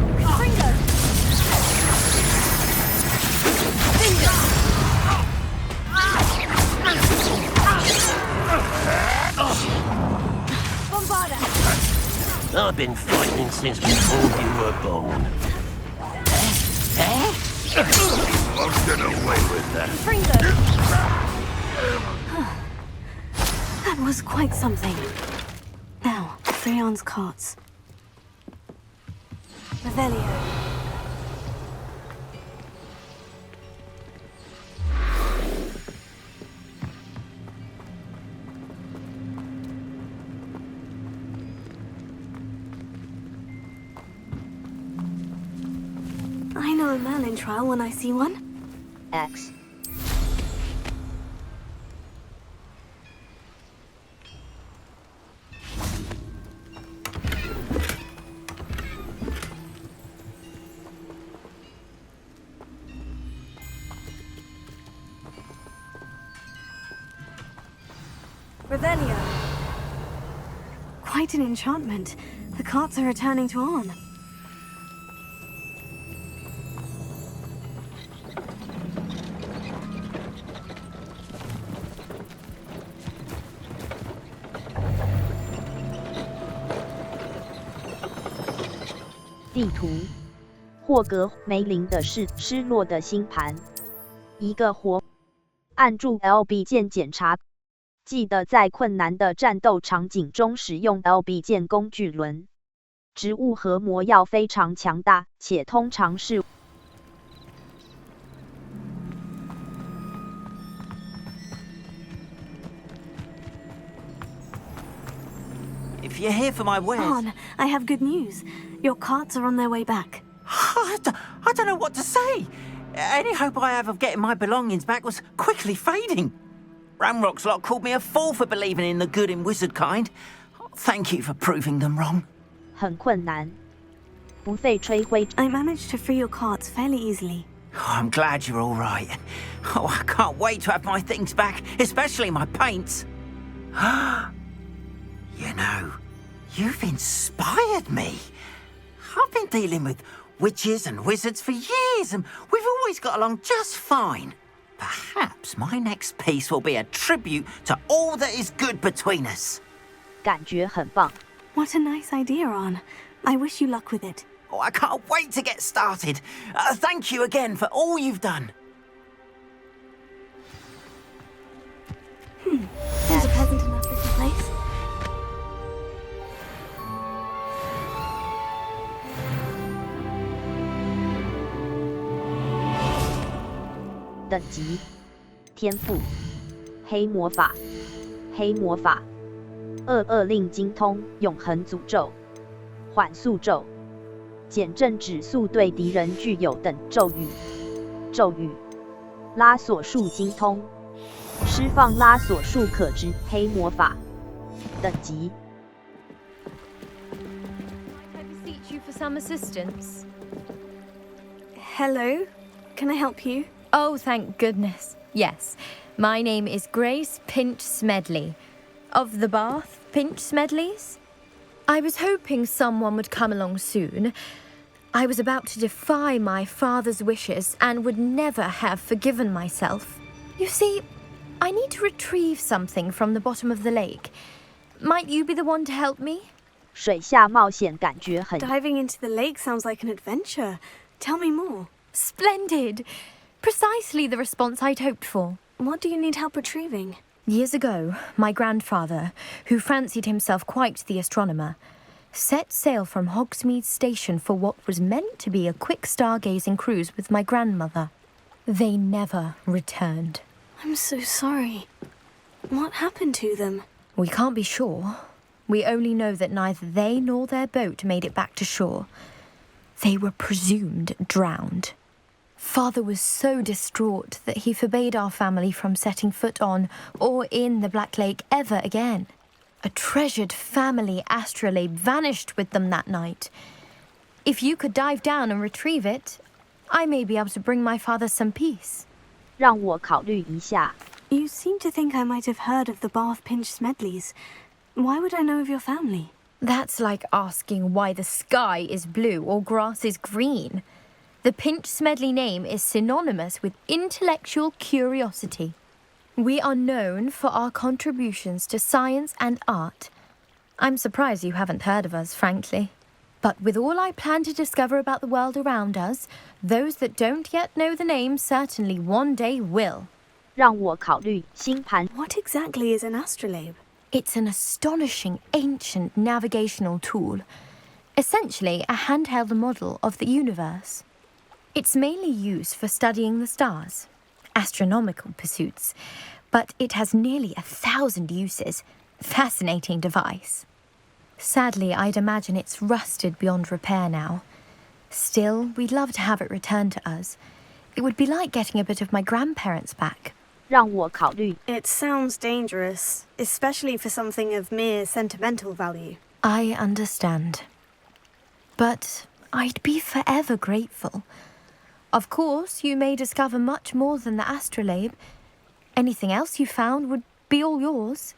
I've been fighting since before you were born. Won't get away with that. That was quite something. Now, Freon's carts. Revelio. I know a Merlin trial when I see one. X. Revelio. quite an enchantment. The carts are returning to On. 地图，霍格梅林的是失落的星盘。一个活，按住 LB 键检查。记得在困难的战斗场景中使用 LB 键工具轮。植物和魔药非常强大，且通常是。If you're here for my wares... On, I have good news. Your carts are on their way back. I don't know what to say. Any hope I have of getting my belongings back was quickly fading. Ramrock's lot called me a fool for believing in the good in wizard kind. Thank you for proving them wrong. 很困难，不费吹灰。I managed to free your carts fairly easily. Oh, I'm glad you're all right. Oh, I can't wait to have my things back, especially my paints. You know, you've inspired me. I've been dealing with witches and wizards for years, and we've always got along just fine. Perhaps my next piece will be a tribute to all that is good between us. 感觉很棒。 What a nice idea, On. I wish you luck with it. Oh, I can't wait to get started. Thank you again for all you've done. Seems a pleasant enough little place. 等级：天赋：黑魔法，黑魔法，22令精通，永恒诅咒，缓速咒，减震指速对敌人具有等咒语，咒语，拉锁术精通，释放拉锁术可知黑魔法，等级。 I beseech you for some assistance. Hello, can I help you? Oh, thank goodness. Yes, my name is Grace Pinch Smedley, of the Bath Pinch Smedleys. I was hoping someone would come along soon. I was about to defy my father's wishes and would never have forgiven myself. You see, I need to retrieve something from the bottom of the lake. Might you be the one to help me? 水下冒险感觉很。 Diving into the lake sounds like an adventure. Tell me more. Splendid! Precisely the response I'd hoped for. What do you need help retrieving? Years ago, my grandfather, who fancied himself quite the astronomer, set sail from Hogsmeade Station for what was meant to be a quick stargazing cruise with my grandmother. They never returned. I'm so sorry. What happened to them? We can't be sure. We only know that neither they nor their boat made it back to shore. They were presumed drowned. Father was so distraught that he forbade our family from setting foot on or in the Black Lake ever again. A treasured family astrolabe vanished with them that night. If you could dive down and retrieve it, I may be able to bring my father some peace. 让我考虑一下。 You seem to think I might have heard of the Bath Pinch Smedleys. Why would I know of your family? That's like asking why the sky is blue or grass is green. The Pinch Smedley name is synonymous with intellectual curiosity. We are known for our contributions to science and art. I'm surprised you haven't heard of us, frankly. But with all I plan to discover about the world around us, those that don't yet know the name certainly one day will. 让我考虑星盘。 What exactly is an astrolabe? It's an astonishing ancient navigational tool. Essentially, a handheld model of the universe. It's mainly used for studying the stars, astronomical pursuits, but it has nearly 1,000 uses. Fascinating device. Sadly, I'd imagine it's rusted beyond repair now. Still, we'd love to have it returned to us. It would be like getting a bit of my grandparents back. 让我考虑。 It sounds dangerous, especially for something of mere sentimental value. I understand. But I'd be forever grateful. Of course, you may discover much more than the astrolabe. Anything else you found would be all yours.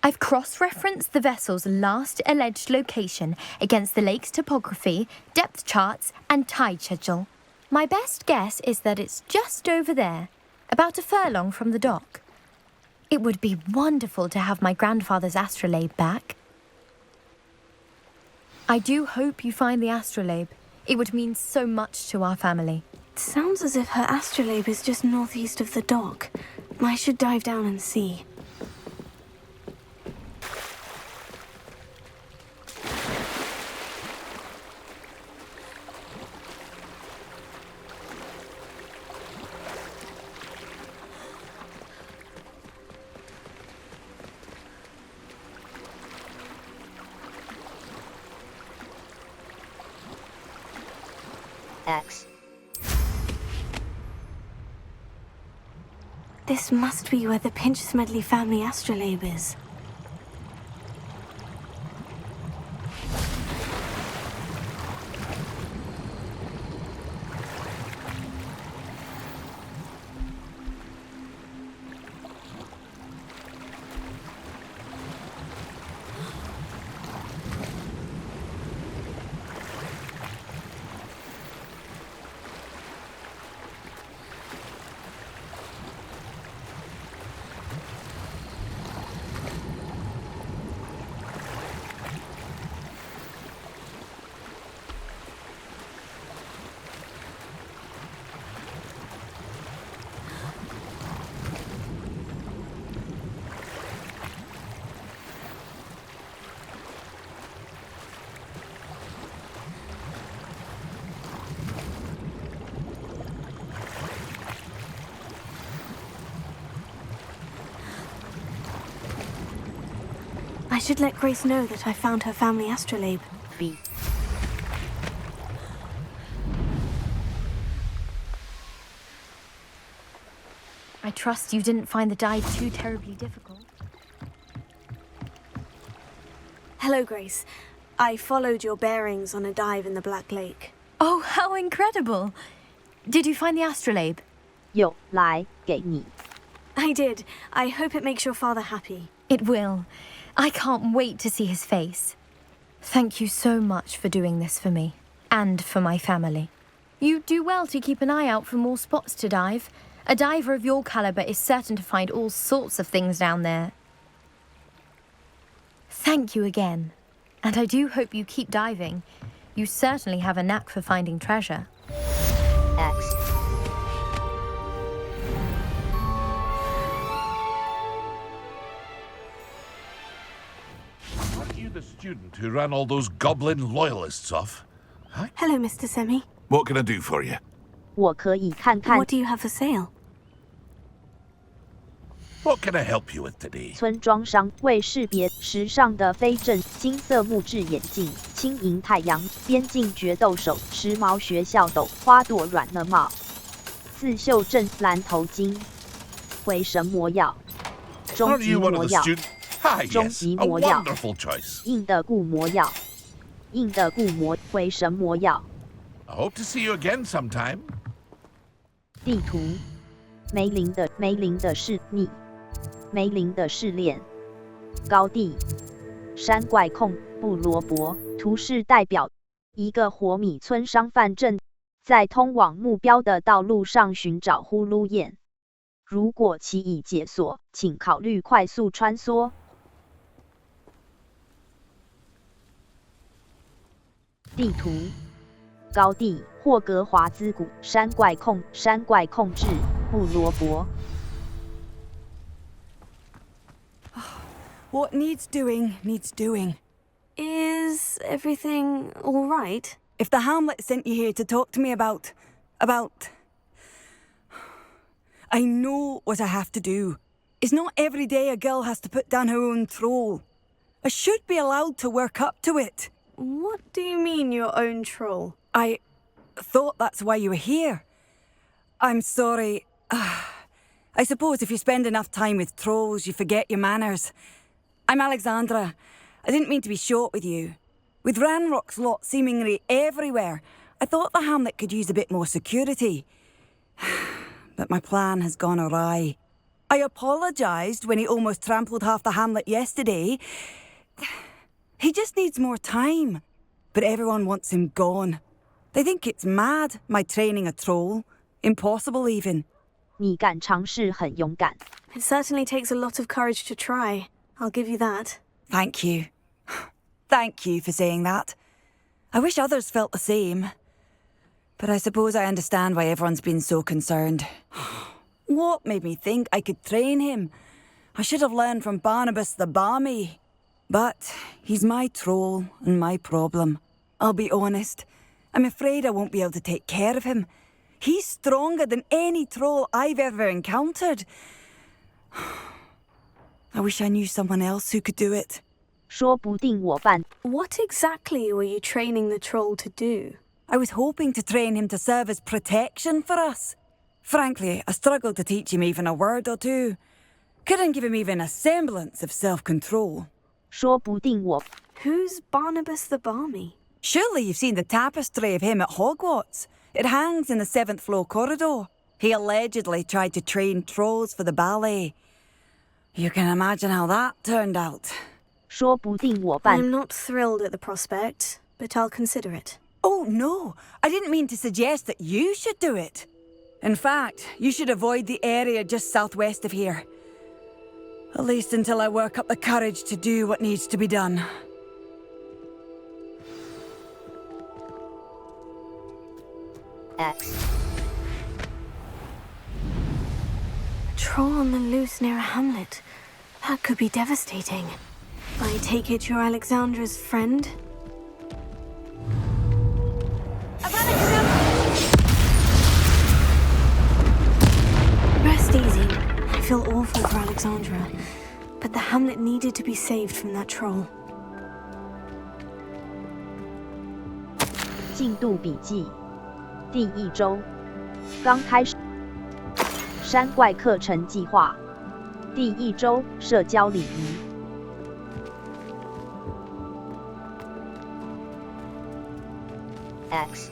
I've cross-referenced the vessel's last alleged location against the lake's topography, depth charts, and tide schedule. My best guess is that it's just over there, about a furlong from the dock. It would be wonderful to have my grandfather's astrolabe back. I do hope you find the astrolabe. It would mean so much to our family. It sounds as if her astrolabe is just northeast of the dock. I should dive down and see. X. This must be where the Pinch Smedley family astrolabe is. I should let Grace know that I found her family astrolabe. B. I trust you didn't find the dive too terribly difficult. Hello, Grace. I followed your bearings on a dive in the Black Lake. Oh, how incredible! Did you find the astrolabe? 有，来，给你。 I did. I hope it makes your father happy. It will. I can't wait to see his face. Thank you so much for doing this for me, and for my family. You do well to keep an eye out for more spots to dive. A diver of your caliber is certain to find all sorts of things down there. Thank you again. And I do hope you keep diving. You certainly have a knack for finding treasure. X. The student who ran all those goblin loyalists off. Huh? Hello, Mr. Semi. What can I do for you? 我可以看看 What do you have for sale? What can I help you with today? 村庄商为识别时尚的非正金色木质眼镜、轻盈太阳、边境决斗手、时髦学校斗、花朵软了帽、刺绣正蓝头巾、回神魔药、终 Aren't 极 you one 魔 of the 药、 students? Ah, 终 yes, 极 a 魔药、 wonderful choice. 硬的固魔药、硬的固魔回神魔药。 I hope to see you again sometime. 地图，梅林的试逆，梅林的试炼，高地，山怪控布罗伯，图示代表一个活米村商贩正在通往目标的道路上寻找呼噜燕。如果其已解锁，请考虑快速穿梭。地图，高地，霍格华兹谷，山怪控制，布罗伯。 What needs doing, needs doing. Is everything all right? If the Hamlet sent you here to talk to me about... I know what I have to do. It's not every day a girl has to put down her own troll. I should be allowed to work up to it. What do you mean, your own troll? I thought that's why you were here. I'm sorry. I suppose if you spend enough time with trolls, you forget your manners. I'm Alexandra. I didn't mean to be short with you. With Ranrock's lot seemingly everywhere, I thought the hamlet could use a bit more security. But my plan has gone awry. I apologised when he almost trampled half the hamlet yesterday. He just needs more time. But everyone wants him gone. They think it's mad, my training a troll. Impossible even. 你敢尝试很勇敢。 It certainly takes a lot of courage to try. I'll give you that. Thank you. Thank you for saying that. I wish others felt the same. But I suppose I understand why everyone's been so concerned. What made me think I could train him? I should have learned from Barnabas the Barmy. But he's my troll and my problem. I'll be honest. I'm afraid I won't be able to take care of him. He's stronger than any troll I've ever encountered. I wish I knew someone else who could do it. 说不定我办。 What exactly were you training the troll to do? I was hoping to train him to serve as protection for us. Frankly, I struggled to teach him even a word or two. Couldn't give him even a semblance of self-control. 说不定我。 Who's Barnabas the Barmy? Surely you've seen the tapestry of him at Hogwarts. It hangs in the 7th floor corridor. He allegedly tried to train trolls for the ballet. You can imagine how that turned out. 说不定我办。 I'm not thrilled at the prospect, but I'll consider it. Oh, no. I didn't mean to suggest that you should do it. In fact, you should avoid the area just southwest of here. At least until I work up the courage to do what needs to be done. X. A troll on the loose near a hamlet. That could be devastating. I take it you're Alexandra's friend? Rest easy. I feel awful for Alexandra, but the hamlet needed to be saved from that troll. 进度笔记，第1周，刚开始。山怪课程计划，第1周，社交礼仪。X。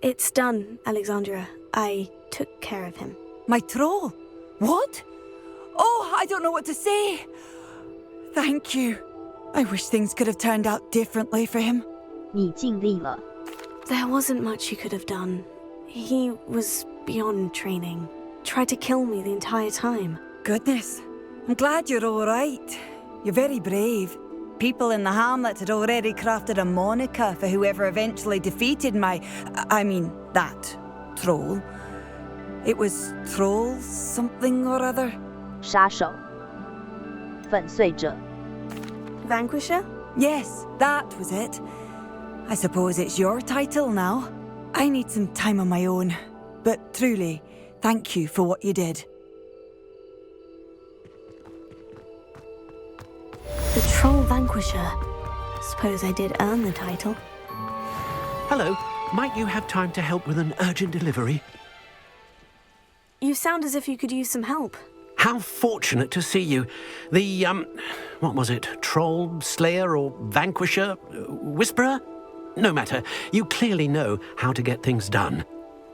It's done, Alexandra. I took care of him. My troll? What? Oh, I don't know what to say. Thank you. I wish things could have turned out differently for him. 你尽力了。 There wasn't much you could have done. He was beyond training. Tried to kill me the entire time. Goodness. I'm glad you're all right. You're very brave. People in the hamlet had already crafted a moniker for whoever eventually defeated that troll. It was Troll something or other. 杀手，粉碎者。 Vanquisher? Yes, that was it. I suppose it's your title now. I need some time on my own. But truly, thank you for what you did. The Troll Vanquisher. Suppose I did earn the title. Hello. Might you have time to help with an urgent delivery? You sound as if you could use some help. How fortunate to see you. The, what was it? Troll, Slayer, or Vanquisher? Whisperer? No matter. You clearly know how to get things done.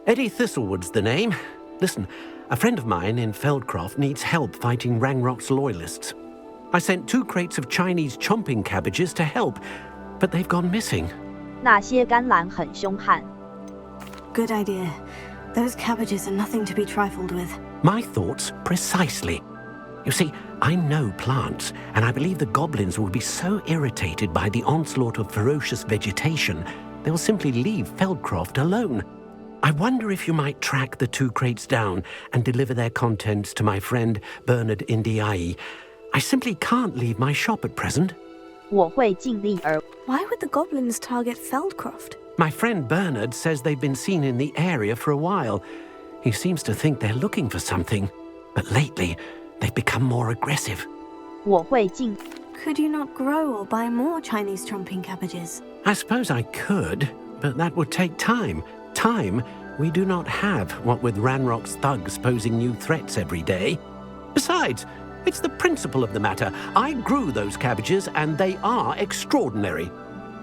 Eddie Thistlewood's the name. Listen, a friend of mine in Feldcroft needs help fighting Rangrock's loyalists. I sent 2 crates of Chinese chomping cabbages to help, but they've gone missing. 那些甘蓝很凶悍。 Good idea. Those cabbages are nothing to be trifled with. My thoughts precisely. You see, I know plants, and I believe the goblins will be so irritated by the onslaught of ferocious vegetation, they'll simply leave Feldcroft alone. I wonder if you might track the 2 crates down and deliver their contents to my friend Bernard Indiai. I simply can't leave my shop at present. 我会尽力而。 Why would the goblins target Feldcroft? My friend Bernard says they've been seen in the area for a while. He seems to think they're looking for something, but lately they've become more aggressive. 我会尽。 Could you not grow or buy more Chinese chomping cabbages? I suppose I could, but that would take time. Time we do not have, what with Ranrock's thugs posing new threats every day. Besides, It's the principle of the matter. I grew those cabbages, and they are extraordinary.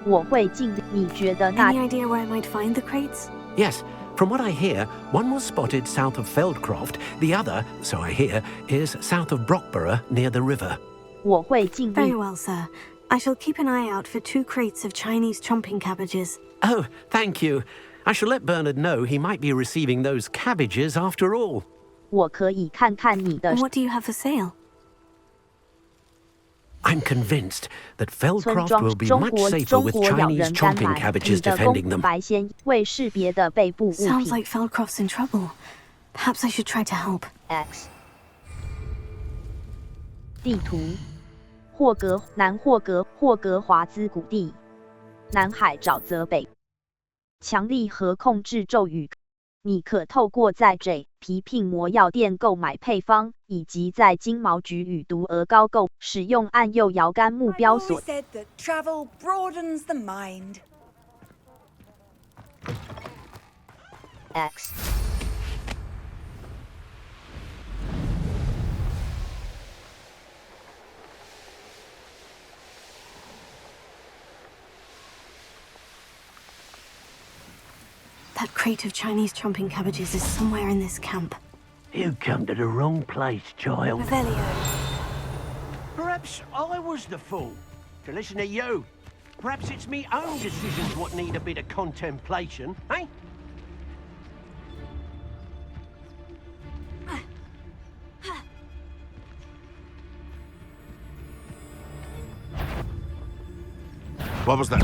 我会尽力。你觉得那 Any idea where I might find the crates? Yes, from what I hear, one was spotted south of Feldcroft, the other, so I hear, is south of Brockborough near the river. 我会尽力。 Very well, sir. I shall keep an eye out for 2 crates of Chinese chomping cabbages. Oh, thank you. I shall let Bernard know he might be receiving those cabbages after all. 我可以看看你的。 What do you have for sale? I'm convinced that 村 Feldcroft 庄 will be 中 much 国 safer 中 with 国咬 Chinese 人甘 chomping 蓝， cabbages 你的 defending 公 them. 白先为识别的背部物 Sounds 品。 like Feldcroft's in trouble. Perhaps I should try to help. X 地图，霍格华兹谷地，南海沼泽北，强力和控制咒语。你可透过在 J 皮聘魔药店购买配方，以及在金毛菊与毒鹅膏购使用按右摇杆目标锁。 said that travel broadens the mind. X That crate of Chinese chomping cabbages is somewhere in this camp. You come to the wrong place, child. Revelio. Perhaps I was the fool to listen to you. Perhaps it's me own decisions what need a bit of contemplation, eh? What was that?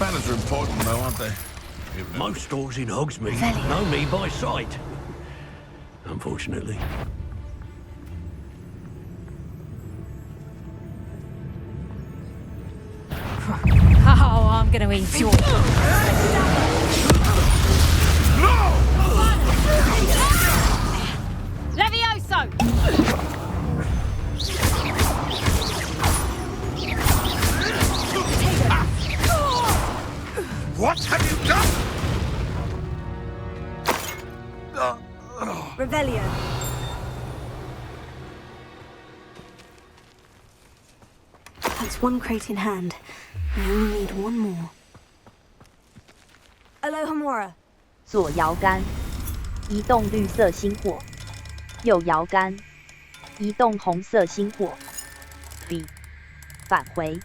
Banners are important, though, aren't they? Most stores in Hogsmeade know me by sight. Unfortunately. Oh, I'm gonna eat your... Levioso! What have you done? Revelio. That's 1 crate in hand. I only need 1 more. Alohomora. 左摇杆，移动绿色星火；右摇杆，移动红色星火。B 返回。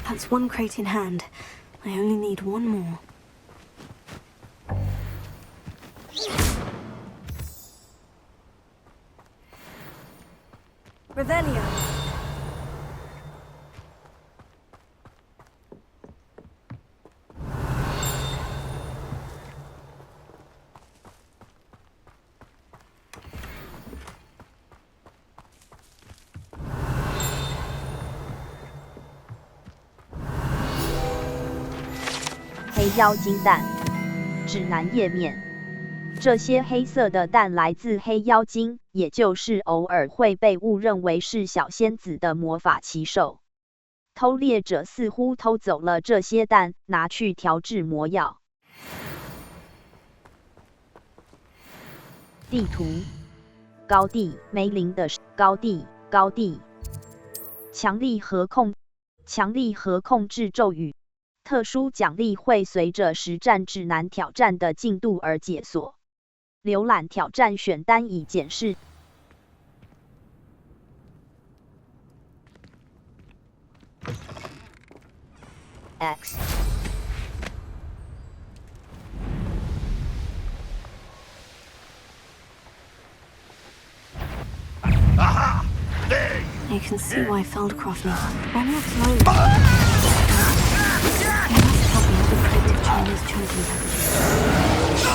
That's 1 crate in hand. I only need 1 more. Revelio.《黑妖精蛋》指南页面。这些黑色的蛋来自黑妖精，也就是偶尔会被误认为是小仙子的魔法奇兽。偷猎者似乎偷走了这些蛋，拿去调制魔药。地图，高地，梅林的高地，高地。强力和控制咒语。 特殊奖励会随着实战指南挑战的进度而解锁。浏览挑战选单以检视。X。Aha! There I can see why Feldcroft needs. I'm not alone. He must help me with the crate of Chinese chomping cabbages.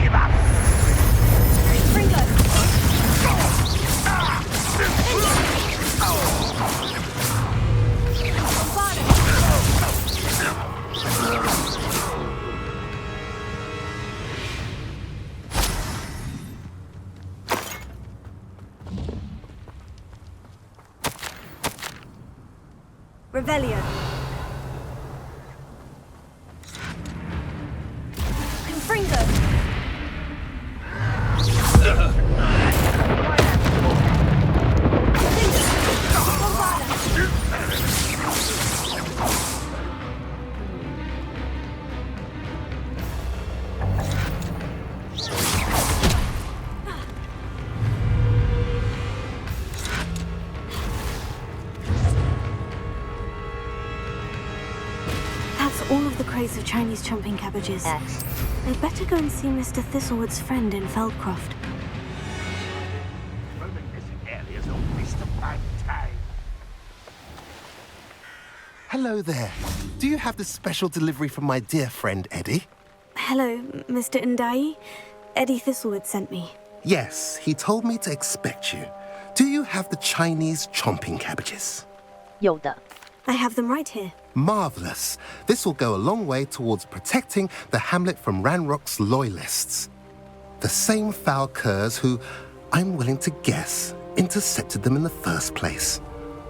Give up! Revelio. Confringo. All of the crates of Chinese chomping cabbages. I'd better go and see Mr. Thistlewood's friend in Feldcroft. Hello there. Do you have the special delivery from my dear friend Eddie? Hello, Mr. Ndai. Eddie Thistlewood sent me. Yes, he told me to expect you. Do you have the Chinese chomping cabbages? 有的。 I have them right here. Marvelous. This will go a long way towards protecting the hamlet from Ranrock's loyalists. The same foul curs who, I'm willing to guess, intercepted them in the first place,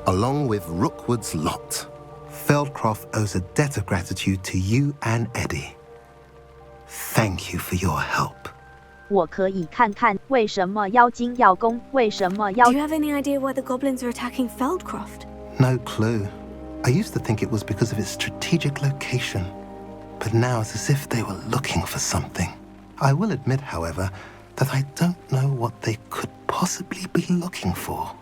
along with Rookwood's lot. Feldcroft owes a debt of gratitude to you and Eddie. Thank you for your help. 我可以看看为什么妖精要攻，为什么要 Do you have any idea why the goblins are attacking Feldcroft? No clue. I used to think it was because of its strategic location, but now it's as if they were looking for something. I will admit, however, that I don't know what they could possibly be looking for.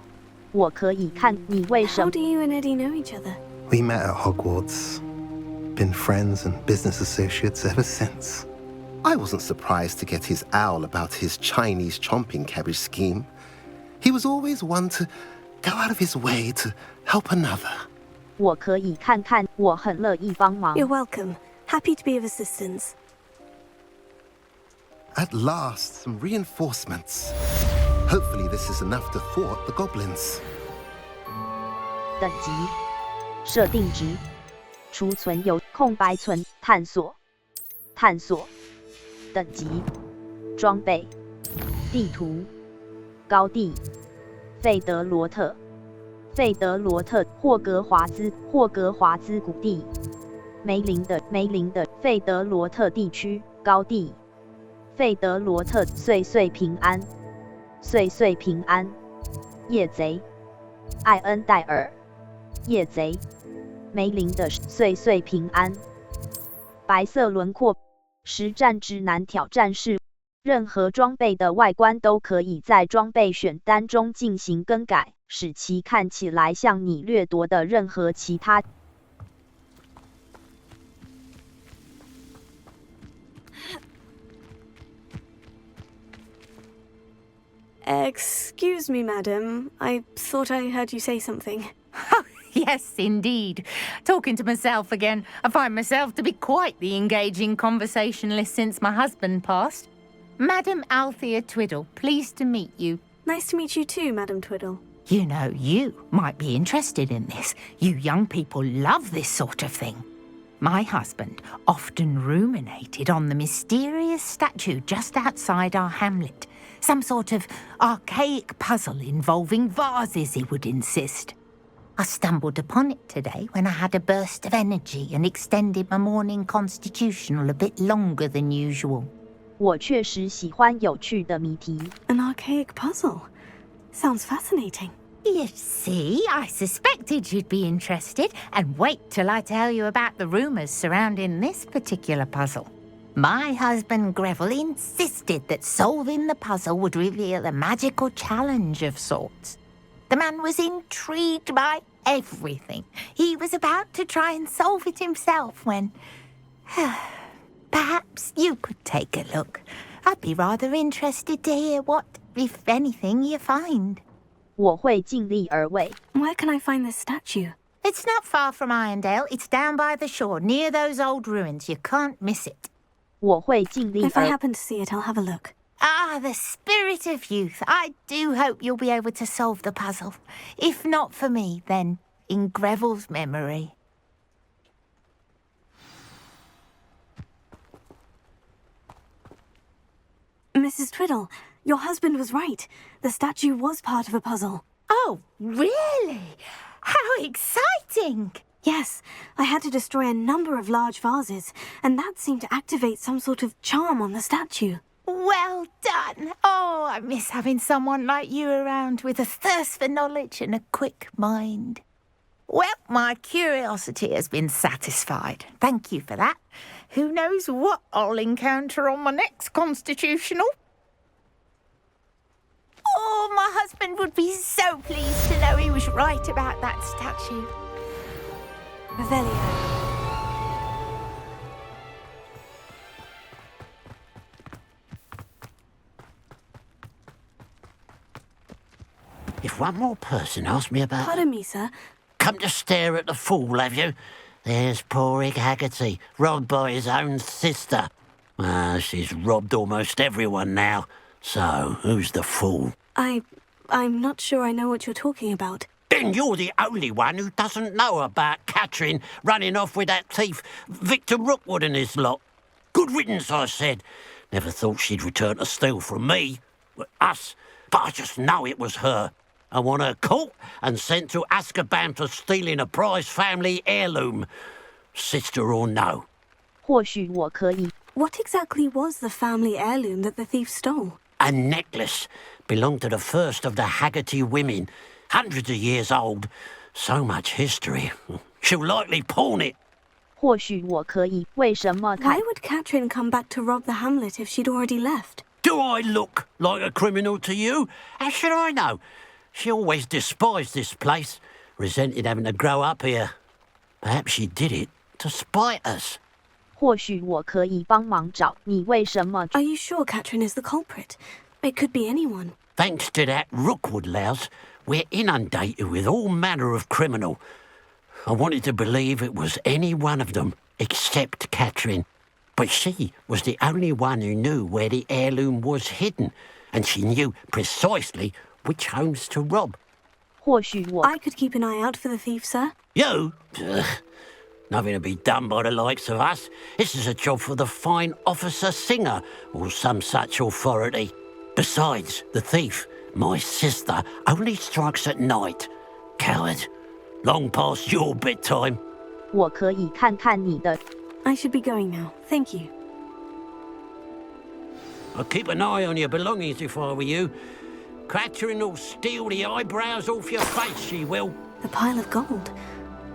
我可以看你为什 How 么 do you and Eddie know each other? We met at Hogwarts. Been friends and business associates ever since. I wasn't surprised to get his owl about his Chinese chomping cabbage scheme. He was always one to go out of his way to help another. 我可以看看，我很乐意帮忙。 You're welcome. Happy to be of assistance. At last, some reinforcements. Hopefully this is enough to thwart the goblins. 等级设定值储存有空白存探索等级装备地图高地费德罗特霍格华兹谷地梅林的费德罗特地区高地费德罗特岁岁平安夜贼艾恩戴尔夜贼梅林的岁岁平安白色轮廓实战指南挑战是任何装备的外观都可以在装备选单中进行更改，使其看起来像你掠夺的任何其他。Excuse me, madam. I thought I heard you say something. Yes, indeed. Talking to myself again. I find myself to be quite the engaging conversationalist since my husband passed. Madam Althea Twiddle, pleased to meet you. Nice to meet you too, Madam Twiddle. You know, you might be interested in this. You young people love this sort of thing. My husband often ruminated on the mysterious statue just outside our hamlet. Some sort of archaic puzzle involving vases, he would insist. I stumbled upon it today when I had a burst of energy and extended my morning constitutional a bit longer than usual. 我确实喜欢有趣的谜题。 An archaic puzzle. Sounds fascinating. You see, I suspected you'd be interested, and wait till I tell you about the rumours surrounding this particular puzzle. My husband Greville insisted that solving the puzzle would reveal a magical challenge of sorts. The man was intrigued by everything. He was about to try and solve it himself when... Perhaps you could take a look. I'd be rather interested to hear what, if anything, you find. 我会尽力而为。 Where can I find this statue? It's not far from Irondale. It's down by the shore, near those old ruins. You can't miss it. 我会尽力 If I happen to see it, I'll have a look. Ah, the spirit of youth. I do hope you'll be able to solve the puzzle. If not for me, then in Greville's memory. Mrs. Twiddle, your husband was right. The statue was part of a puzzle. Oh, really? How exciting! Yes, I had to destroy a number of large vases, and that seemed to activate some sort of charm on the statue. Well done. Oh, I miss having someone like you around with a thirst for knowledge and a quick mind. Well, my curiosity has been satisfied. Thank you for that. Who knows what I'll encounter on my next constitutional? Oh, my husband would be so pleased to know he was right about that statue. Revelio. If one more person asks me about... Pardon me, sir. Come to stare at the fool, have you? There's poor Ig Haggerty, robbed by his own sister. Well, she's robbed almost everyone now. So, who's the fool? I'm not sure I know what you're talking about. Then you're the only one who doesn't know about Catherine running off with that thief, Victor Rookwood and his lot. Good riddance, I said. Never thought she'd return to steal from me. Us. But I just know it was her. I want her caught and sent to Azkaban for stealing a prize family heirloom. Sister or no. 或许我可以。 What exactly was the family heirloom that the thief stole? A necklace. Belonged to the first of the Haggerty women. Hundreds of years old. So much history. She'll likely pawn it. 或许我可以。为什么 Why would Catherine come back to rob the hamlet if she'd already left? Do I look like a criminal to you? How should I know? She always despised this place, resented having to grow up here. Perhaps she did it to spite us. 或许我可以帮忙找你。为什么 Are you sure Catherine is the culprit? It could be anyone. Thanks to that Rookwood louse, we're inundated with all manner of criminal. I wanted to believe it was any one of them, except Catherine. But she was the only one who knew where the heirloom was hidden, and she knew precisely which homes to rob. 或许我 I could keep an eye out for the thief, sir. You? Ugh. Nothing to be done by the likes of us. This is a job for the fine officer Singer, or some such authority. Besides, the thief, my sister, only strikes at night. Coward. Long past your bedtime. 我可以看看你的。 I should be going now. Thank you. I'll keep an eye on your belongings if I were you. Catherine will steal the eyebrows off your face, she will. The pile of gold.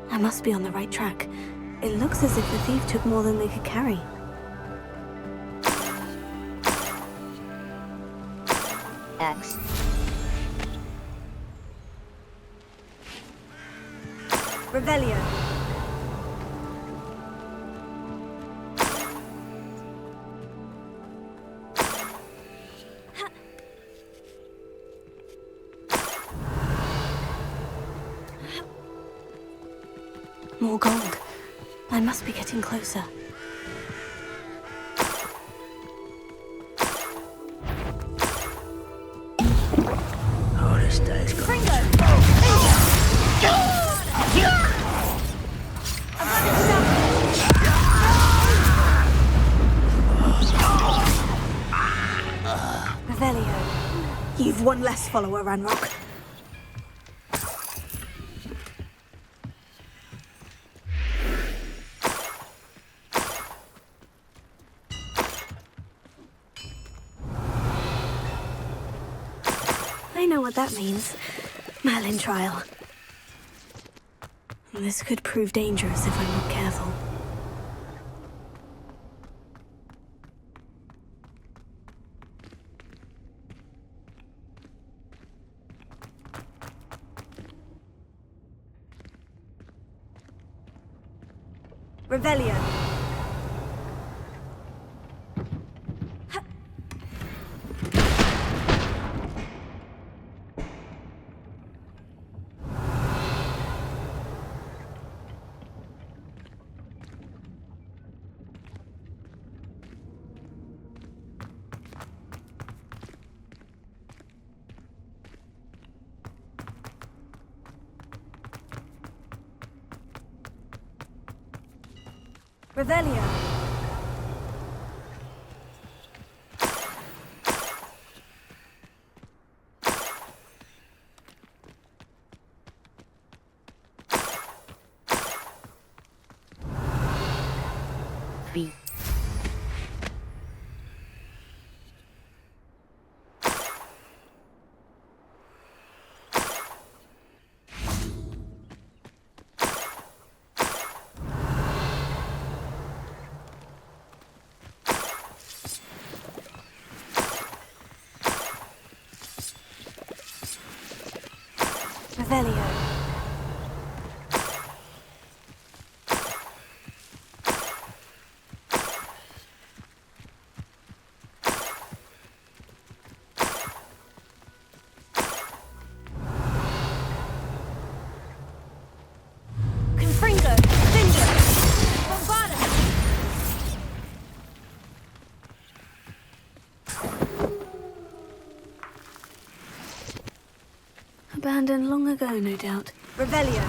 I must be on the right track. It looks as if the thief took more than they could carry. X. Revelio. More gold. I must be getting closer. Oh, this day's gone. Revelio. You've one less follower, Ranrock. I know what that means. Merlin trial. This could prove dangerous if I'm not careful. Revelio. Revelio. Revelio. Abandoned long ago, no doubt. Revelio.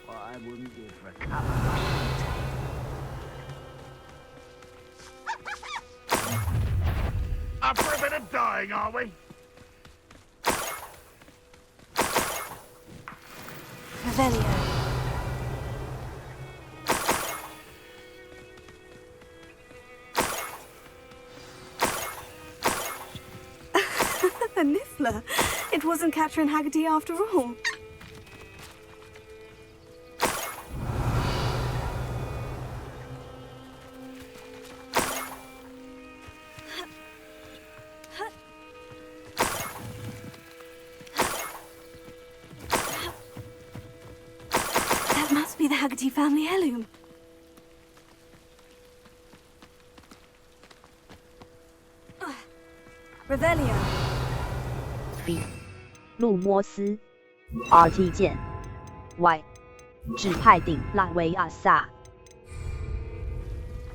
What I wouldn't give for a cup of Up for a bit of dying, are we? Revelio. A niffler. It wasn't Catherine Haggerty after all. That must be the Haggerty family heirloom. Revelio. B. 路摩斯 RT 键 Y. 指派顶拉维亚萨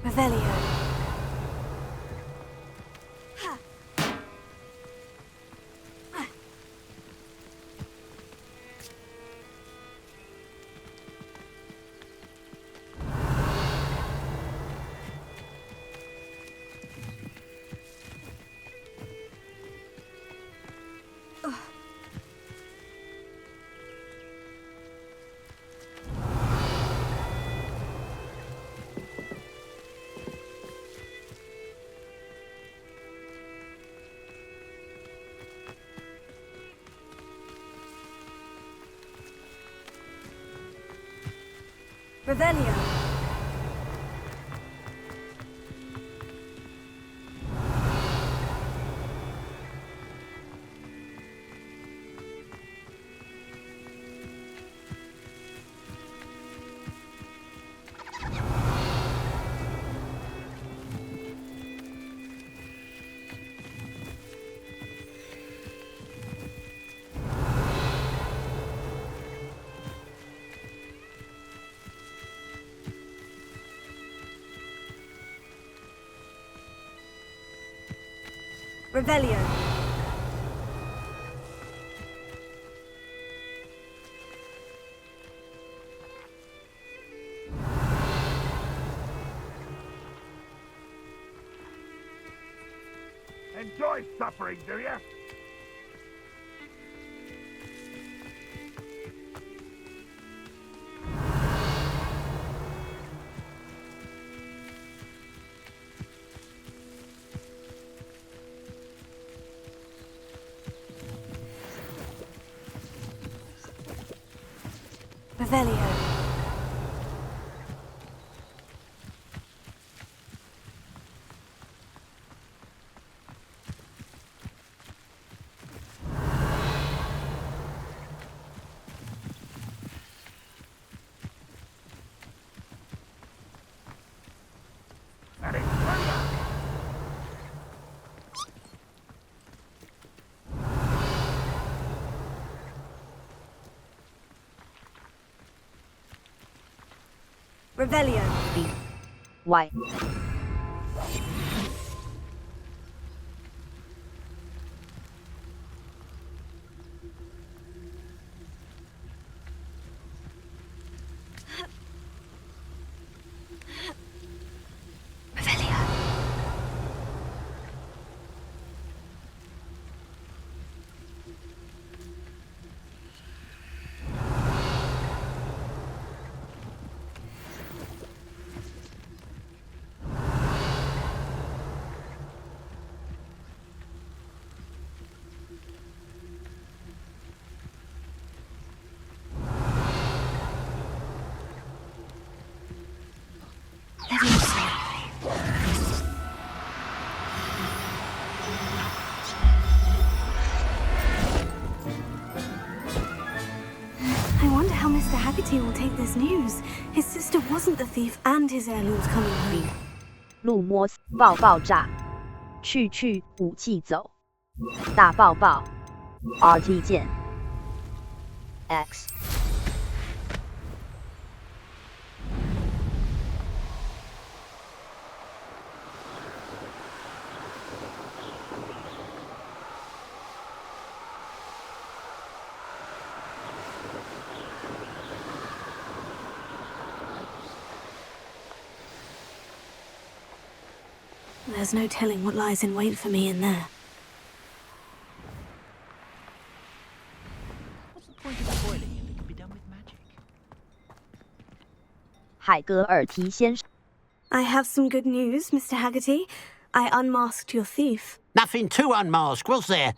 Revelio. Revelio. Revelio. Enjoy suffering, do you? Revelio. Revelio. B. Y. Haggerty will take this news. His sister wasn't the thief, and his heirloom's coming home. 路摸爆炸，去武器走，大爆爆 ，RT 键 X。There's no telling what lies in wait for me in there. What's the point of boiling if it can be done with magic? 海格尔提先生 I have some good news, Mr. Haggerty. I unmasked your thief. Nothing to unmask, was there?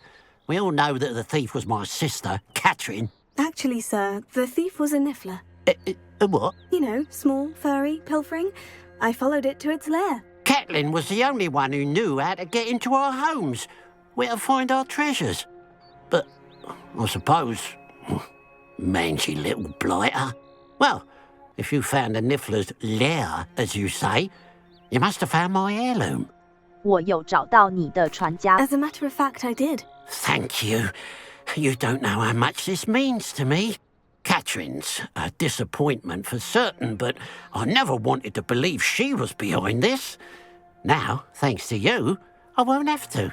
We all know that the thief was my sister, Catherine. Actually, sir, the thief was a niffler. A what? You know, small, furry, pilfering. I followed it to its lair. Catelyn was the only one who knew how to get into our homes, where to find our treasures. But I suppose, mangy little blighter. Well, if you found the Niffler's lair, as you say, you must have found my heirloom. 我有找到你的传家。As a matter of fact, I did. Thank you. You don't know how much this means to me. Catherine's a disappointment for certain, but I never wanted to believe she was behind this. Now, thanks to you, I won't have to.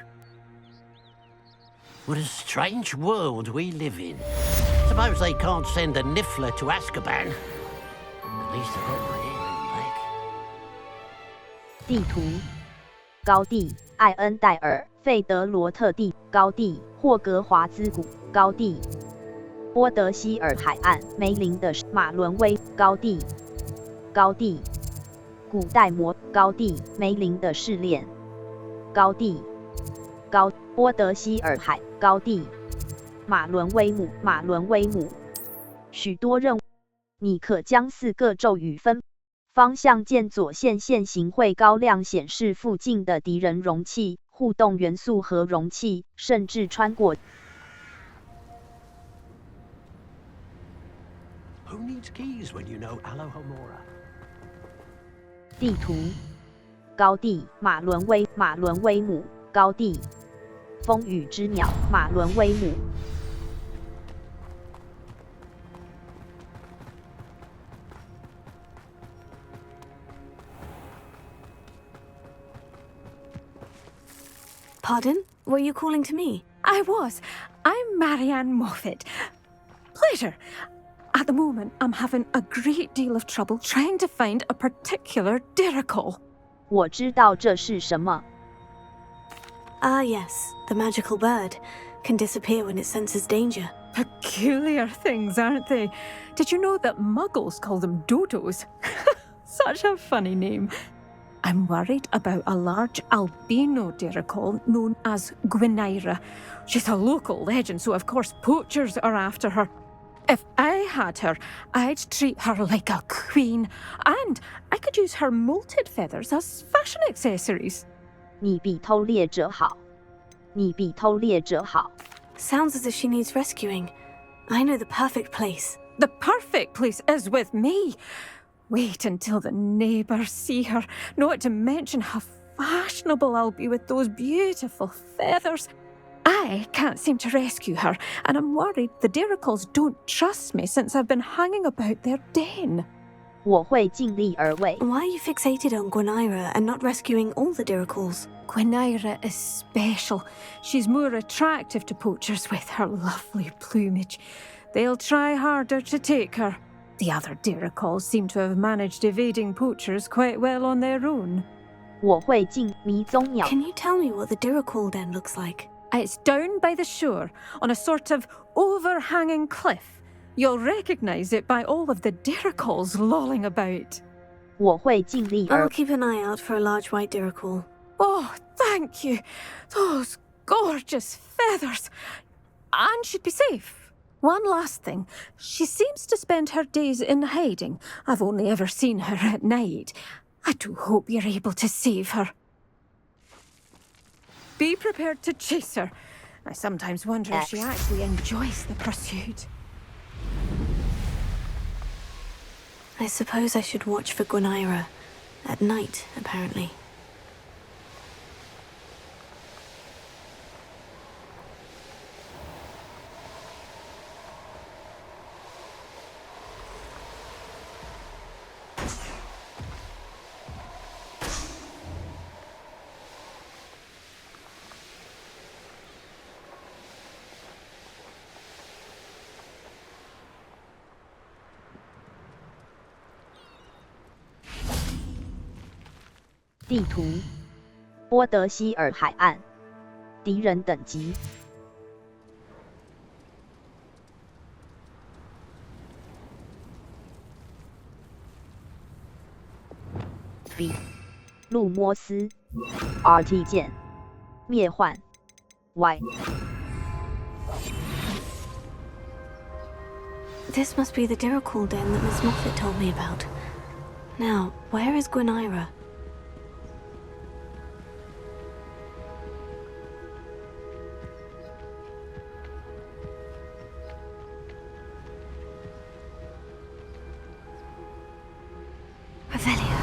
What a strange world we live in. Suppose they can't send a Niffler to Azkaban. At least I got my heirloom back. 地图：高地艾恩戴尔、费德罗特地，高地霍格华兹谷，高地波德希尔海岸，梅林的马伦威，高地高地古代魔，高地梅林的试炼，高地高波德希尔海，高地马伦威姆，马伦威姆。许多任务，你可将4个咒语分方向键左线线型会高亮显示附近的敌人容器、互动元素和容器，甚至穿过。Who needs keys when you know Alohomora? 地图：高地马伦威姆，高地风雨之鸟马伦威姆。Pardon? Were you calling to me? I was. I'm Marianne Moffat. Pleasure. At the moment, I'm having a great deal of trouble trying to find a particular dirical. 我知道这是什么。Ah, yes, the magical bird can disappear when it senses danger. Peculiar things, aren't they? Did you know that muggles call them dodos? Such a funny name. I'm worried about a large albino dirical known as Gwynaira. She's a local legend, so of course poachers are after her. If I had her, I'd treat her like a queen, and I could use her molted feathers as fashion accessories. 你比偷猎者好，你比偷猎者好。Sounds as if she needs rescuing. I know the perfect place. The perfect place is with me. Wait until the neighbours see her, not to mention how fashionable I'll be with those beautiful feathers. I can't seem to rescue her, and I'm worried the diricals don't trust me since I've been hanging about their den. 我会尽力而为。 Why are you fixated on Gwynaira and not rescuing all the diricals? Gwynaira is special. She's more attractive to poachers with her lovely plumage. They'll try harder to take her. The other diricals seem to have managed evading poachers quite well on their own. 我会进迷踪鸟。 Can you tell me what the dirical den looks like? It's down by the shore, on a sort of overhanging cliff. You'll recognize it by all of the diricals lolling about. 我会尽力而 I'll keep an eye out for a large white dirical. Oh, thank you. Those gorgeous feathers. And she'd be safe. One last thing. She seems to spend her days in hiding. I've only ever seen her at night. I do hope you're able to save her. Be prepared to chase her. I sometimes wonder if she actually enjoys the pursuit. I suppose I should watch for Gwynaira. At night, apparently. 地图：波德希尔海岸，敌人等级：B. 路摩斯 RT 键，灭幻 Y. This must be the Dirical den that Miss Moffat told me about. Now, where is Gwynaira? Revelio.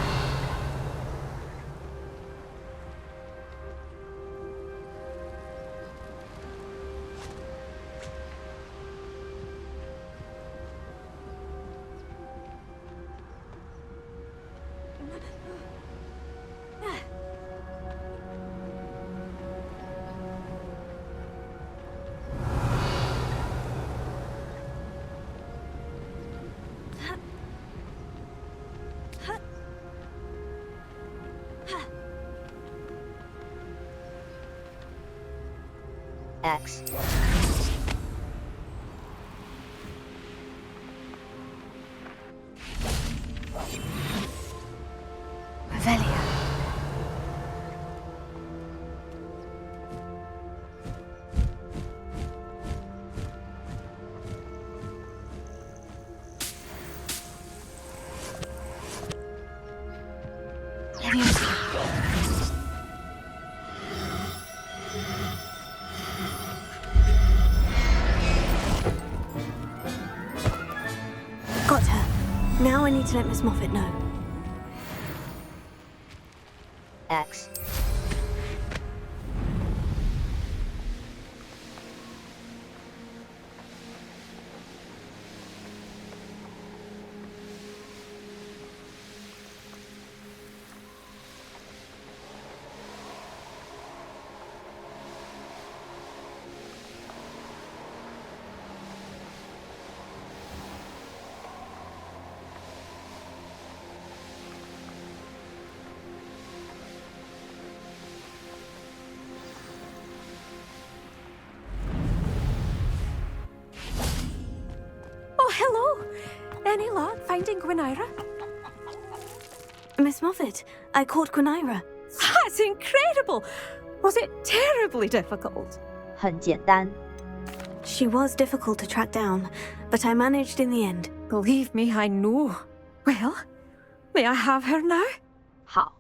X. Revelio. Got her. Now I need to let Miss Moffat know. X. Oh, hello! Any luck finding Gwynaira? Miss Moffat, I caught Gwynaira. That's incredible! Was it terribly difficult? 很简单。 She was difficult to track down, but I managed in the end. Believe me, I know. Well, may I have her now? 好，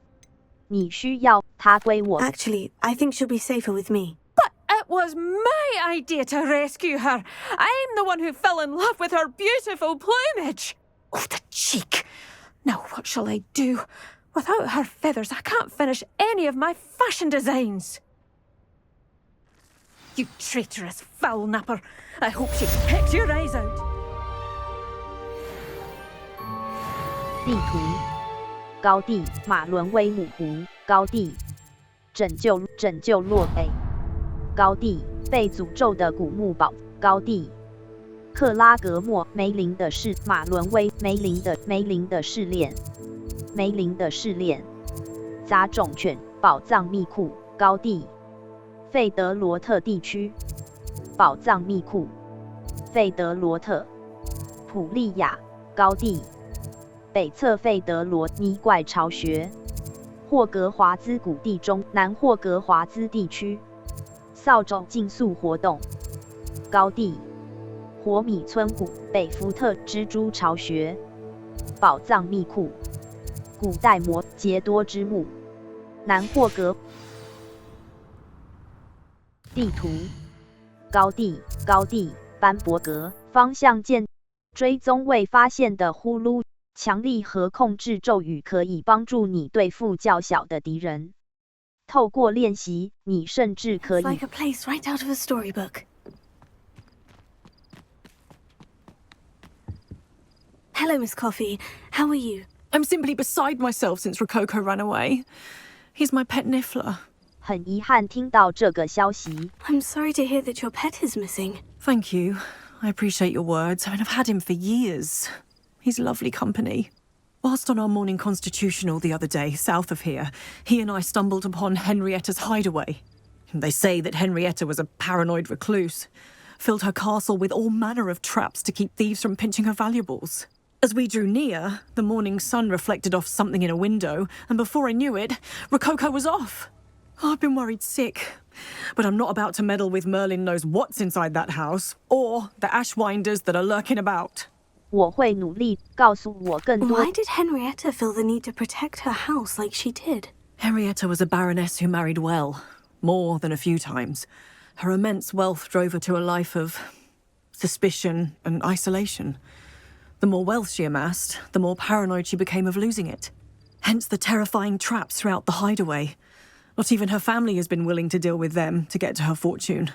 你需要她归我。 Actually, I think she'll be safer with me. But it was my idea to rescue her. I'm the one who fell in love with her beautiful plumage. Oh, the cheek. Now what shall I do? Without her feathers, I can't finish any of my fashion designs. You traitorous foul napper. I hope she pecks your eyes out. 地图：高地马伦威姆湖，高地拯救洛北，高地被诅咒的古墓堡，高地克拉格莫梅林的马伦威梅林的试炼，杂种犬宝藏密库，高地费德罗特地区，宝藏密库，费德罗特，普利亚，高地北侧费德罗尼怪巢穴，霍格华兹谷地中南霍格华兹地区，扫帚竞速活动，高地火米村谷北福特蜘蛛巢穴，宝藏密库，古代摩杰多之墓，南霍格。地图：高地班伯格，方向键追踪未发现的呼噜强力和控制咒语可以帮助你对付较小的敌人。透过练习，你甚至可以。It's like a place right out of a storybook. Hello, Miss Coffee. How are you? I'm simply beside myself since Rococo ran away. He's my pet Niffler. 很遗憾听到这个消息。I'm sorry to hear that your pet is missing. Thank you. I appreciate your words. I mean, I've had him for years. He's lovely company. Whilst on our morning constitutional the other day, south of here, he and I stumbled upon Henrietta's hideaway. They say that Henrietta was a paranoid recluse, filled her castle with all manner of traps to keep thieves from pinching her valuables. As we drew near, the morning sun reflected off something in a window, and before I knew it, Rococo was off. Oh, I've been worried sick. But I'm not about to meddle with Merlin knows what's inside that house, or the ashwinders that are lurking about. 我会努力告诉我更多。 Why did Henrietta feel the need to protect her house like she did? Henrietta was a baroness who married well, more than a few times. Her immense wealth drove her to a life of suspicion and isolation. The more wealth she amassed, the more paranoid she became of losing it. Hence the terrifying traps throughout the hideaway. Not even her family has been willing to deal with them to get to her fortune.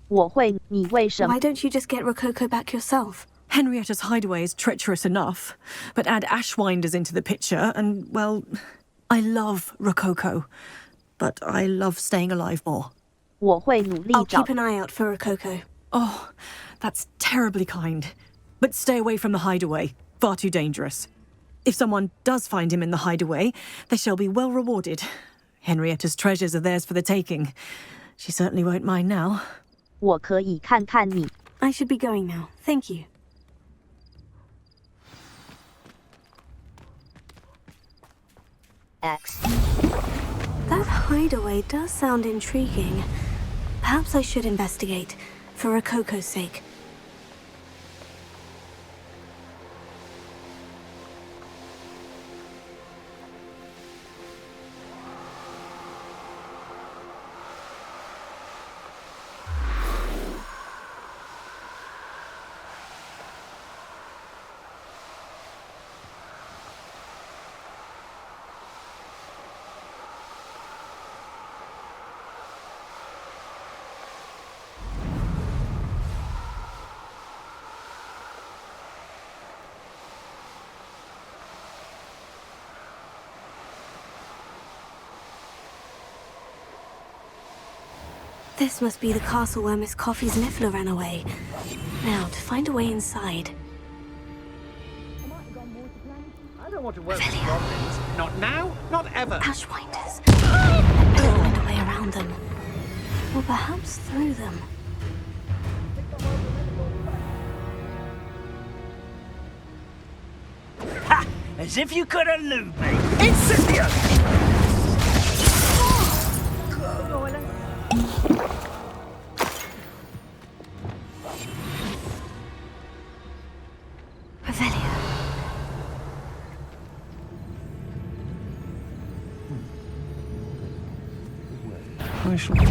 我会，你为什么？ Why don't you just get Rococo back yourself? Henrietta's hideaway is treacherous enough, but add ashwinders into the picture and, well, I love Rococo, but I love staying alive more. 我会努力 I'll 找。 keep an eye out for Rococo. Oh, that's terribly kind. But stay away from the hideaway. Far too dangerous. If someone does find him in the hideaway, they shall be well rewarded. Henrietta's treasures are theirs for the taking. She certainly won't mind now. 我可以看看你。 I should be going now. Thank you. X. That hideaway does sound intriguing. Perhaps I should investigate, for Rococo's sake. This must be the castle where Miss Coffee's Niffler ran away. Now, to find a way inside. I don't want to work with goblins. Not now, not ever. Ashwinders. I better find a way around them. Or perhaps through them. Ha! As if you could elude me. Incendio! Revelio. I shall... Egg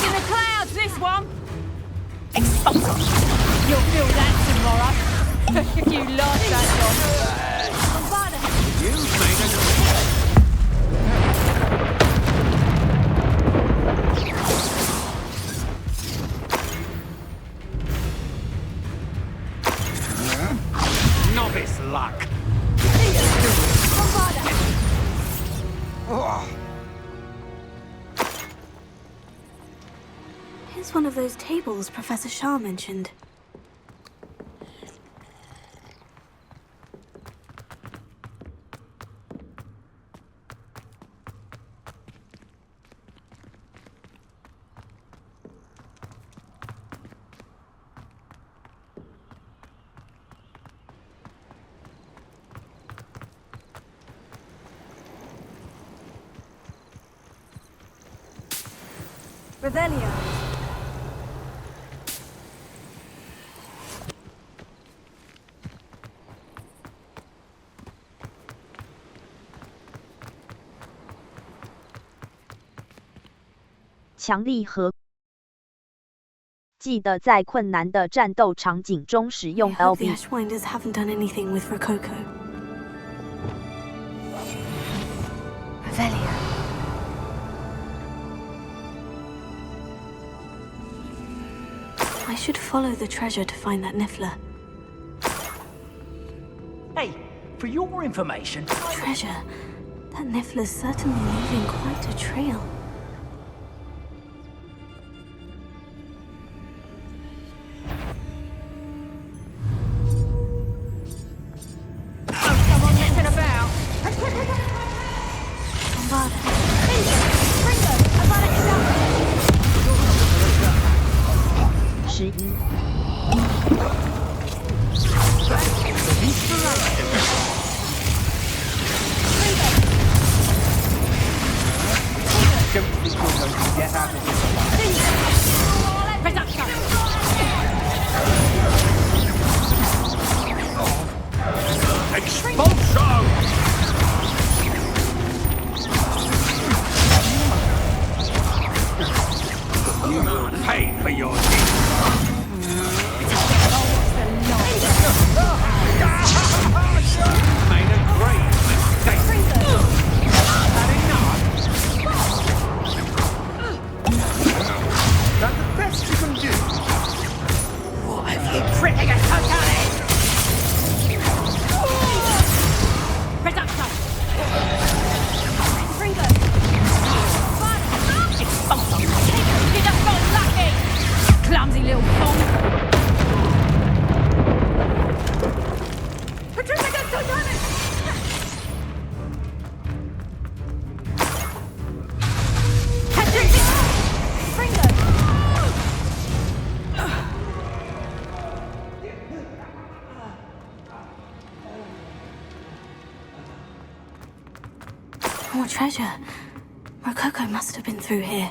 in the clouds, this one! You'll feel that tomorrow. If you like that job. You've made a... Novice luck. Here's one of those tables Professor Shah mentioned. Revelio. 强力和记得在困难的战斗场景中使用 I hope LB。 the Ashwinders haven't done anything with Rococo. Revelio. I should follow the treasure to find that Niffler. Hey, for your information... Treasure? That Niffler's certainly leaving quite a trail. Someone messing about. Don't think you're going to get out of this alive. Expulsion! You will pay for your made a great mistake. Had enough? That's the best you can do. What have you tripping us totally? Reduction! Ringo! Expulsion! You just got lucky! Clumsy little pong! Patricia, totally! More treasure. Rococo must have been through here.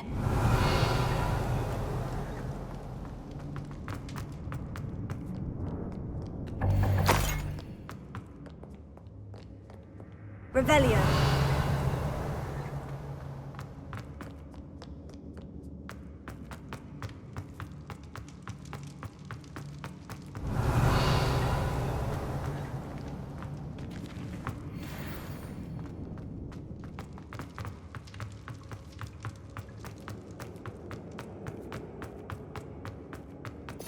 Revelio.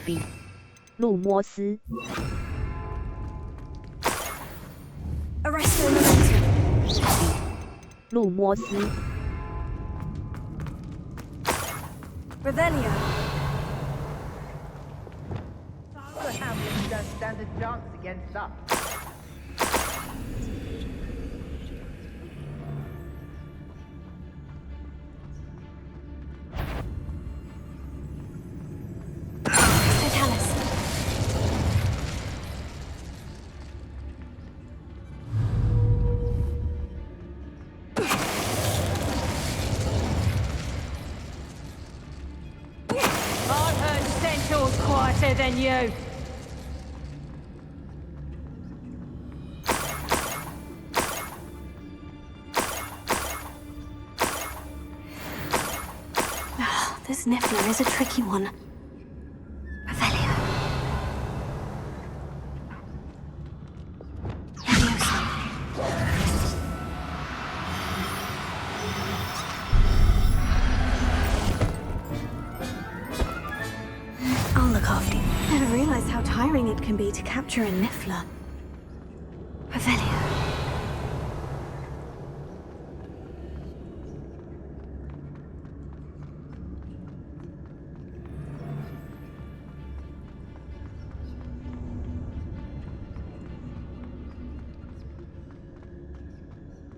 B. 路摩斯 Arresto momentum. 路摩斯 Revelio. The Hamlets don't stand a chance against us. I've heard Centaur's quieter than you. This Niffler is a tricky one. Revelio. I'll look after you. I never realized how tiring it can be to capture a Niffler. Revelio.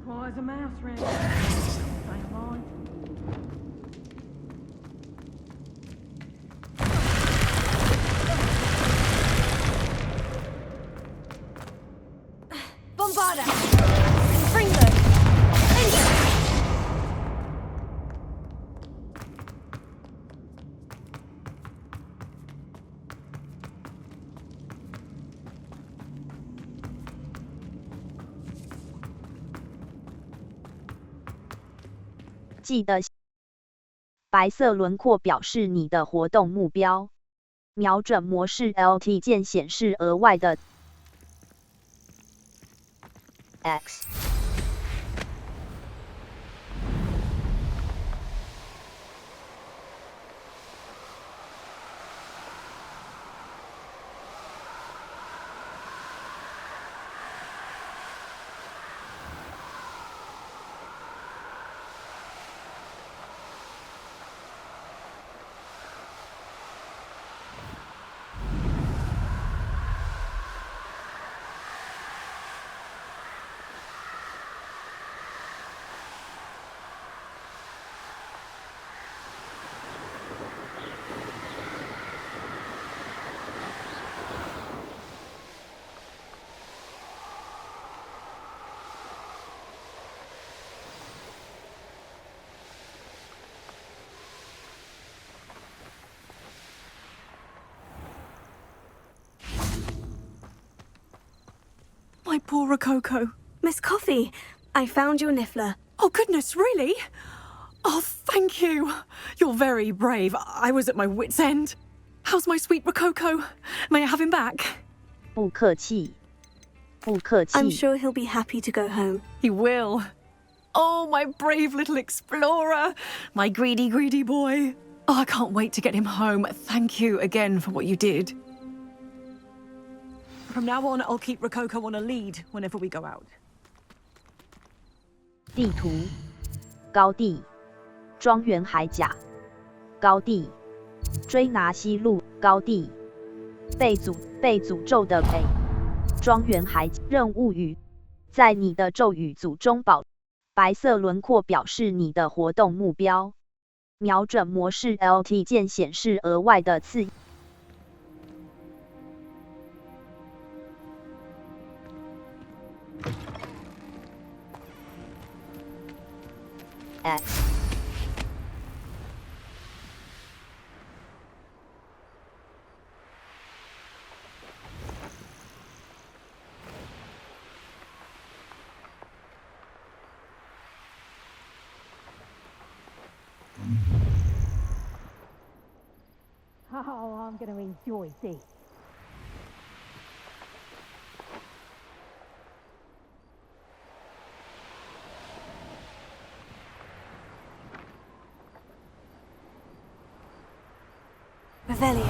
Why is a mouse ring? Ain't mine. Bombarda. Fringo. 白色轮廓表示你的活动目标。瞄准模式 LT 键显示额外的 X。My poor Rococo. Miss Coffee, I found your niffler. Oh, goodness, really? Oh, thank you. You're very brave. I was at my wit's end. How's my sweet Rococo? May I have him back? 不客气，不客气。 I'm sure he'll be happy to go home. He will. Oh, my brave little explorer. My greedy, greedy boy. Oh, I can't wait to get him home. Thank you again for what you did. From now on, I'll keep Rococo on a lead whenever we go out. 地图，高地，庄园海甲，高地，追拿西路，高地，被诅咒的被，庄园海任务语，在你的咒语组中白色轮廓表示你的活动目标。瞄准模式 LT 键显示额外的刺。X。 Oh, I'm going to enjoy this. Revelio.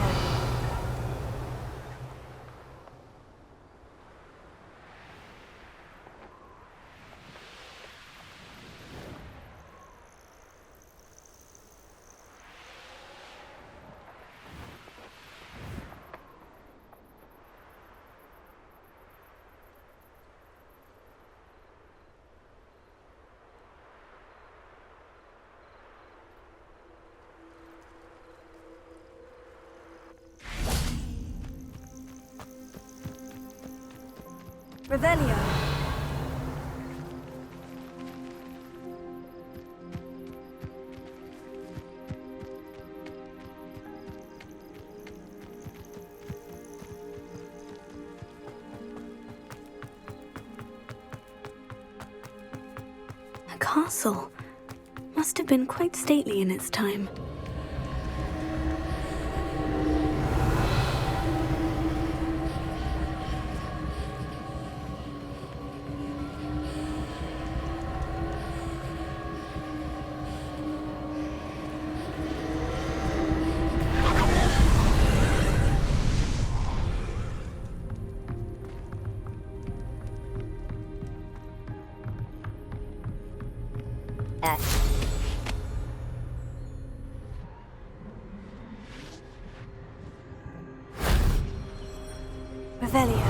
Revelio. A castle. Must have been quite stately in its time. X。 Revelio.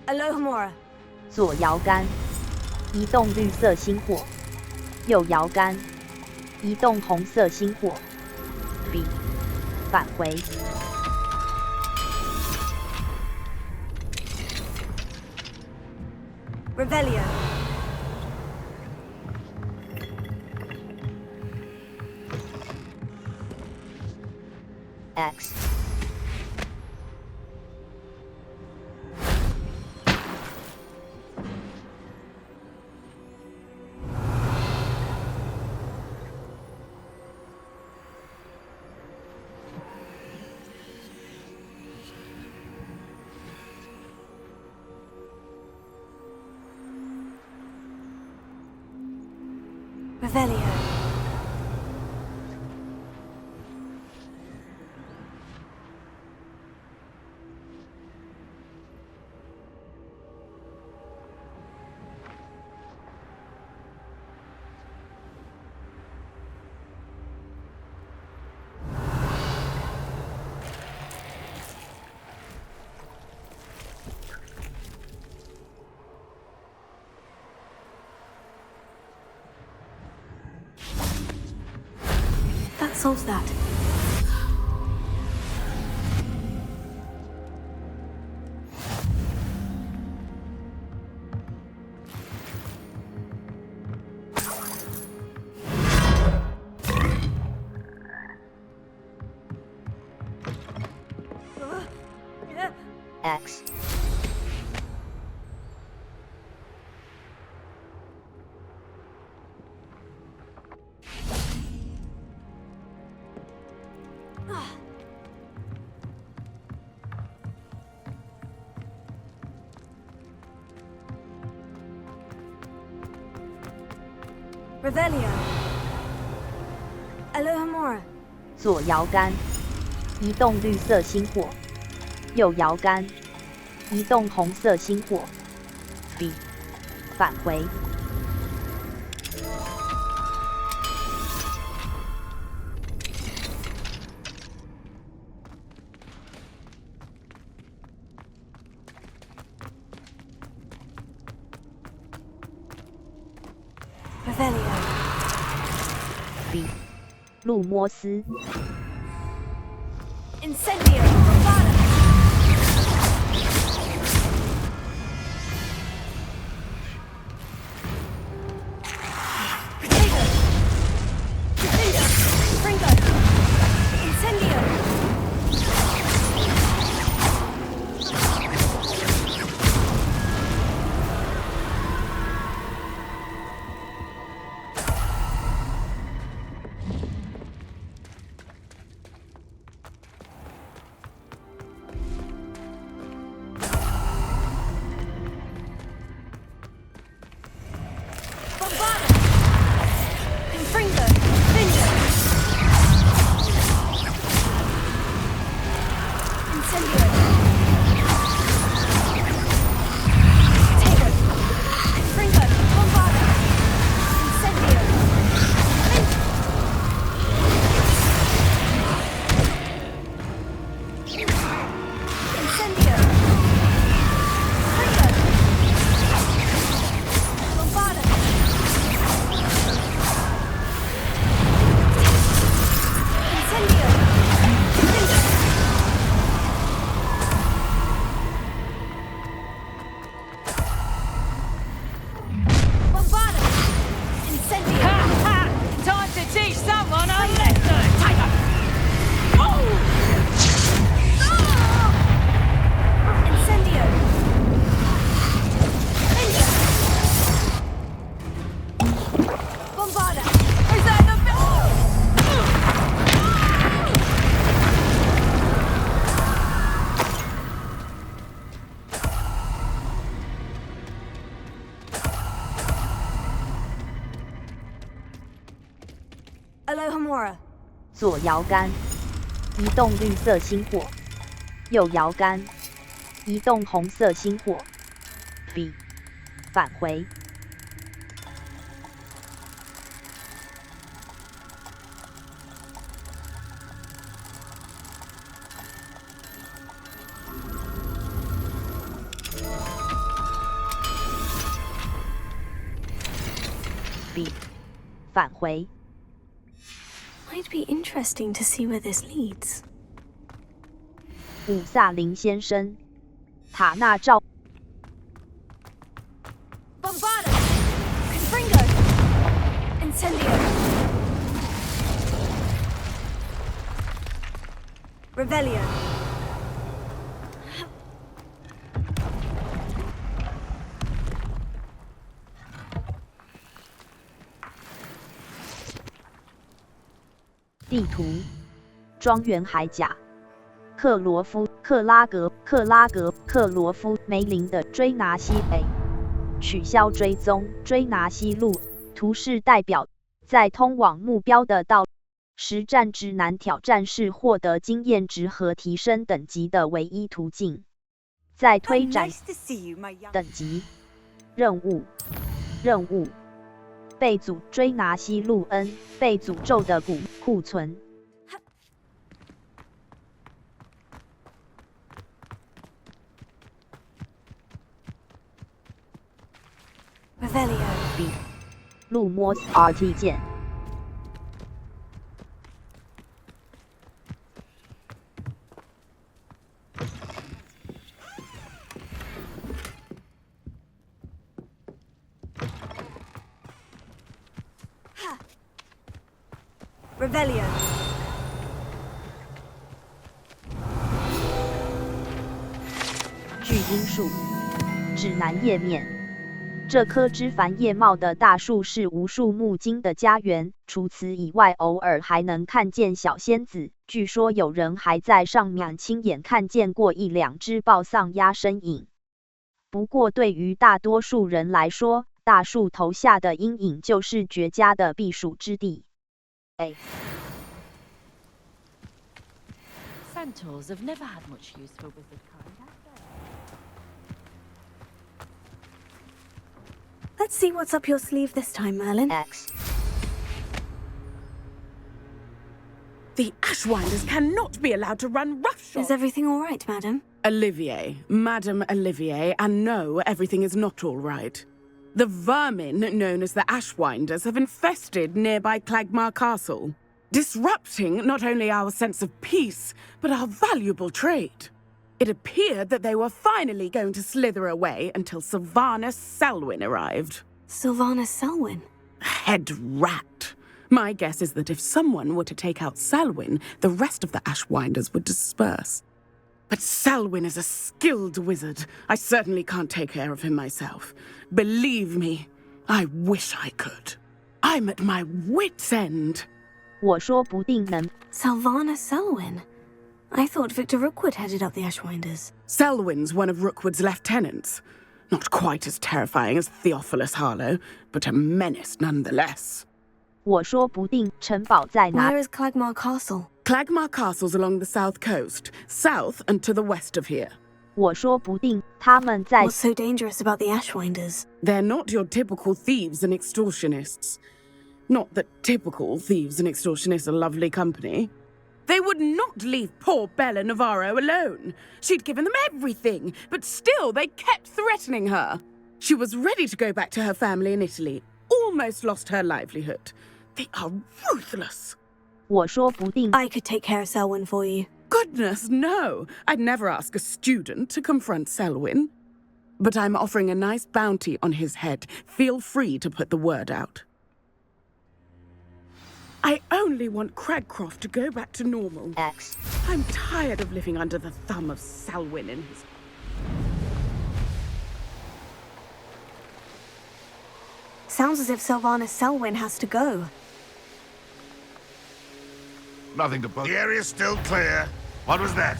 Alohomora. 左摇杆，移动绿色星火；右摇杆，移动红色星火。B， 返回。Revelio. X。Revelio. That solves that. X。Revelio. Alohomora. 左摇杆，移动绿色星火；右摇杆，移动红色星火。B， 返回。Revelio. B， 路摩斯。Incendio. Bombada. Fringo. Incendio. Alohomora. 左摇杆，移动绿色星火；右摇杆，移动红色星火。B， 返回。B， 返回。Might be interesting to see where this leads. 伍萨林先生，塔纳照。Bombada. Confringo. Incendio. Revelio. 地图：庄园海甲，克罗夫、克拉夫、梅林的追拿西北，取消追踪，追拿西路。图示代表在通往目标的道路。实战之难挑战是获得经验值和提升等级的唯一途径。在推展等级任务。被追拿西路 N 被诅咒的库存。B 路摸 RT 键。Revelio. 巨樱树指南页面。这棵枝繁叶茂的大树是无数木精的家园，除此以外，偶尔还能看见小仙子。据说有人还在上面亲眼看见过1、2只暴丧鸭身影。不过对于大多数人来说，大树头下的阴影就是绝佳的避暑之地。Centaurs have never had much use for wizard kind, have they? Let's see what's up your sleeve this time, Merlin. X. The Ashwinders cannot be allowed to run roughshod. Is everything all right, madam? Olivier, Madame Olivier, and no, everything is not all right. The vermin known as the Ashwinders have infested nearby Clagmar Castle, disrupting not only our sense of peace, but our valuable trade. It appeared that they were finally going to slither away until Sylvanus Selwyn arrived. Sylvanus Selwyn? Head rat. My guess is that if someone were to take out Selwyn, the rest of the Ashwinders would disperse. But Selwyn is a skilled wizard. I certainly can't take care of him myself. Believe me, I wish I could. I'm at my wit's end. 我说不定能 Sylvanus Selwyn? I thought Victor Rookwood headed up the Ashwinders. Selwyn's one of Rookwood's lieutenants. Not quite as terrifying as Theophilus Harlow, but a menace nonetheless. 我说不定城堡在哪 Where is Clagmar Castle? Clagmar Castle's along the south coast, south and to the west of here. 我说不定他们在 What's so dangerous about the Ashwinders? They're not your typical thieves and extortionists. Not that typical thieves and extortionists are lovely company. They would not leave poor Bella Navarro alone. She'd given them everything, but still they kept threatening her. She was ready to go back to her family in Italy, almost lost her livelihood. They are ruthless. 我说不定 I could take care of Selwyn for you. Goodness, no. I'd never ask a student to confront Selwyn. But I'm offering a nice bounty on his head. Feel free to put the word out. I only want Cragcroft to go back to normal. X. I'm tired of living under the thumb of Selwyn and his... Sounds as if Sylvanus Selwyn has to go. Nothing to bug. The area's still clear. What was that?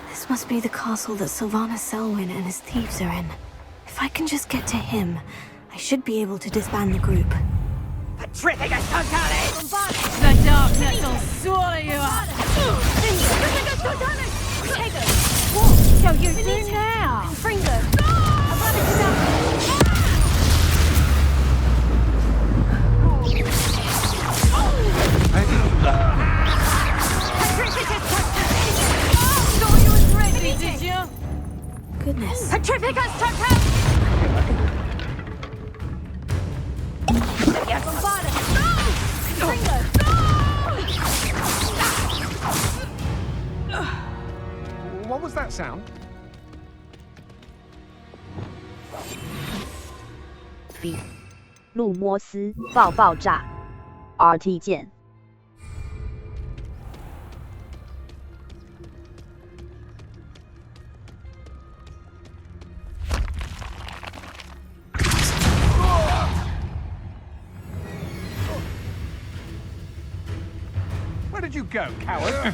This must be the castle that Sylvanus Selwyn and his thieves are in. If I can just get to him, I should be able to disband the group. Petrificus Totalis! The darkness will swallow you up! Petrificus Totalis! What shall you do now? Fringo! Petrificus Totalis! Thought you was ready, did you? Goodness. Petrificus Totalis! Yes, Fringo! sound. 路摩斯爆炸 RT 键。Where did you go, coward?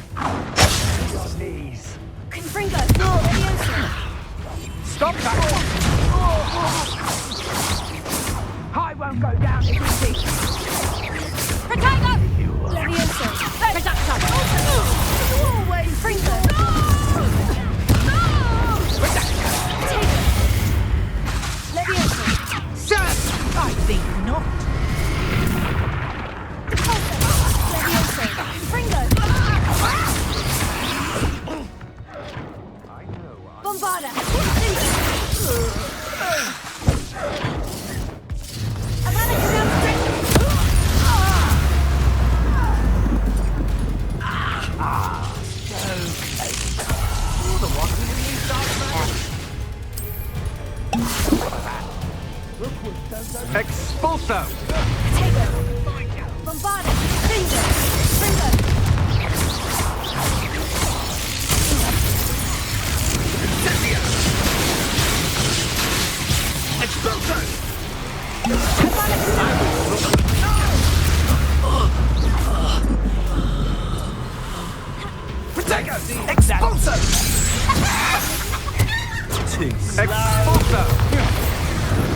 Your knees. Confringo! Stop that! I won't go down easy. Protego! Levioso! Reducto! Always! Confringo! Levioso! Sir, I think not. Levioso! Confringo! Bombarda! Expulso! Protego! Bombarda! Finger! Confringo! Expulso! Protego! Expulso! Expulso!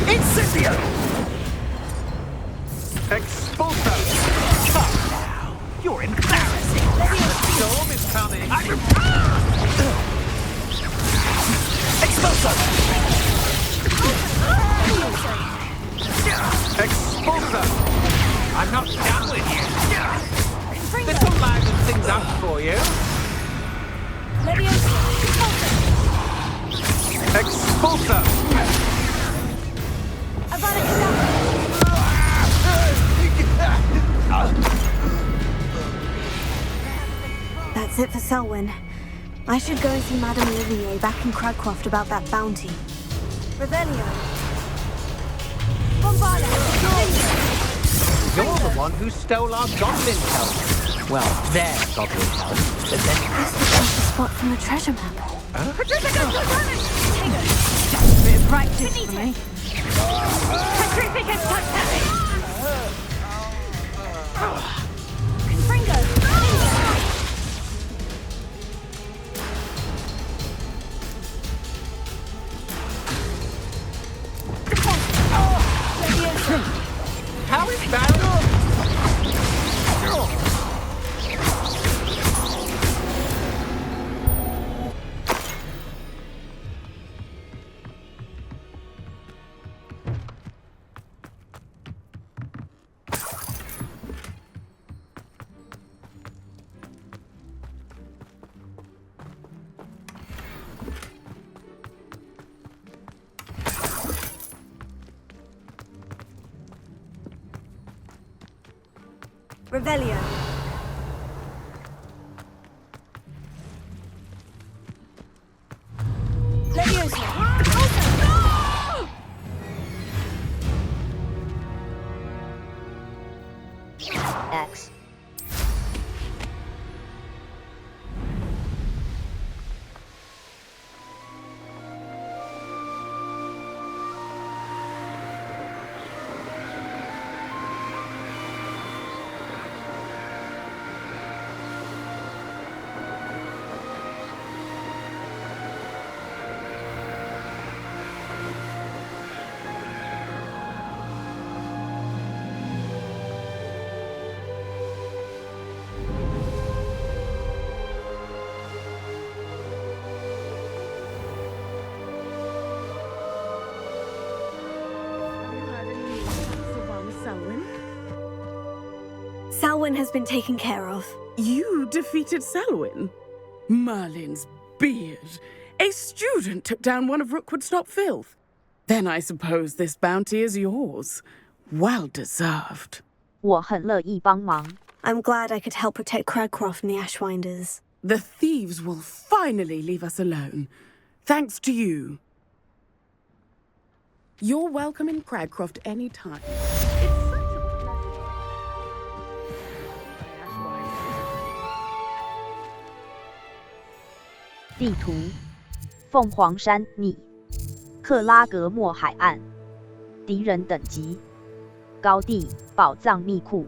Incendio! Expulso! Come now! You're embarrassing! Storm is coming! Expulso! Expulso! I'm not done with you! This will liven things up for you! Expulso! That's it for Selwyn. I should go and see Madame Olivier back in Cragcroft about that bounty. Revelio. Bombarda! You're the one who stole our goblin help. Well, their goblin help. But then... That's the precious spot from the treasure map. Just a bit of practice for me. Confringo! How is that? Revelio. Levioso! X. Selwyn has been taken care of. You defeated Selwyn? Merlin's beard. A student took down one of Rookwood's top filth. Then I suppose this bounty is yours. Well deserved. 我很乐意帮忙。 I'm glad I could help protect Cragcroft from the Ashwinders. The thieves will finally leave us alone. Thanks to you. You're welcome in Cragcroft anytime. 地图：凤凰山拟，克拉格莫海岸，敌人等级，高地，宝藏密库，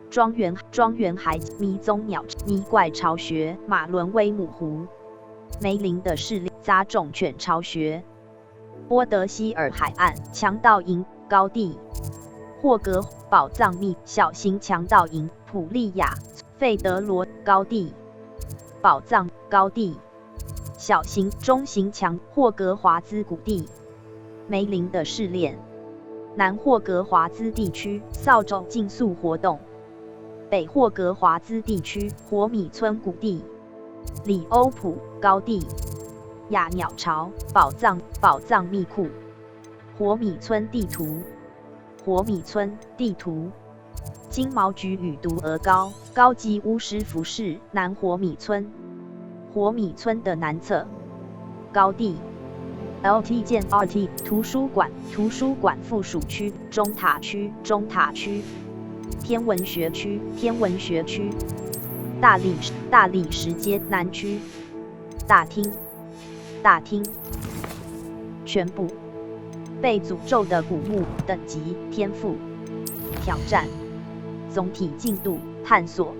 庄园海迷踪鸟迷怪巢穴，马伦威姆湖，梅林的势力，杂种犬巢穴，波德希尔海岸，强盗营，高地，霍格宝藏密小型强盗营，普利亚，费德罗高地，宝藏高地。小型、中型强霍格华兹谷地，梅林的试炼，南霍格华兹地区扫帚竞速活动，北霍格华兹地区火米村谷地，里欧普高地，亚鸟巢宝藏密库，火米村地图，火米村地图，金毛菊与毒鹅高级巫师服饰，南火米村。火米村的南侧，高地 ，LT 键 RT 图书馆附属区，中塔区，天文学区，大理石街南区，大厅，全部，被诅咒的古墓，等级，天赋，挑战，总体进度，探索。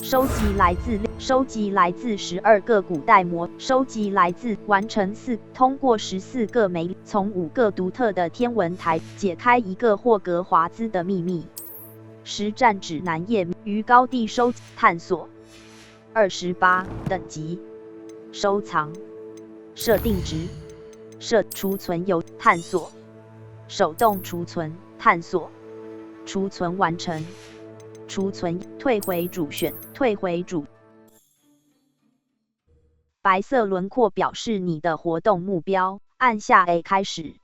收集来自12个古代收集来自完成通过14个从5个独特的天文台解开一个霍格华兹的秘密。实战指南页于高地收集探索。28等级，收藏，设定值，储存有探索，手动储存探索，储存完成。储存，退回主。白色轮廓表示你的活动目标，按下 A 开始。